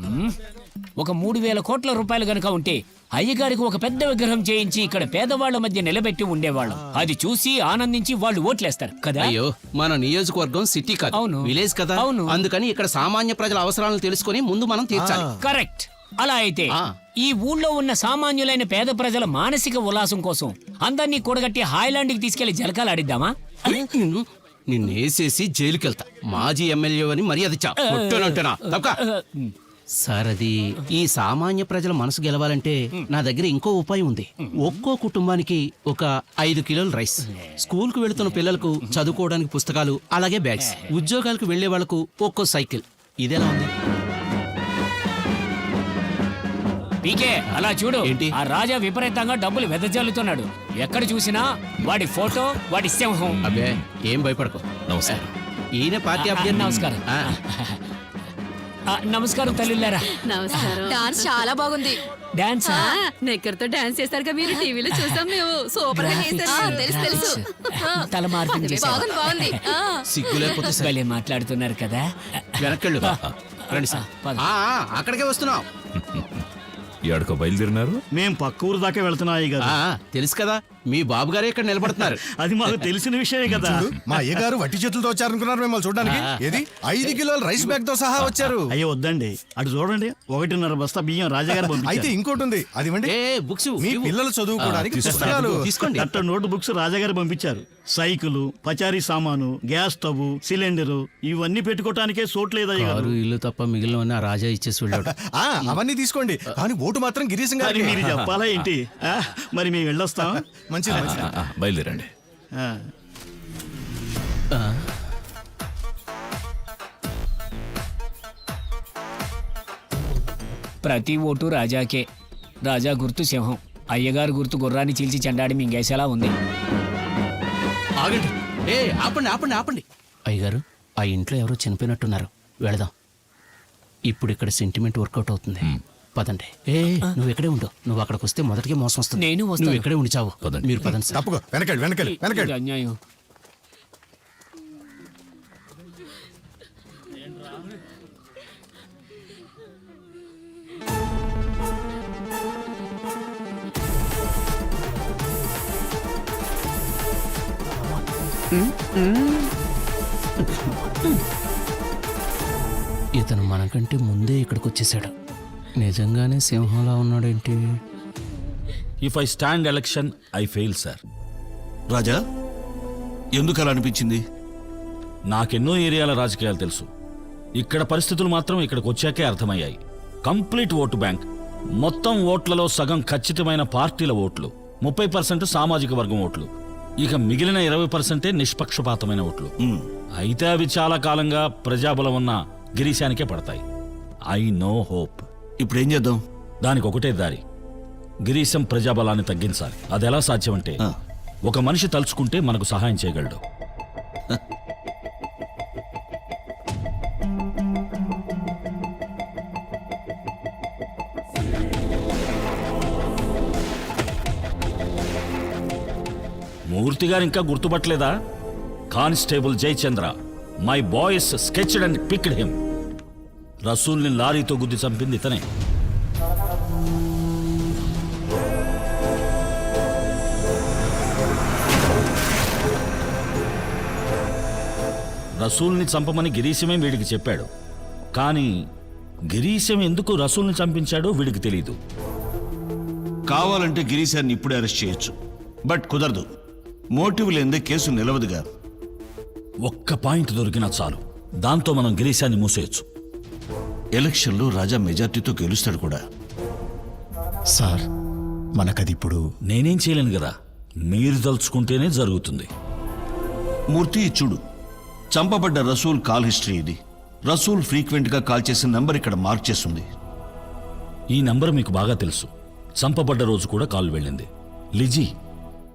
ఒక 3,000 కోట్ల రూపాయలు గనక ఉంటే అయ్యగారికి ఒక పెద్ద విగ్రహం చేయించి ఇక్కడ పేదవాళ్ల మధ్య నిలబెట్టి ఉండేవాళ్ళం. అది చూసి ఆనందించి వాళ్ళు ఓట్లేస్తారు కదా. అయ్యో, మన నియోజకవర్గం సిటీ కాదు, అవును, విలేజ్ కదా. అవును. అందుకని ఇక్కడ సామాన్య ప్రజల అవసరాలను తెలుసుకొని ముందు మనం తీర్చాలి. కరెక్ట్. అలా అయితే ఈ ఊళ్ళో ఉన్న సామాన్యులైన పేద ప్రజల మానసిక ఉల్లాసం కోసం అందరినీ కూడగట్టి హాయ్లాండ్కి తీసుకెళ్లి జలకాలు ఆడిద్దామా? నిన్నేసేసి జైలుకెళ్తా. మాజీ ఎమ్మెల్యే అని మర్యాద ఇచ్చా. సార్, అది ఈ సామాన్య ప్రజల మనసు గెలవాలంటే నా దగ్గర ఇంకో ఉపాయం ఉంది. ఒక్కో కుటుంబానికి ఒక 5 కిలోల రైస్, స్కూల్ కు వెళుతున్న పిల్లలకు చదువుకోవడానికి పుస్తకాలు, అలాగే బ్యాగ్స్, ఉద్యోగాలకు వెళ్లే వాళ్లకు ఒక్కో సైకిల్. ఇదేలా ఉంది? పీకే, అలా చూడు. ఆ రాజా విపరీతంగా డబ్బులు వెదజల్లుతున్నాడు. ఎక్కడ చూసినా వాడి ఫోటో, వాడి సింహం. అబ్బే, ఏం భయపడకు. నమస్కారం. ఈయన పార్టీ అభ్యర్థి. నమస్కారం. నమస్కారం తల్లిలారా. నమస్కారం. డాన్స్ చాలా బాగుంది. డాన్స్ నెక్కర్తో డాన్స్ చేస్తారుగా మీరు, టీవీలో చూసాం మేము. సూపర్ గా చేశారు. తెలుసు. తల మార్పు చేశారు. బాగుంది. సిగ్గు లేకపోతే భలే మాట్లాడుతున్నారు కదా. వెనక్కెళ్ళు. రండి సార్. అక్కడికే వస్తున్నాం. ఎక్కడికో బయలుదేరినారు? మేము పక్క ఊరు దాకా వెళ్తున్నా. తెలుసు కదా, మీ బాబు గారే ఇక్కడ నిలబడుతున్నారు. అది మాకు తెలిసిన విషయమే కదా. మా అయ్యగారు వట్టి చేతులతో వచ్చారనుకున్నారు మిమ్మల్ని చూడడానికి. ఏది 5 కిలోల రైస్ బ్యాగ్ తో సహా వచ్చారు. అయ్యో వద్దండి, అటు చూడండి, 1.5 బస్తా బియ్యం రాజాగారు. అయితే ఇంకోటి ఉంది, అది బుక్స్. మీ పిల్లలు చదువుకోవడానికి పుస్తకాలు తీసుకోండి. నోట్ బుక్స్ రాజాగారు పంపించారు. సైకిలు, పచారీ సామాను, గ్యాస్ స్టవ్, సిలిండరు ఇవన్నీ పెట్టుకోవటానికే చోట్లేదు. ఇల్లు తప్ప మిగిలిన రాజా ఇచ్చేసి వెళ్ళాడు. అవన్నీ తీసుకోండి, కానీ ఓటు మాత్రం గిరీశం గారికి. మీరు చెప్పాలా ఏంటి? మరి మేము వెళ్ళొస్తాం. మంచిది. బయలుదేరండి. ప్రతి ఓటు రాజాకే. రాజా గుర్తు సింహం, అయ్యగారు గుర్తు గుర్రాన్ని చీల్చి చెండాడి మింగేసేలా ఉంది. ఆగండి, ఏ ఆపండి ఆపండి ఆపండి. అయ్యగారు, ఆ ఇంట్లో ఎవరో చనిపోయినట్టున్నారు, వెళదాం. ఇప్పుడు ఇక్కడ సెంటిమెంట్ వర్కౌట్ అవుతుంది. పదండి. నువ్వు ఇక్కడే ఉండు, నువ్వు అక్కడికి వస్తే మొదటికే మోసం వస్తుంది. నేను నువ్వు ఇక్కడే ఉండి చావు. మీరు పదండి సార్. తప్పుకో, వెనకండి వెనకండి వెనకండి. ఇది అన్యాయం. ఇతను మనకంటే ముందే ఇక్కడికి వచ్చేసాడు. నిజంగానే సింహంలా ఉన్నాడేంటి? If I stand election I fail sir. Raja, ఎందుకు అలా అనిపించింది? నాకెన్నో ఏరియాల రాజకీయాలు తెలుసు. ఇక్కడ పరిస్థితులు మాత్రం ఇక్కడికి వచ్చాకే అర్థమయ్యాయి. కంప్లీట్ ఓటు బ్యాంక్, మొత్తం ఓట్లలో సగం ఖచ్చితమైన పార్టీల ఓట్లు, 30% సామాజిక వర్గం ఓట్లు, ఇక మిగిలిన 20% నిష్పక్షపాతమైన ఓట్లు. అయితే అవి చాలా కాలంగా ప్రజాబలం ఉన్న గిరీశానికే పడతాయి. I know hope. ఇప్పుడేం చేద్దాం? దానికి ఒకటే దారి, గిరీశం ప్రజాబలాన్ని తగ్గించాలి. అది ఎలా సాధ్యమంటే, ఒక మనిషి తలుచుకుంటే మనకు సహాయం చేయగలడు. మూర్తి గారు ఇంకా గుర్తుపట్టలేదా? Constable Jayachandra. My boys sketched and picked him. రసూల్ని లారీతో గుద్ది చంపింది ఇతనే. రసూల్ని చంపమని గిరీశమే వీడికి చెప్పాడు. కానీ గిరీశం ఎందుకు రసూల్ని చంపించాడో వీడికి తెలీదు. కావాలంటే గిరీశాన్ని ఇప్పుడే అరెస్ట్ చేయొచ్చు, బట్ కుదరదు. మోటివ్ లేదే కేసు నిలవదుగా. ఒక్క పాయింట్ దొరికినా చాలు, దాంతో మనం గిరీశాన్ని మూసేయచ్చు. ఎలక్షన్లో రాజా మెజార్టీతో గెలుస్తాడు కూడా. సార్, మనకది ఇప్పుడు నేనేం చేయలేను కదా, మీరు తలుచుకుంటేనే జరుగుతుంది. మూర్తి, చూడు, చంపబడ్డ రసూల్ కాల్ హిస్టరీ ఇది. రసూల్ ఫ్రీక్వెంట్గా కాల్ చేసిన నంబర్ ఇక్కడ మార్క్ చేస్తుంది. ఈ నంబర్ మీకు బాగా తెలుసు. చంపబడ్డ రోజు కూడా కాల్ వెళ్ళింది. లిజీ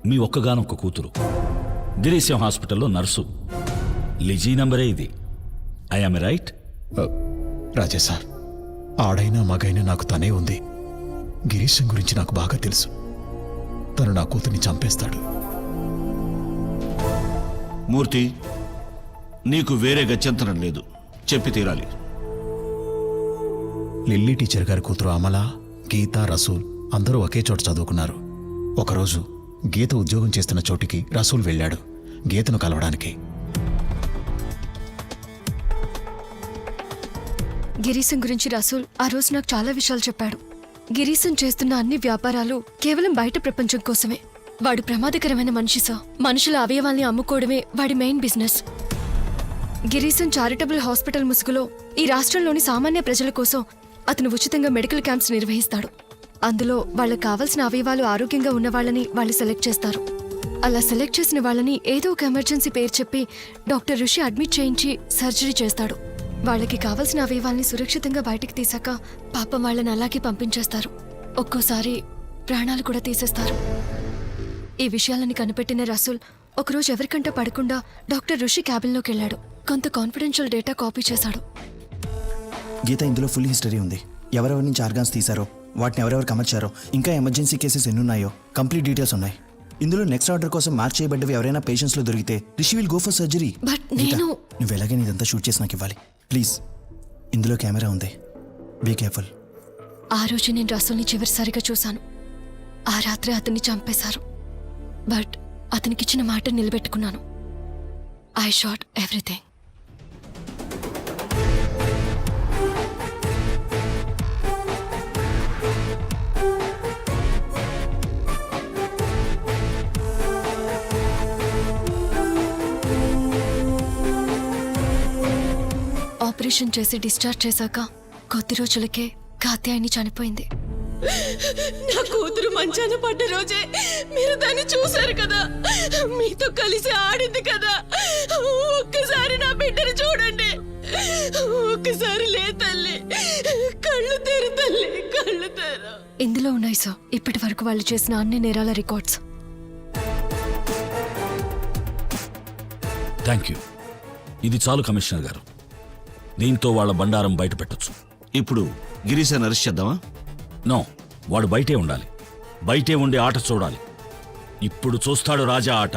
మీ ఒక్కగానొక్క కూతురు, గిరీశం హాస్పిటల్లో నర్సు. లిజీ నంబరే ఇది. I'm right? రాజా సార్, ఆడైనా మగైనా నాకు తనే ఉంది. గిరీశం గురించి నాకు బాగా తెలుసు. తను నా కూతుర్ని చంపేస్తాడు. మూర్తి, నీకు వేరే గత్యంతరం లేదు, చెప్పి తీరాలి. లిల్లీ టీచర్ గారి కూతురు అమల, గీత, రసూల్ అందరూ ఒకే చోట చదువుకున్నారు. ఒకరోజు గీత ఉద్యోగం చేస్తున్న చోటికి రసూల్ వెళ్ళాడు గీతను కలవడానికి. గిరీశం గురించి రసూల్ ఆ రోజు నాకు చాలా విషయాలు చెప్పాడు. గిరీశం చేస్తున్న అన్ని వ్యాపారాలు కేవలం బయట ప్రపంచం కోసమే. వాడు ప్రమాదకరమైన మనిషి సార్. మనుషుల అవయవాల్ని అమ్ముకోవడమే వాడి main business. Girisham charitable hospital ముసుగులో ఈ రాష్ట్రంలోని సామాన్య ప్రజల కోసం అతను ఉచితంగా మెడికల్ క్యాంప్స్ నిర్వహిస్తాడు. అందులో వాళ్ళకి కావాల్సిన అవయవాలు ఆరోగ్యంగా ఉన్న వాళ్ళని వాళ్ళు సెలెక్ట్ చేస్తారు. అలా సెలెక్ట్ చేసిన వాళ్ళని ఏదో ఒక ఎమర్జెన్సీ పేరు చెప్పి డాక్టర్ ఋషి అడ్మిట్ చేయించి సర్జరీ చేస్తాడు. వాళ్ళకి కావాల్సిన అవయవాల్ని సురక్షితంగా బయటికి తీసాక పాపం వాళ్ళని అలాగే పంపించేస్తారు. ఒక్కోసారి ప్రాణాలు కూడా తీసేస్తారు. ఈ విషయాలని కనిపెట్టిన రసూల్ ఒకరోజు ఎవరికంటే పడకుండా డాక్టర్ ఋషి క్యాబిన్లోకి వెళ్ళాడు. కొంత కాన్ఫిడెన్షియల్ డేటా కాపీ చేశాడు. గీత, ఇందులో ఫుల్ హిస్టరీ ఉంది. ఎవరెవరి నుంచి ఆర్గాన్స్ తీశారో, వాటిని ఎవరెవరికి అమర్చారో, ఇంకా ఎమర్జెన్సీ కేసెస్ ఎన్నున్నాయో కంప్లీట్ డీటెయిల్స్ ఉన్నాయి. ఇందులో నెక్స్ట్ ఆర్డర్ కోసం మార్క్ చేయబడ్డవి ఎవరైనా పేషెంట్స్లో దొరికితే Rishi will go for surgery. నువ్వు ఎలాగైనా ఇదంతా షూట్ చేసి నాకు ఇవ్వాలి ప్లీజ్. ఇందులో కెమెరా ఉంది, బీ కేర్ఫుల్. ఆ రోజు నేను రసూల్ని చివరిసారిగా చూశాను. ఆ రాత్రి అతన్ని చంపేశారు. బట్ అతనికిచ్చిన మాట నిలబెట్టుకున్నాను. I shot everything. ఆపరేషన్ చేసి డిశ్చార్జ్ చేశాక కొద్ది రోజులకే కాత్యాయని చనిపోయింది. నా కూతురు మంచాన పడ్డ రోజే మీరు దాన్ని చూశారు కదా, మీతో కలిసి ఆడింది కదా. ఒక్కసారి నా బిడ్డను చూడండి. ఒకసారి లే తల్లి, కళ్ళు తెరు తల్లి, కళ్ళు తెరు. ఇందులో ఉన్నాయి సార్ ఇప్పటి వరకు వాళ్ళు చేసిన అన్ని నేరాల రికార్డ్స్. Thank you. ఇది చాలు కమిషనర్ గారు. దీంతో వాళ్ళ బండారం బయట పెట్టొచ్చు. ఇప్పుడు గిరీశాన్ని అరెస్ట్ చేద్దామా? నో, వాడు బయటే ఉండాలి. బయటే ఉండి ఆట చూడాలి. ఇప్పుడు చూస్తాడు రాజా ఆట.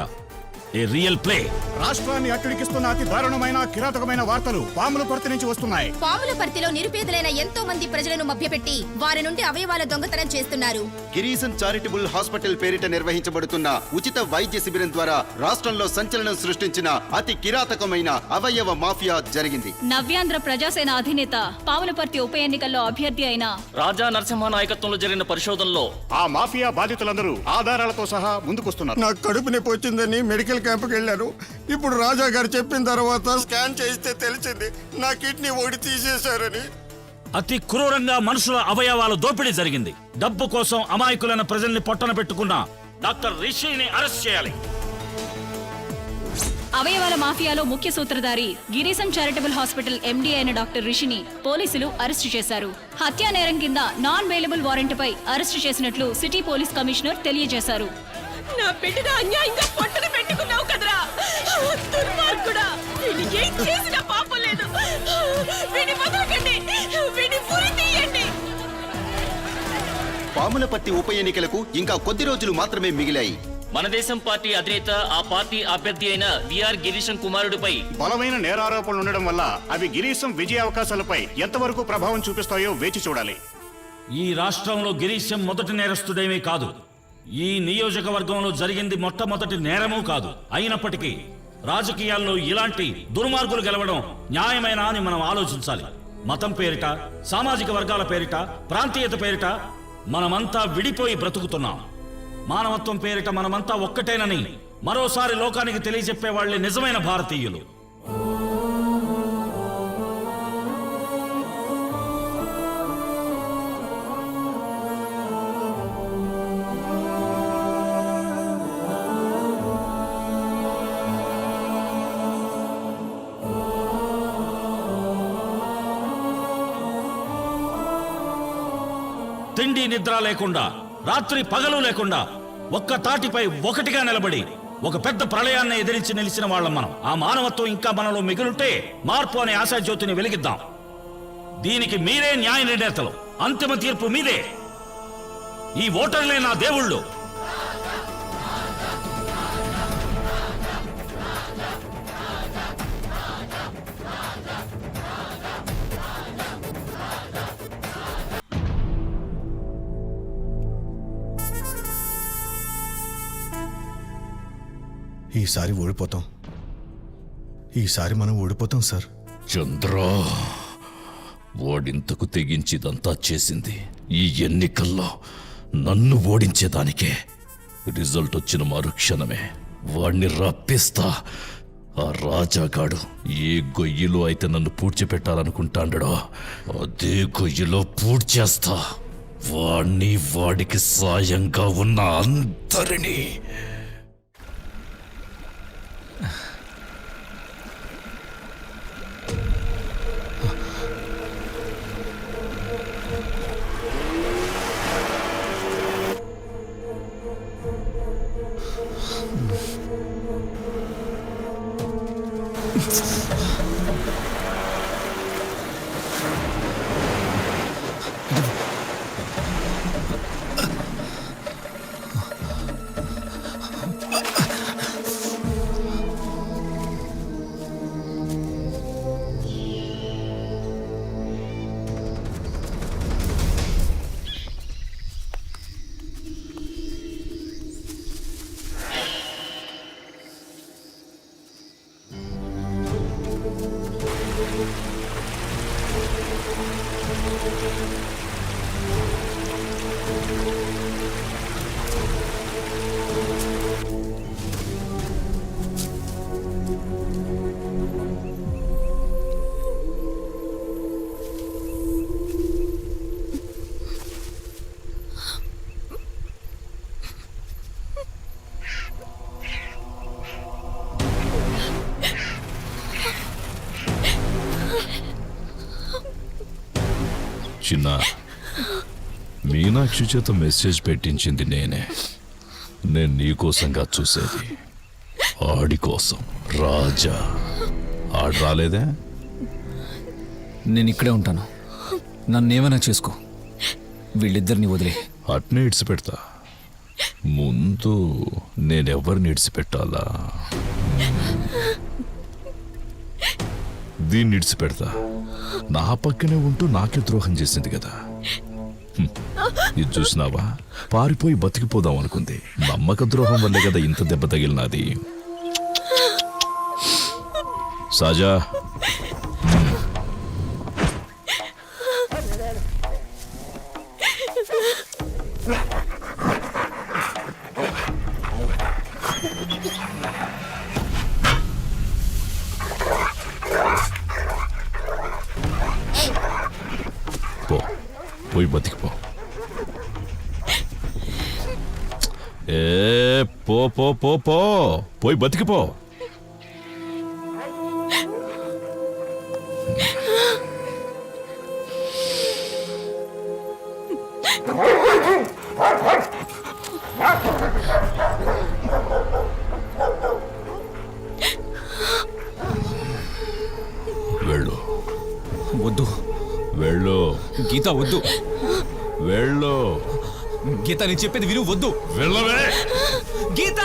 ఏ రియల్ ప్లే. రాష్ట్రాన్ని అట్టుడికిస్తున్న అతి దారుణమైన కిరాతకమైన వార్తలు పాములపర్తి నుంచి వస్తున్నాయి. పాములపర్తిలో నిరుపేదలైన ఎంతో మంది ప్రజలను మభ్యపెట్టి వారి నుండి అవయవాల దొంగతనం చేస్తున్నారు. గిరీసన్ చారిటబుల్ హాస్పిటల్ పేరిట నిర్వహించబడుతున్న ఉచిత వైద్య శిబిరం ద్వారా రాష్ట్రంలో సంచలనం సృష్టించిన అతి కిరాతకమైన అవయవ మాఫియా జరిగింది. నవ్యాంధ్ర ప్రజాసేన అధినేత పాములపర్తి ఉప ఎన్నికల్లో అభ్యర్థి అయిన రాజా నరసింహ నాయకత్వంలో జరిగిన పరిశోధనలో ఆ మాఫియా బాధితులందరూ ఆధారాలతో సహా ముందుకొస్తున్నారు. నాకు కడుపు నొప్పి వచ్చిందని మెడికల్ క్యాంప్కి వెళ్ళాను. ఇప్పుడు రాజా గారు చెప్పిన తర్వాత స్కాన్ చేస్తే తెలిసింది నా కిడ్నీ ఒకటి తీసేశారని. అతి క్రూరంగా మనుషుల అవయవాల దోపిడీ జరిగింది. డబ్బు కోసం అమాయకులైన ప్రజల్ని పొట్టన పెట్టుకున్న డాక్టర్ రిషిని అరెస్ట్ చేయాలి. అవయవాల మాఫియాలో ముఖ్య సూత్రధారి గిరీశం చారిటబుల్ హాస్పిటల్ ఎండీ అయిన డాక్టర్ రిషిని పోలీసులు అరెస్టు చేశారు. హత్యా నేరం కింద నాన్ బెయిలబుల్ వారెంట్పై అరెస్టు చేసినట్లు సిటీ పోలీస్ కమిషనర్ తెలియజేశారు. నా బిడ్డన అన్యాయంగా పొట్టన పెట్టుకున్నావు కదరా దుర్మార్గుడా, వీడి ఏం చేసిన పాపం లేదు. వీడి వదలకండి, వీడి ఉరి తీయండి. పాములపర్తి ఉప ఎన్నికలకు ఇంకా కొద్ది రోజులు మాత్రమే మిగిలాయి. మన దేశం పార్టీ అధినేత ఆ పార్టీ అభ్యర్థి అయిన విఆర్ గిరీశం కుమారుడిపై బలమైన నేరారోపణలు ఉండడం వల్ల అవి గిరీశం విజయ అవకాశాలపై ఎంతవరకు ప్రభావం చూపిస్తాయో వేచి చూడాలి. ఈ రాష్ట్రంలో గిరీశం మొదటి నేరస్తుడేమీ కాదు. ఈ నియోజకవర్గంలో జరిగింది మొట్టమొదటి నేరమూ కాదు. అయినప్పటికీ రాజకీయాల్లో ఇలాంటి దుర్మార్గులు గెలవడం న్యాయమేనా అని మనం ఆలోచించాలి. మతం పేరిట, సామాజిక వర్గాల పేరిట, ప్రాంతీయత పేరిట మనమంతా విడిపోయి బ్రతుకుతున్నాం. మానవత్వం పేరిట మనమంతా ఒక్కటేనని మరోసారి లోకానికి తెలియజెప్పే వాళ్లే నిజమైన భారతీయులు. తిండి నిద్ర లేకుండా, రాత్రి పగలు లేకుండా ఒక్క తాటిపై ఒకటిగా నిలబడి ఒక పెద్ద ప్రళయాన్ని ఎదిరించి నిలిచిన వాళ్ళం మనం. ఆ మానవత్వం ఇంకా మనలో మిగులుంటే మార్పు అనే ఆశాజ్యోతిని వెలిగిద్దాం. దీనికి మీరే న్యాయ నిర్ణేతలు. అంతిమ తీర్పు మీదే. ఈ ఓటర్లే నా దేవుళ్ళు. ఈసారి ఓడిపోతాం. ఈసారి మనం ఓడిపోతాం సార్. చంద్ర, వాడింతకు తెగించిదంతా చేసింది ఈ ఎన్నికల్లో నన్ను ఓడించేదానికే. రిజల్ట్ వచ్చిన మరుక్షణమే వాణ్ణి రప్పిస్తా. ఆ రాజాగాడు ఏ గొయ్యిలో అయితే నన్ను పూడ్చిపెట్టాలనుకుంటాడో అదే గొయ్యిలో పూడ్చేస్తా. వాణ్ణి, వాడికి సాయంగా ఉన్న అందరినీ. చిన్న మీనాక్షి చేత మెసేజ్ పెట్టించింది నేనే. నేను నీకోసంగా చూసేది, ఆడి కోసం. రాజా ఆడు రాలేదే? నేను ఇక్కడే ఉంటాను, నన్నేమైనా చేసుకో, వీళ్ళిద్దరిని వదిలే. అట్నే ఇడిచిపెడతా. ముందు నేనెవరిని ఇడిచిపెట్టాలా? దీన్ని ఇడిచిపెడతా. నా పక్కనే ఉంటూ నాకే ద్రోహం చేసింది కదా. ఇది చూసినావా, పారిపోయి బతికిపోదాం అనుకుంది. నమ్మక ద్రోహం వల్లే కదా ఇంత దెబ్బ తగిలినది. సాజా, పోయి బతికిపో. పో పో పో పో, పోయి బతికిపో. వెళ్ళు. వద్దు. వెళ్ళు. గీత వద్దు. వెళ్ళు. గీత నేను చెప్పేది విను. వద్దు. వెళ్ళవే. Geetha.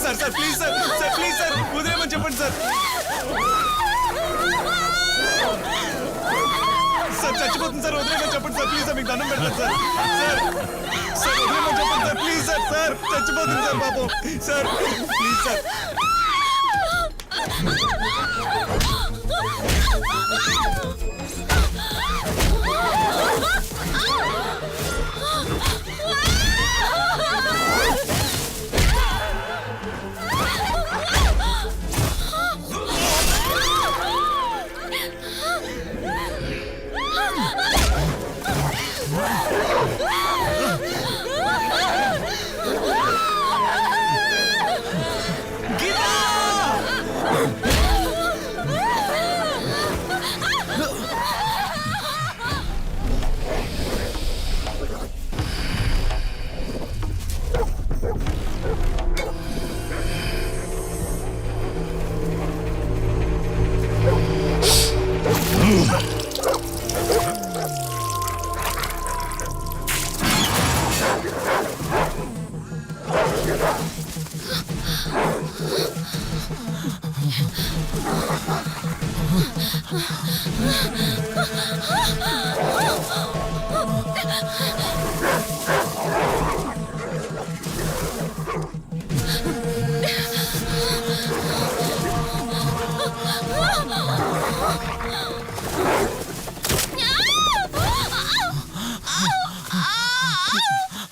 Sir sir please sir, sir please sir, వదిలేమని చెప్పండి సార్. సార్ చచ్చిపోతుంది సార్, వదిలేమని చెప్పండి సార్. ప్లీజ్ సార్, మీకు దండం పెడతాను సార్. సార్ సార్ వదిలేమని చెప్పండి సార్. ప్లీజ్ సార్, సార్ చచ్చిపోతుంది సార్ పాపం. Sir please sir.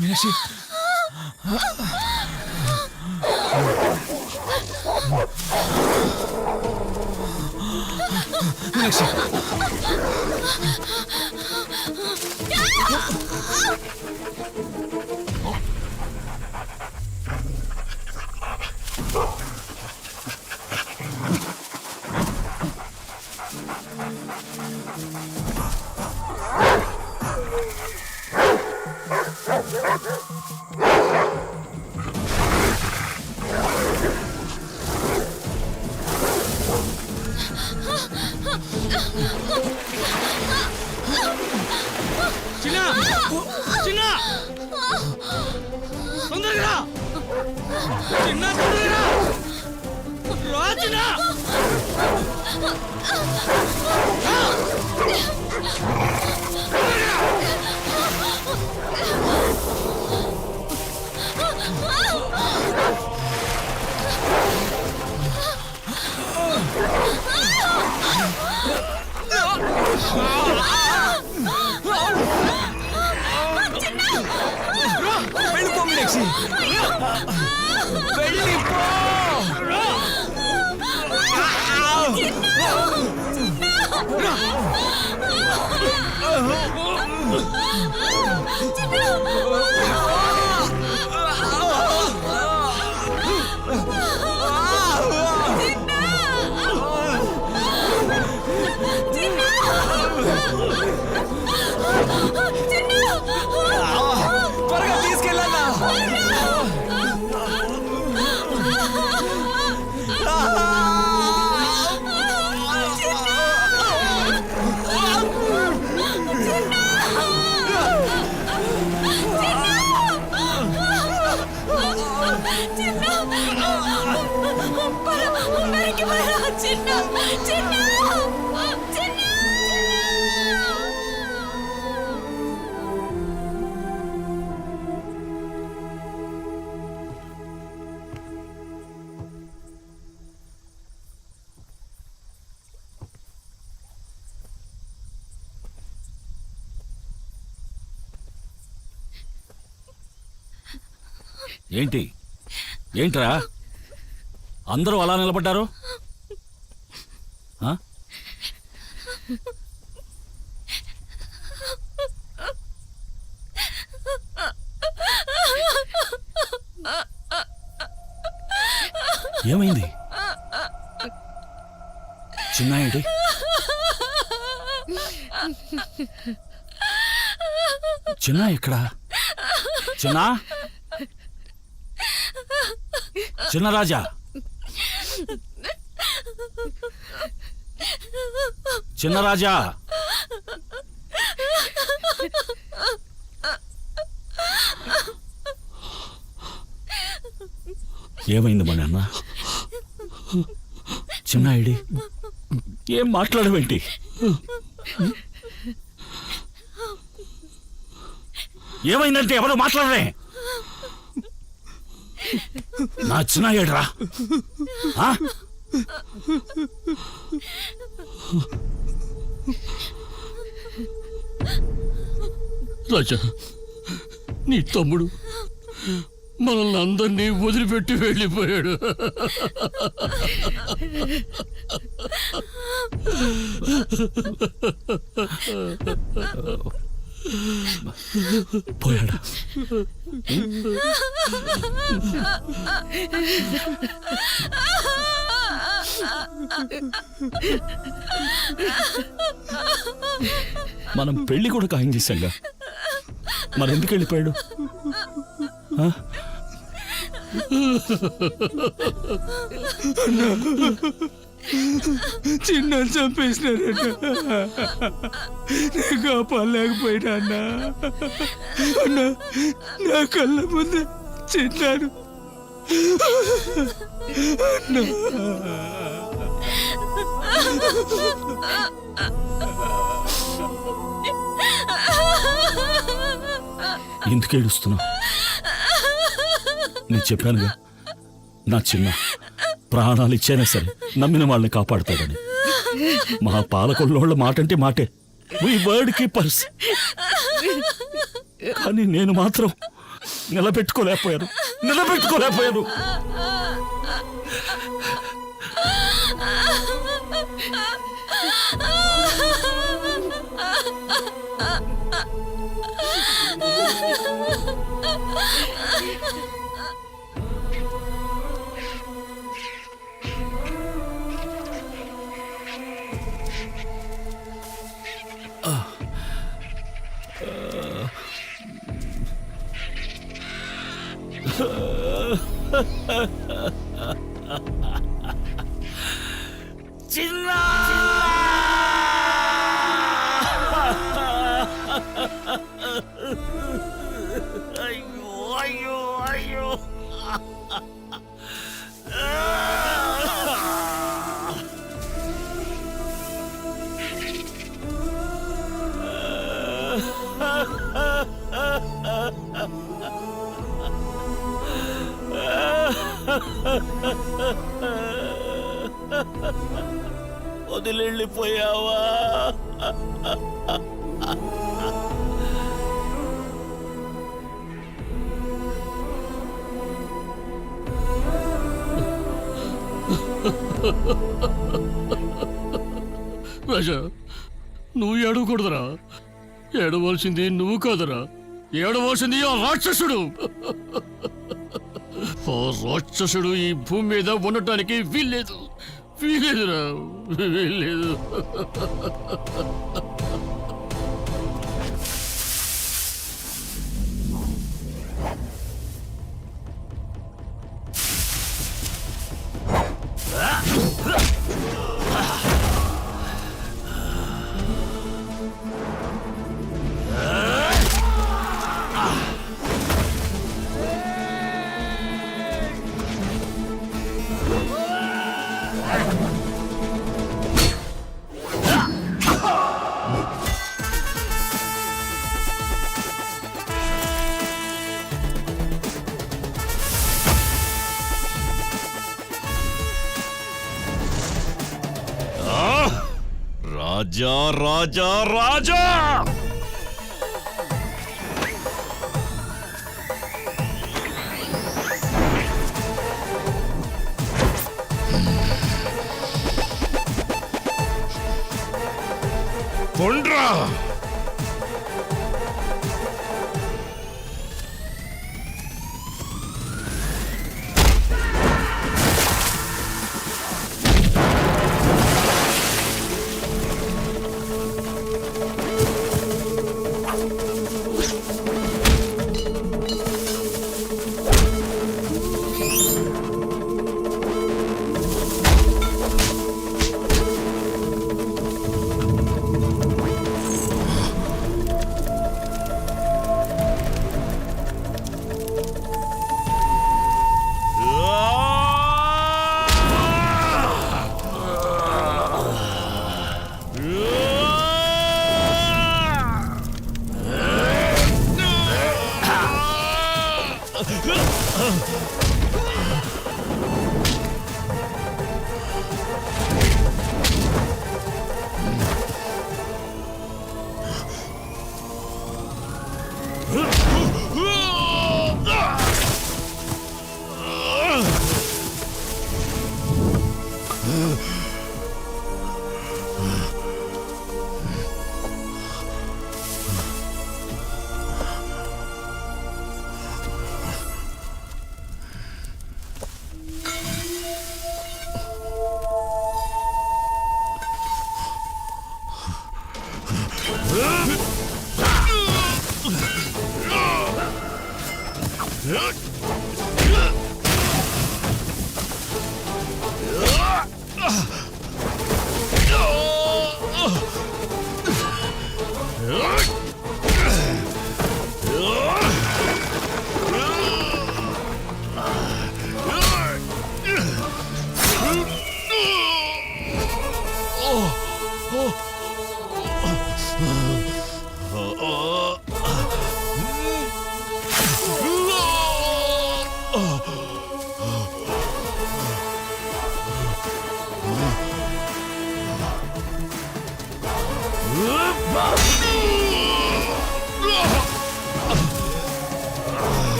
Meenakshi, Meenakshi. చిన్న చిన్న తొందరగా చిన్న, తొందరగా రా చిన్న. వెళ్ళిపో మీనాక్షి, వెళ్ళిపో. త్వరగా తీసుకెళ్ళన్నా. ఏంటి ఏంట్రా అందరూ అలా నిలబడ్డారు? ఆ? ఏమైంది? చిన్న ఏంటి? చిన్న ఎక్కడా? చిన్న చిన్న రాజా, చిన్న రాజా, ఏమైంది మా నాన్న? చిన్న ఐడి ఏం మాట్లాడవేంటి? ఏమైందంటే ఎవరు మాట్లాడరే? నా చిన్న ఏడ్రా? రాజా, నీ తమ్ముడు మనల్ని అందరినీ వదిలిపెట్టి వెళ్ళిపోయాడు. పోయాడా? మనం పెళ్లి కూడా ఖాయం చేశాంగా, మరెందుకు వెళ్ళిపోయాడు? చిన్న చంపేసినారట. నేను కాపాడలేకపోయినా అన్నా. అన్నా, నా కళ్ళ ముందు చిన్నాడు. ఎందుకు ఏడుస్తున్నావు? నేను చెప్పానుగా, నా చిన్న ప్రాణాలు ఇచ్చైనా సరే నమ్మిన వాళ్ళని కాపాడుతాడని. మా పాలకొల్లోళ్ళ మాట అంటే మాటే, వీ వర్డ్ కీపర్స్. కానీ నేను మాత్రం నిలబెట్టుకోలేకపోయాను. చిన్న అయ్యో అయ్యో అయ్యో వదిలిపోయావా? రాజా నువ్వు ఏడవకూడదురా. ఏడవలసింది నువ్వు కాదురా, ఏడవలసింది ఆ రాక్షసుడు. ఆ రాక్షసుడు ఈ భూమి మీద ఉండటానికి వీల్లేదు, వీల్లేదురా, వీల్లేదు. రాజా రాజా రాజా పొండ్రా.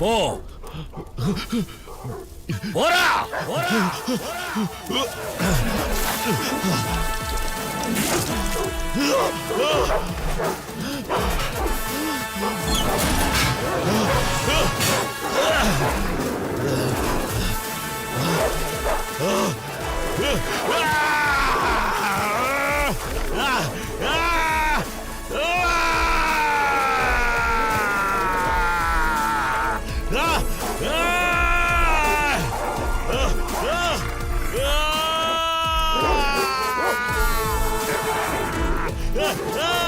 పో పోరా Ah!